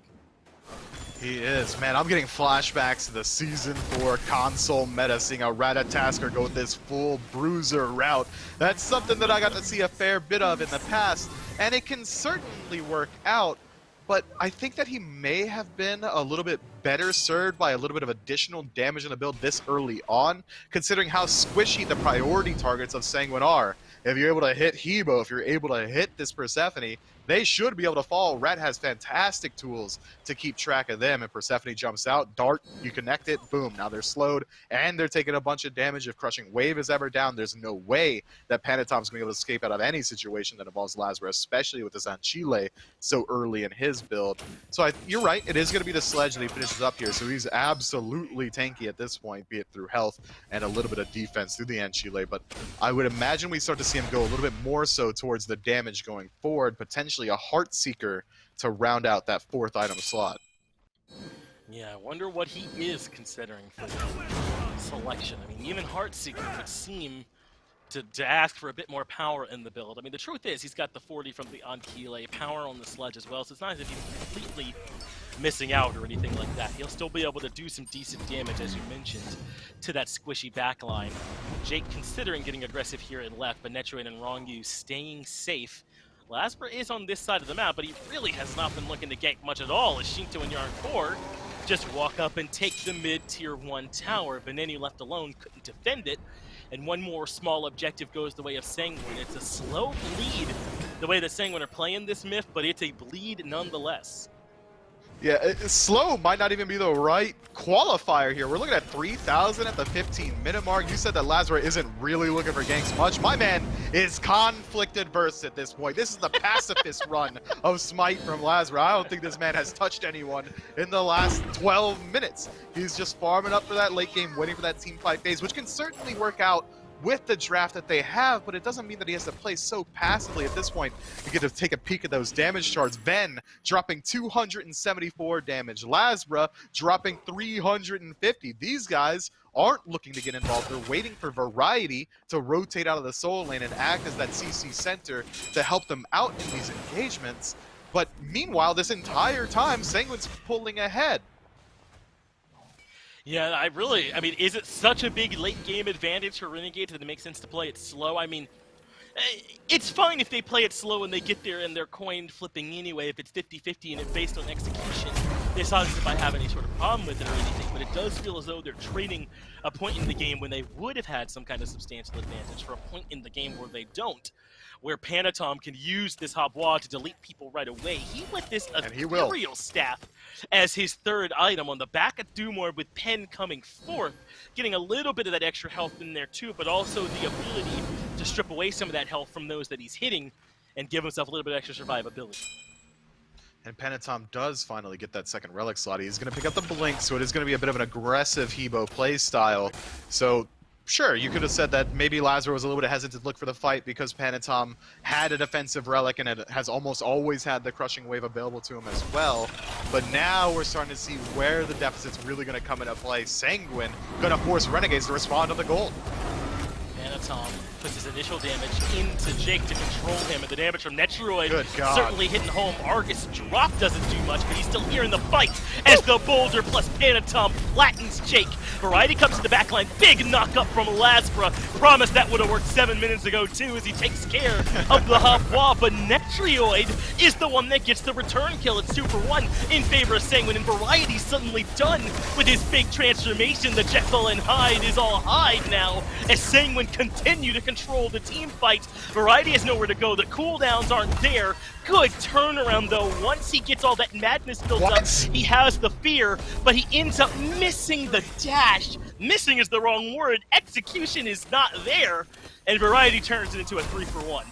He is. Man, I'm getting flashbacks to the Season 4 console meta, seeing a Ratatasker go this full bruiser route. That's something that I got to see a fair bit of in the past, and it can certainly work out, but I think that he may have been a little bit better served by a little bit of additional damage in the build this early on, considering how squishy the priority targets of Sanguine are. If you're able to hit Hebo, if you're able to hit this Persephone, they should be able to fall. Rat has fantastic tools to keep track of them, and Persephone jumps out. Dart, you connect it, boom, now they're slowed, and they're taking a bunch of damage. If Crushing Wave is ever down, there's no way that Panatom's going to be able to escape out of any situation that involves Lazarus, especially with this Ankile so early in his build. So you're right, it is going to be the sledge that he finishes up here, so he's absolutely tanky at this point, be it through health and a little bit of defense through the Ankile, but I would imagine we start to see him go a little bit more so towards the damage going forward, potentially a Heartseeker to round out that fourth item slot. Yeah, I wonder what he is considering for the selection. I mean, even Heartseeker would seem to ask for a bit more power in the build. I mean, the truth is, he's got the 40 from the Ankile, power on the sledge as well, so it's not as if he's completely missing out or anything like that. He'll still be able to do some decent damage, as you mentioned, to that squishy backline. Jake considering getting aggressive here in left, but Netroid and Rongyu staying safe. Lazarus is on this side of the map, but he really has not been looking to gank much at all, as Shinto and Yarn 4 just walk up and take the mid-tier 1 tower. Venenu left alone couldn't defend it, and one more small objective goes the way of Sanguine. It's a slow bleed, the way that Sanguine are playing this myth, but it's a bleed nonetheless. Yeah, slow might not even be the right qualifier here. We're looking at 3,000 at the 15-minute mark. You said that Lazarus isn't really looking for ganks much. My man is conflicted burst at this point. This is the pacifist run of Smite from Lazarus. I don't think this man has touched anyone in the last 12 minutes. He's just farming up for that late game, waiting for that team fight phase, which can certainly work out with the draft that they have, but it doesn't mean that he has to play so passively at this point. You get to take a peek at those damage charts. Ben dropping 274 damage. Lazarus dropping 350. These guys aren't looking to get involved. They're waiting for Variety to rotate out of the solo lane and act as that CC center to help them out in these engagements. But meanwhile, this entire time, Sanguine's pulling ahead. Yeah, I mean, is it such a big late game advantage for Renegades that it makes sense to play it slow? I mean, it's fine if they play it slow and they get there and they're coin flipping anyway, if it's 50-50 and it's based on execution. It's not as if I have any sort of problem with it or anything, but it does feel as though they're trading a point in the game when they would have had some kind of substantial advantage for a point in the game where they don't, where Panatom can use this Habois to delete people right away. He went this Ethereal Staff as his third item on the back of Doomor with Pen coming fourth, getting a little bit of that extra health in there too, but also the ability to strip away some of that health from those that he's hitting and give himself a little bit of extra survivability. And Panatom does finally get that second relic slot. He's going to pick up the Blink, so it is going to be a bit of an aggressive Hebo play style. So sure, you could have said that maybe Lazarus was a little bit hesitant to look for the fight because Panatom had a defensive relic and it has almost always had the crushing wave available to him as well. But now we're starting to see where the deficit's really going to come into play. Sanguine going to force Renegades to respond to the gold. Panatom puts his initial damage into Jake to control him, and the damage from Netroid certainly hitting home. Argus drop doesn't do much, but he's still here in the fight as the Boulder plus Panatom flattens Jake. Variety comes to the backline, big knock up from Lazarus. Promised that would have worked 7 minutes ago too as he takes care of the Habois, but Netroid is the one that gets the return kill. It's 2-for-1 in favor of Sanguine, and Variety suddenly done with his big transformation. The Jekyll and Hyde is all Hyde now as Sanguine continue to control the team fight. Variety has nowhere to go. The cooldowns aren't there. Good turnaround though. Once he gets all that madness built up, he has the fear, but he ends up missing the dash. Missing is the wrong word. Execution is not there, and Variety turns it into a 3-for-1.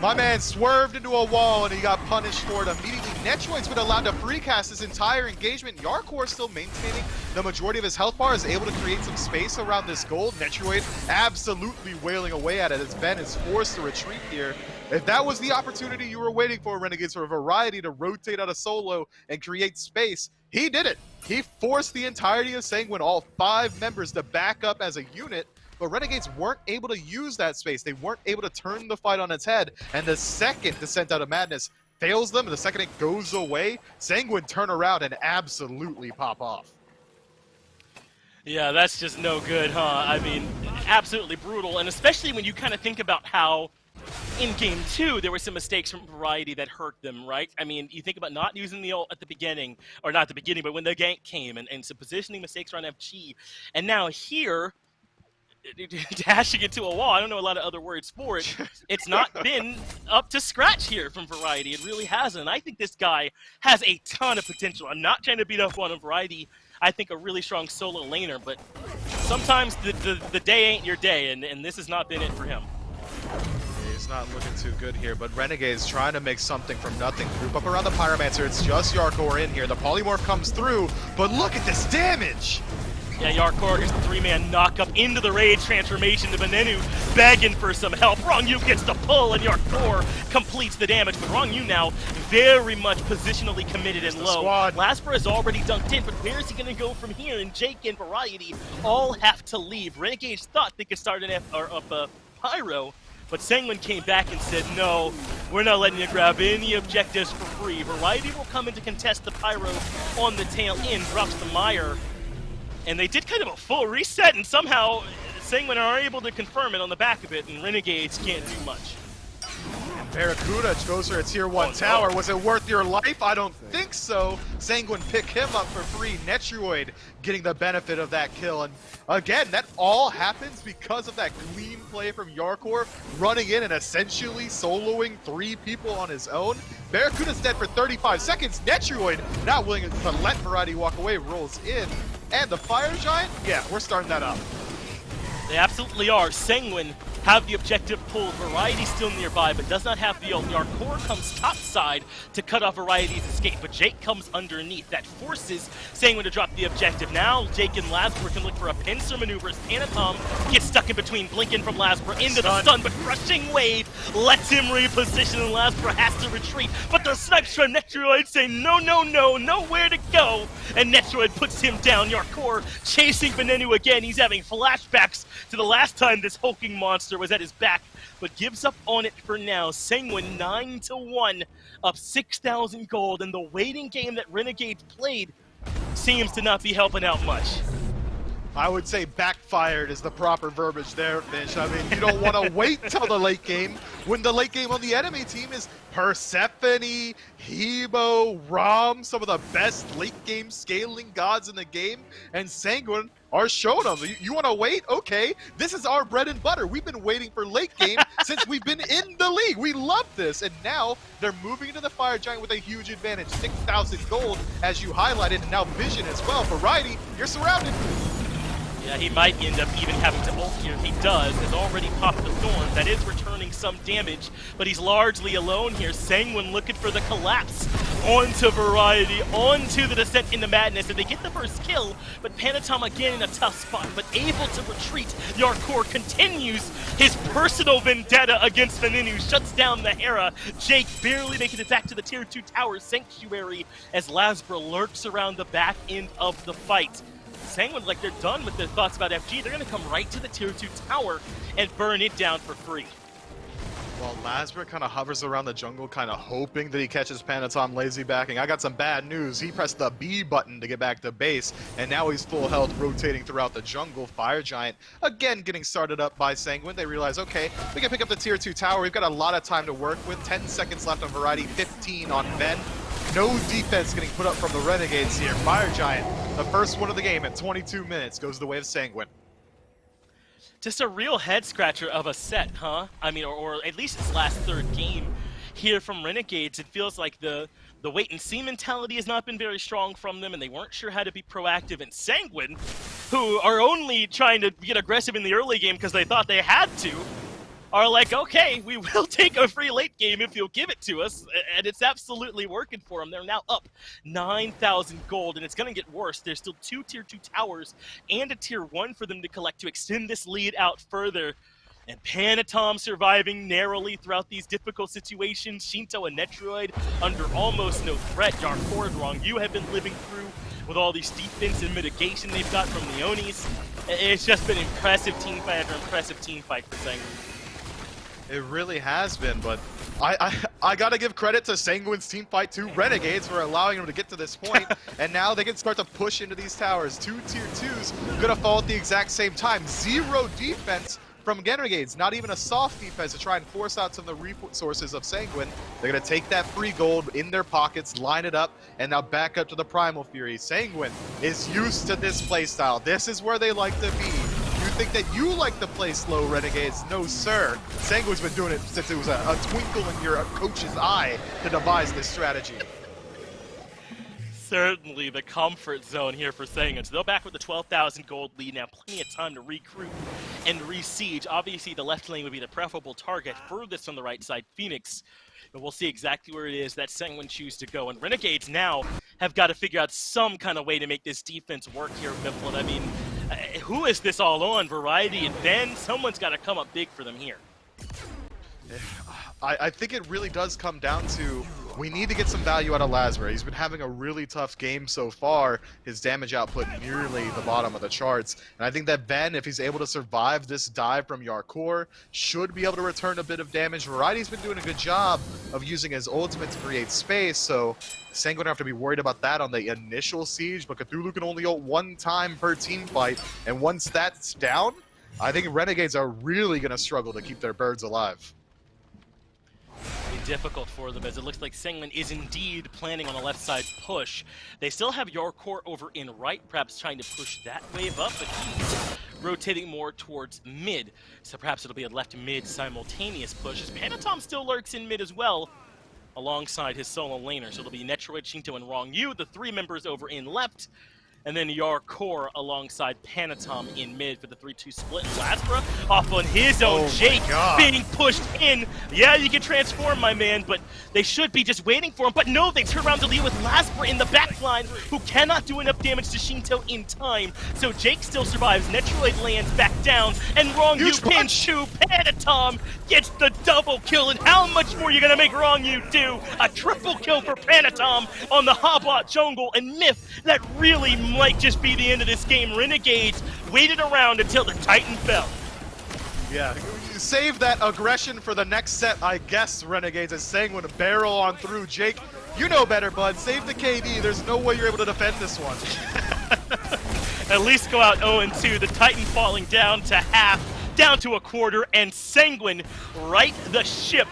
My man swerved into a wall and he got punished for it immediately. Netroid's been allowed to free cast his entire engagement. Yarkor still maintaining the majority of his health bar, is able to create some space around this gold. Netroid absolutely wailing away at it as Ben is forced to retreat here. If that was the opportunity you were waiting for, Renegades, for a Variety to rotate out a solo and create space, he did it. He forced the entirety of Sanguine, all 5 members, to back up as a unit. But Renegades weren't able to use that space. They weren't able to turn the fight on its head. And the second Descent Out of Madness fails them, and the second it goes away, Sanguine turn around and absolutely pop off. Yeah, that's just no good, huh? I mean, absolutely brutal. And especially when you kind of think about how in Game 2, there were some mistakes from Variety that hurt them, right? I mean, you think about not using the ult at the beginning, or not at the beginning, but when the gank came, and some positioning mistakes around FG. And now here, dashing into a wall, I don't know a lot of other words for it. It's not been up to scratch here from Variety. It really hasn't. And I think this guy has a ton of potential. I'm not trying to beat up on Variety. I think a really strong solo laner, but sometimes the day ain't your day, and this has not been it for him. He's not looking too good here, but Renegades trying to make something from nothing. Group up around the Pyromancer. It's just Yarkor in here. The Polymorph comes through, but look at this damage! Yeah, Yarkor gets the 3-man knock up into the Rage transformation to Benenu, begging for some help. Rongyu gets the pull, and Yarkor completes the damage. But Rongyu now very much positionally committed and low. Lazarus is already dunked in, but where is he going to go from here? And Jake and Variety all have to leave. Renegades thought they could start an Pyro, but Sanguine came back and said, no, we're not letting you grab any objectives for free. Variety will come in to contest the Pyro on the tail end, drops the Mire. And they did kind of a full reset, and somehow Sanguine are able to confirm it on the back of it, and Renegades can't do much. Barracuda goes for a tier 1 tower. Was it worth your life? I don't think so. Sanguine pick him up for free. Netroid getting the benefit of that kill. And again, that all happens because of that clean play from Yarkor, running in and essentially soloing 3 people on his own. Barracuda's dead for 35 seconds. Netroid, not willing to let Variety walk away, rolls in. And the Fire Giant, yeah, we're starting that up. They absolutely are. Sanguine have the objective pulled. Variety still nearby, but does not have the ult. Yarkor comes topside to cut off Variety's escape, but Jake comes underneath. That forces Sanguine to drop the objective. Now Jake and Lazarus can look for a pincer maneuver as Panatom gets stuck in between. Blinking from Lazarus into the stun, but Crushing Wave lets him reposition, and Lazarus has to retreat. But the snipes from Netroid say no, no, no, nowhere to go. And Netroid puts him down. Yarkor chasing Venenu again. He's having flashbacks to the last time this hulking monster was at his back, but gives up on it for now. Sanguine 9-1, up 6,000 gold, and the waiting game that Renegades played seems to not be helping out much. I would say backfired is the proper verbiage there, Finch. I mean, you don't want to wait till the late game when the late game on the enemy team is Persephone, Hebo, Rom, some of the best late game scaling gods in the game, and Sanguine are showing them. You want to wait? Okay, this is our bread and butter. We've been waiting for late game since we've been in the league. We love this, and now they're moving into the Fire Giant with a huge advantage. 6,000 gold, as you highlighted, and now Vision as well. Variety, you're surrounded. Yeah, he might end up even having to ult here. He does, has already popped the Thorn. That is returning some damage, but he's largely alone here. Sanguine looking for the collapse onto Variety, onto the descent into madness, and they get the first kill, but Panatom again in a tough spot, but able to retreat. Yarkor continues his personal vendetta against Venenu, shuts down the Hera. Jake barely making it back to the tier 2 tower sanctuary as Lazarus lurks around the back end of the fight. Sanguine, like they're done with their thoughts about FG, they're going to come right to the tier 2 tower and burn it down for free. Well, Lazarus kind of hovers around the jungle, kind of hoping that he catches Panatom lazy backing. I got some bad news. He pressed the B button to get back to base, and now he's full health, rotating throughout the jungle. Fire Giant, again, getting started up by Sanguine. They realize, okay, we can pick up the tier 2 tower. We've got a lot of time to work with. 10 seconds left on Variety, 15 on Ben. No defense getting put up from the Renegades here. Fire Giant, the first one of the game at 22 minutes, goes the way of Sanguine. Just a real head-scratcher of a set, huh? I mean, or at least its last third game here from Renegades. It feels like the wait-and-see mentality has not been very strong from them, and they weren't sure how to be proactive. And Sanguine, who are only trying to get aggressive in the early game because they thought they had to, are like, okay, we will take a free late game if you'll give it to us, and it's absolutely working for them. They're now up 9,000 gold, and it's going to get worse. There's still 2 tier 2 towers and a tier 1 for them to collect to extend this lead out further. And Panatom surviving narrowly throughout these difficult situations. Shinto and Netroid under almost no threat. Yarkor, wrong, you have been living through with all these defense and mitigation they've got from the Onis. It's just been impressive team fight after impressive team fight for Sanguine. It really has been, but I gotta give credit to Sanguine's team fight to Renegades for allowing them to get to this point, and now they can start to push into these towers. 2 tier 2s gonna fall at the exact same time. 0 defense from Renegades, not even a soft defense to try and force out some of the resources of Sanguine. They're gonna take that free gold in their pockets, line it up, and now back up to the Primal Fury. Sanguine is used to this playstyle. This is where they like to be. You think that you like to play slow, Renegades? No, sir. Sanguine's been doing it since it was a twinkle in your coach's eye to devise this strategy. Certainly the comfort zone here for Sanguine. So they're back with the 12,000 gold lead now. Plenty of time to recruit and re-siege. Obviously, the left lane would be the preferable target. Furthest on the right side, Phoenix. But we'll see exactly where it is that Sanguine choose to go. And Renegades now have got to figure out some kind of way to make this defense work here, Mifflin. I mean, who is this all on? Variety and Ben? Someone's got to come up big for them here. I think it really does come down to we need to get some value out of Lazarus. He's been having a really tough game so far. His damage output nearly the bottom of the charts. And I think that Ben, if he's able to survive this dive from Yarkor, should be able to return a bit of damage. Variety's been doing a good job of using his ultimate to create space, so Sanguine don't have to be worried about that on the initial siege, but Cthulhu can only ult 1 time per team fight, and once that's down, I think Renegades are really going to struggle to keep their birds alive. difficult for them, as it looks like Sanguine is indeed planning on a left side push. They still have your core over in right, perhaps trying to push that wave up, but he's rotating more towards mid. So perhaps it'll be a left mid simultaneous push, as Panatom still lurks in mid as well, alongside his solo laner. So it'll be Netroid, Shinto, and Wrong Yu, the three members over in left, and then Yar Core alongside Panatom in mid for the 3-2 split. And Lazarus off on his own. Jake being pushed in. Yeah, you can transform, my man, but they should be just waiting for him. But no, they turn around to lead with Lazarus in the backline, who cannot do enough damage to Shinto in time. So Jake still survives. Netroid lands back down, and Wrong Yu pins to Panatom, gets the double kill. And how much more are you going to make Wrong Yu do? A triple kill for Panatom on the Hobot jungle, and Myth, that really might just be the end of this game. Renegades waited around until the Titan fell. Yeah, save that aggression for the next set, I guess, Renegades, as Sanguine to barrel on through. Jake, you know better, bud. Save the KD. There's no way you're able to defend this one. At least go out 0-2. The Titan falling down to half, down to a quarter, and Sanguine right the ship.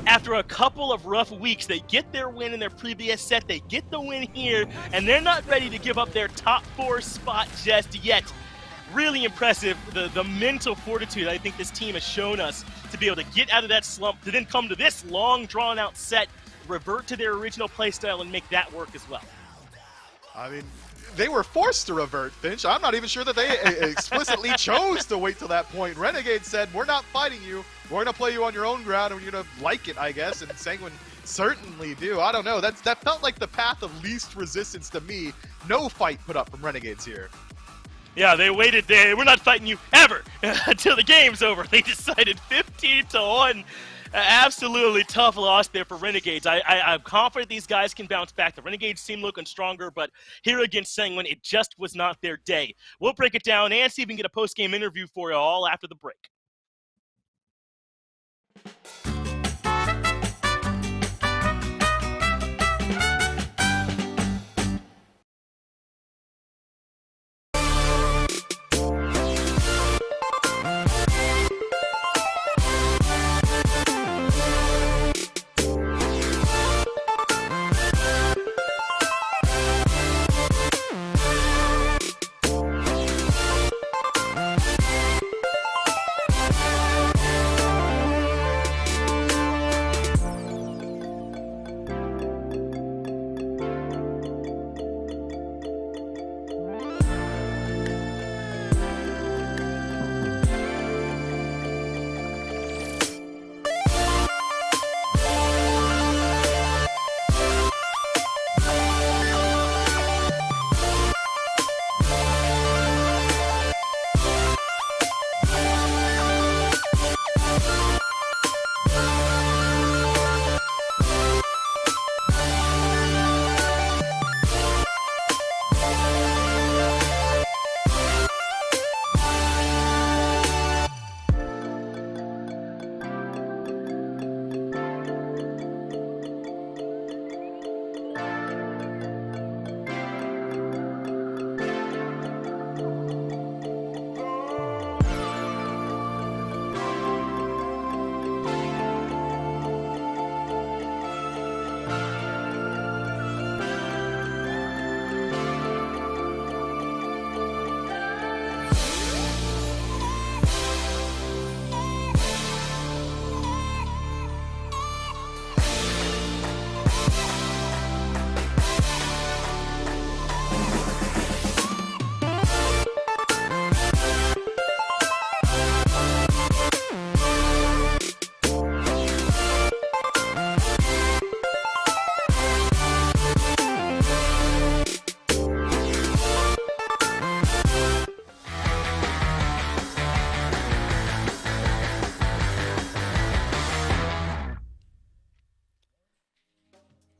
After a couple of rough weeks, they get their win in their previous set, they get the win here, and they're not ready to give up their top 4 spot just yet. Really impressive, the mental fortitude I think this team has shown us to be able to get out of that slump, to then come to this long, drawn-out set, revert to their original playstyle, and make that work as well. I mean, they were forced to revert, Finch. I'm not even sure that they explicitly chose to wait till that point. Renegade said, we're not fighting you. We're going to play you on your own ground, and you're going to like it, I guess. And Sanguine certainly do. I don't know. That felt like the path of least resistance to me. No fight put up from Renegades here. Yeah, they waited there. We're not fighting you ever until the game's over. They decided 15-1. Absolutely tough loss there for Renegades. I'm confident these guys can bounce back. The Renegades seem looking stronger, but here against Sanguine, it just was not their day. We'll break it down and see if we can get a post-game interview for you all after the break.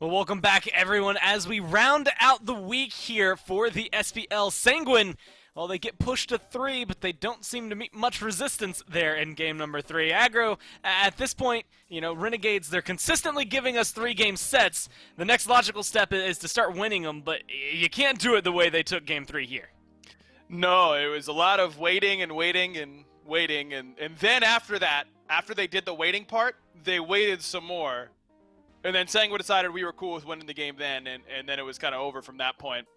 Well, welcome back, everyone, as we round out the week here for the SPL. Sanguine, well, they get pushed to 3, but they don't seem to meet much resistance there in game number 3. Aggro, at this point, you know, Renegades, they're consistently giving us 3-game sets. The next logical step is to start winning them, but you can't do it the way they took game 3 here. No, it was a lot of waiting and waiting and waiting, and then after that, after they did the waiting part, they waited some more. And then Sanguine decided we were cool with winning the game then, and then it was kind of over from that point.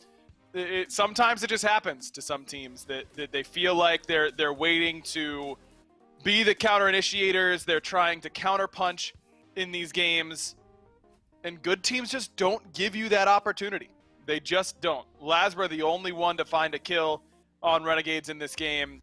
Sometimes it just happens to some teams that they feel like they're waiting to be the counter initiators. They're trying to counter punch in these games, and good teams just don't give you that opportunity. They just don't. Lazarus the only one to find a kill on Renegades in this game.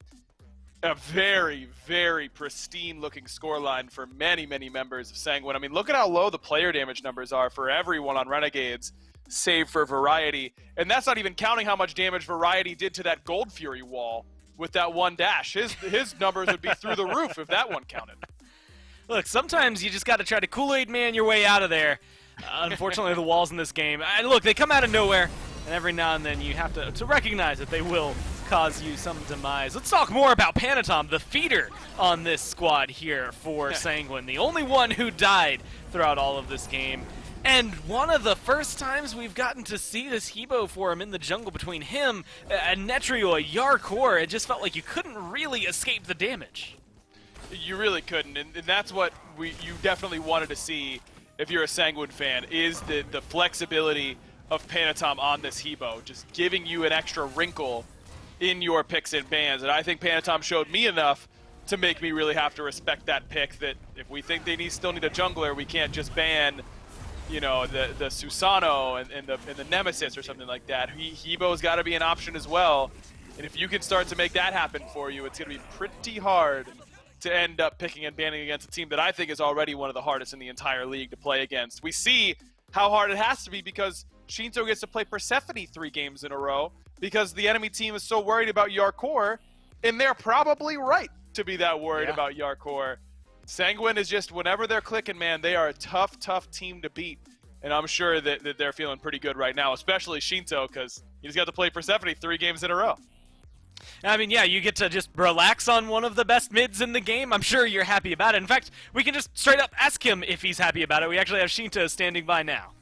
A very, very pristine-looking scoreline for many, many members of Sanguine. I mean, look at how low the player damage numbers are for everyone on Renegades, save for Variety. And that's not even counting how much damage Variety did to that Gold Fury wall with that one dash. His numbers would be through the roof if that one counted. Look, sometimes you just got to try to Kool-Aid Man your way out of there. Unfortunately, the walls in this game, and look, they come out of nowhere, and every now and then you have to recognize that they will cause you some demise. Let's talk more about Panatom, the feeder on this squad here for Sanguine, the only one who died throughout all of this game. And one of the first times we've gotten to see this Hebo for him in the jungle between him and Netrio, Yarkor, it just felt like you couldn't really escape the damage. You really couldn't, and that's what you definitely wanted to see if you're a Sanguine fan, is the flexibility of Panatom on this Hebo, just giving you an extra wrinkle in your picks and bans. And I think Panatom showed me enough to make me really have to respect that pick, that if we think they still need a jungler, we can't just ban, you know, the Susano and the Nemesis or something like that. Hebo's got to be an option as well. And if you can start to make that happen for you, it's going to be pretty hard to end up picking and banning against a team that I think is already one of the hardest in the entire league to play against. We see how hard it has to be because Shinto gets to play Persephone 3 games in a row because the enemy team is so worried about Yarkor, and they're probably right to be that worried about Yarkor. Sanguine is just, whenever they're clicking, man, they are a tough, tough team to beat. And I'm sure that they're feeling pretty good right now, especially Shinto, because he just got to play Persephone 3 games in a row. I mean, yeah, you get to just relax on one of the best mids in the game. I'm sure you're happy about it. In fact, we can just straight up ask him if he's happy about it. We actually have Shinto standing by now.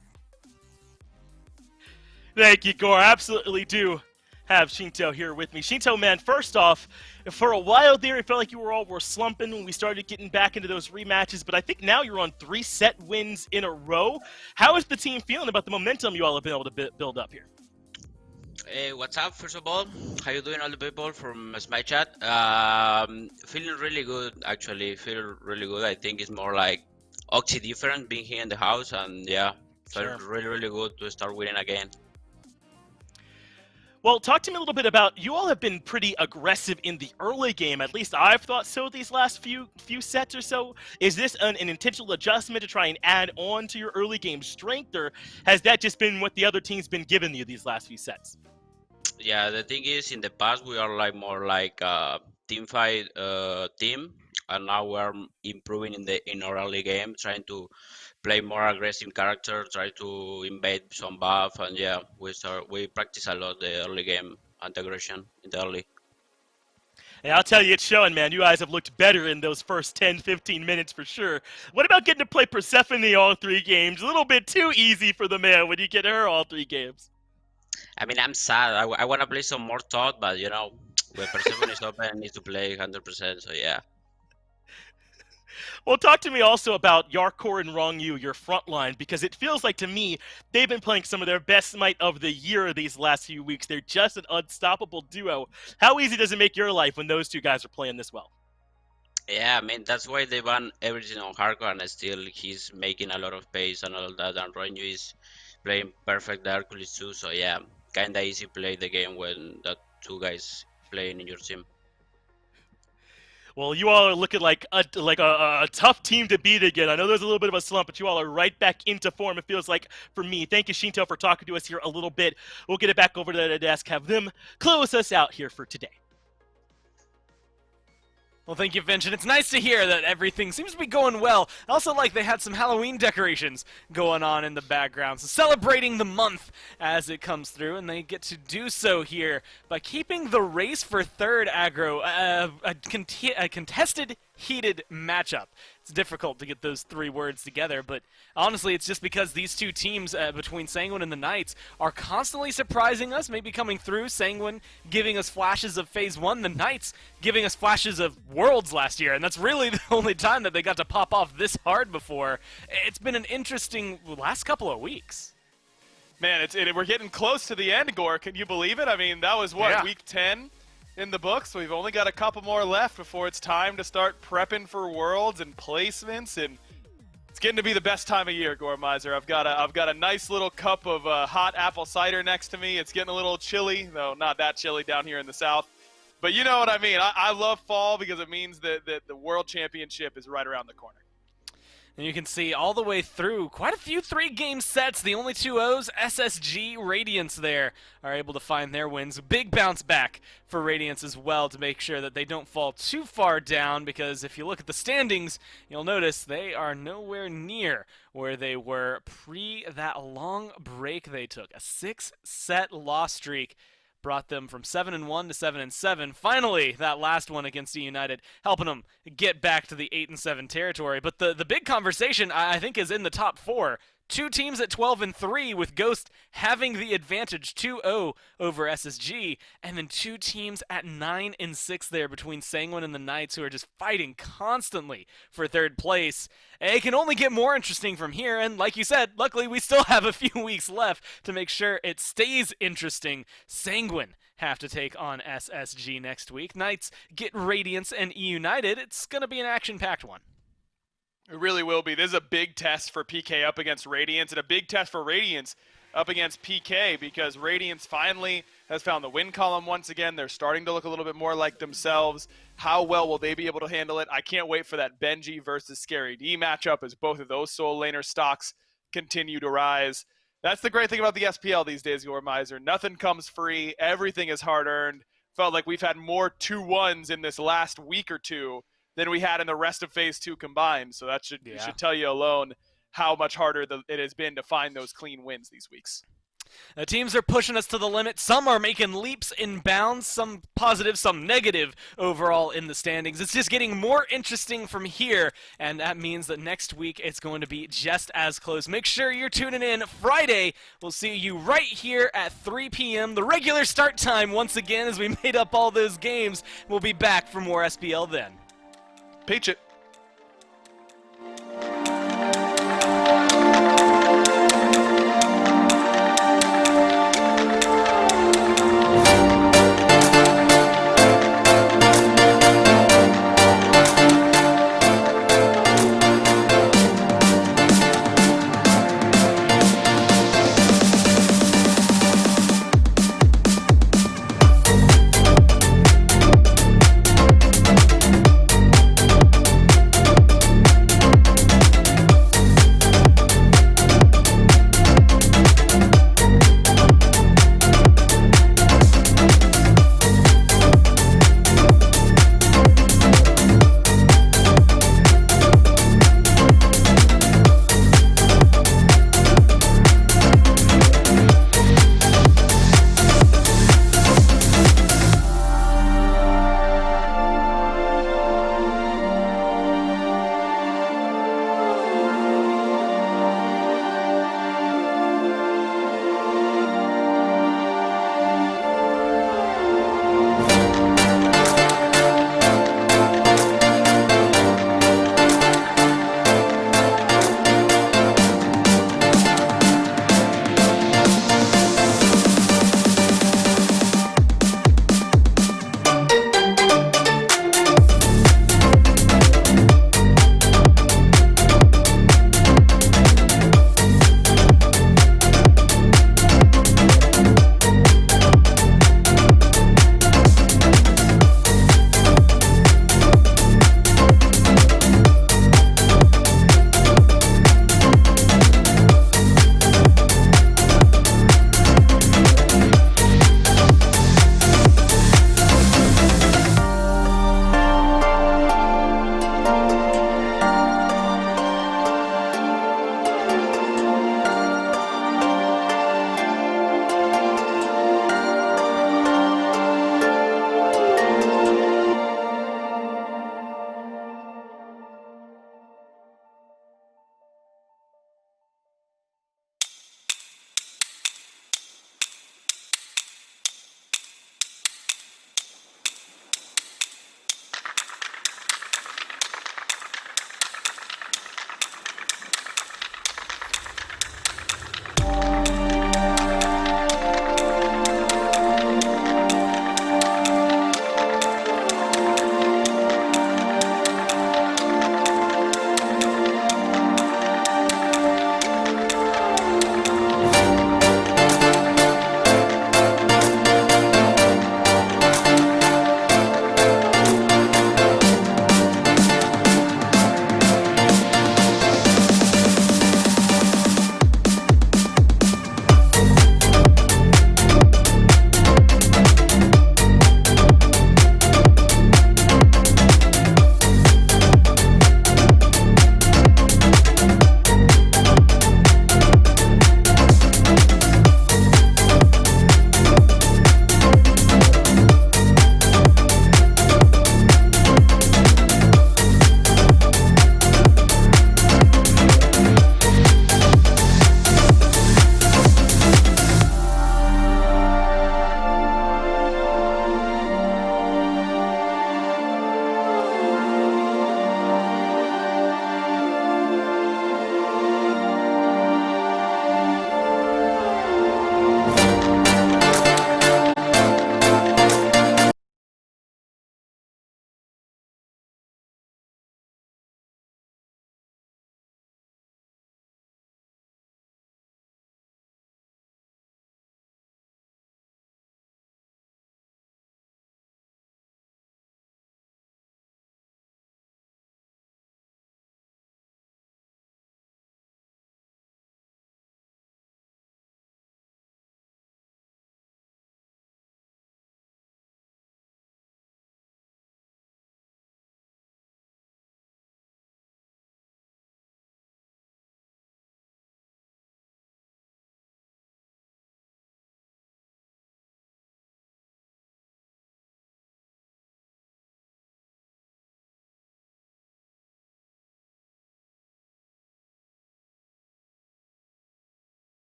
Thank you, Gore. Absolutely do have Shinto here with me. Shinto, man, first off, for a while there, it felt like you were slumping when we started getting back into those rematches, but I think now you're on 3 set wins in a row. How is the team feeling about the momentum you all have been able to build up here? Hey, what's up, first of all? How you doing, all the people from SMITE chat? Feeling really good, actually. Feel really good. I think it's more like Oxy different being here in the house, and yeah, felt really, really good to start winning again. Well, talk to me a little bit about, you all have been pretty aggressive in the early game, at least I've thought so these last few sets or so. Is this an intentional adjustment to try and add on to your early game strength, or has that just been what the other team's been giving you these last few sets? Yeah, the thing is, in the past we are like more like a team fight team, and now we are improving in our early game, trying to play more aggressive character, try to invade some buff, and yeah, we practice a lot the early game and aggression in the early. And I'll tell you, it's showing, man. You guys have looked better in those first 10, 15 minutes for sure. What about getting to play Persephone all 3 games? A little bit too easy for the man when you get her all 3 games. I mean, I'm sad. I want to play some more Thought, but you know, when Persephone is open, I need to play 100%, so yeah. Well, talk to me also about Yarkor and Rongyu, your front line, because it feels like to me they've been playing some of their best Smite of the year these last few weeks. They're just an unstoppable duo. How easy does it make your life when those 2 guys are playing this well? Yeah, I mean, that's why they ban everything on hardcore, and still he's making a lot of pace and all that, and Rongyu is playing perfect the Hercules too, so yeah, kinda easy play the game when that 2 guys playing in your team. Well, you all are looking like a tough team to beat again. I know there's a little bit of a slump, but you all are right back into form, it feels like, for me. Thank you, Shinto, for talking to us here a little bit. We'll get it back over to the desk, have them close us out here for today. Well, thank you, Finch, and it's nice to hear that everything seems to be going well. I also like they had some Halloween decorations going on in the background, so celebrating the month as it comes through, and they get to do so here by keeping the race for third aggro, a contested heated matchup. It's difficult to get those three words together, but honestly, it's just because these two teams between Sanguine and the Knights are constantly surprising us, maybe coming through. Sanguine giving us flashes of Phase 1, the Knights giving us flashes of Worlds last year, and that's really the only time that they got to pop off this hard before. It's been an interesting last couple of weeks. Man, we're getting close to the end, Gore. Can you believe it? I mean, that was, what, Yeah. week 10 in the books? We've only got a couple more left before it's time to start prepping for Worlds and placements, and it's getting to be the best time of year, Gore Miser. I've got a nice little cup of hot apple cider next to me. It's getting a little chilly, though not that chilly down here in the south. But you know what I mean. I love fall because it means that the World Championship is right around the corner. And you can see all the way through quite a few 3-game sets. The only 2-0s, SSG, Radiance there, are able to find their wins. Big bounce back for Radiance as well to make sure that they don't fall too far down, because if you look at the standings, you'll notice they are nowhere near where they were pre that long break they took. A 6-set loss streak brought them from 7-1 to 7-7. Finally, that last one against E United, helping them get back to the 8-7 territory. But the big conversation, I think, is in the top 4. Two teams at 12-3, with Ghost having the advantage 2-0 over SSG, and then two teams at 9-6 there between Sanguine and the Knights, who are just fighting constantly for third place. It can only get more interesting from here, and like you said, luckily we still have a few weeks left to make sure it stays interesting. Sanguine have to take on SSG next week. Knights get Radiance and E United. It's going to be an action-packed one. It really will be. This is a big test for PK up against Radiance, and a big test for Radiance up against PK, because Radiance finally has found the win column once again. They're starting to look a little bit more like themselves. How well will they be able to handle it? I can't wait for that Benji versus Scary D matchup, as both of those Soul Laner stocks continue to rise. That's the great thing about the SPL these days, Gore Miser. Nothing comes free. Everything is hard-earned. Felt like we've had more 2-1s in this last week or two than we had in the rest of Phase 2 combined. So that should tell you alone how much harder it has been to find those clean wins these weeks. Teams are pushing us to the limit. Some are making leaps and bounds, some positive, some negative overall in the standings. It's just getting more interesting from here, and that means that next week it's going to be just as close. Make sure you're tuning in Friday. We'll see you right here at 3 p.m., the regular start time once again, as we made up all those games. We'll be back for more SPL then. Peach it.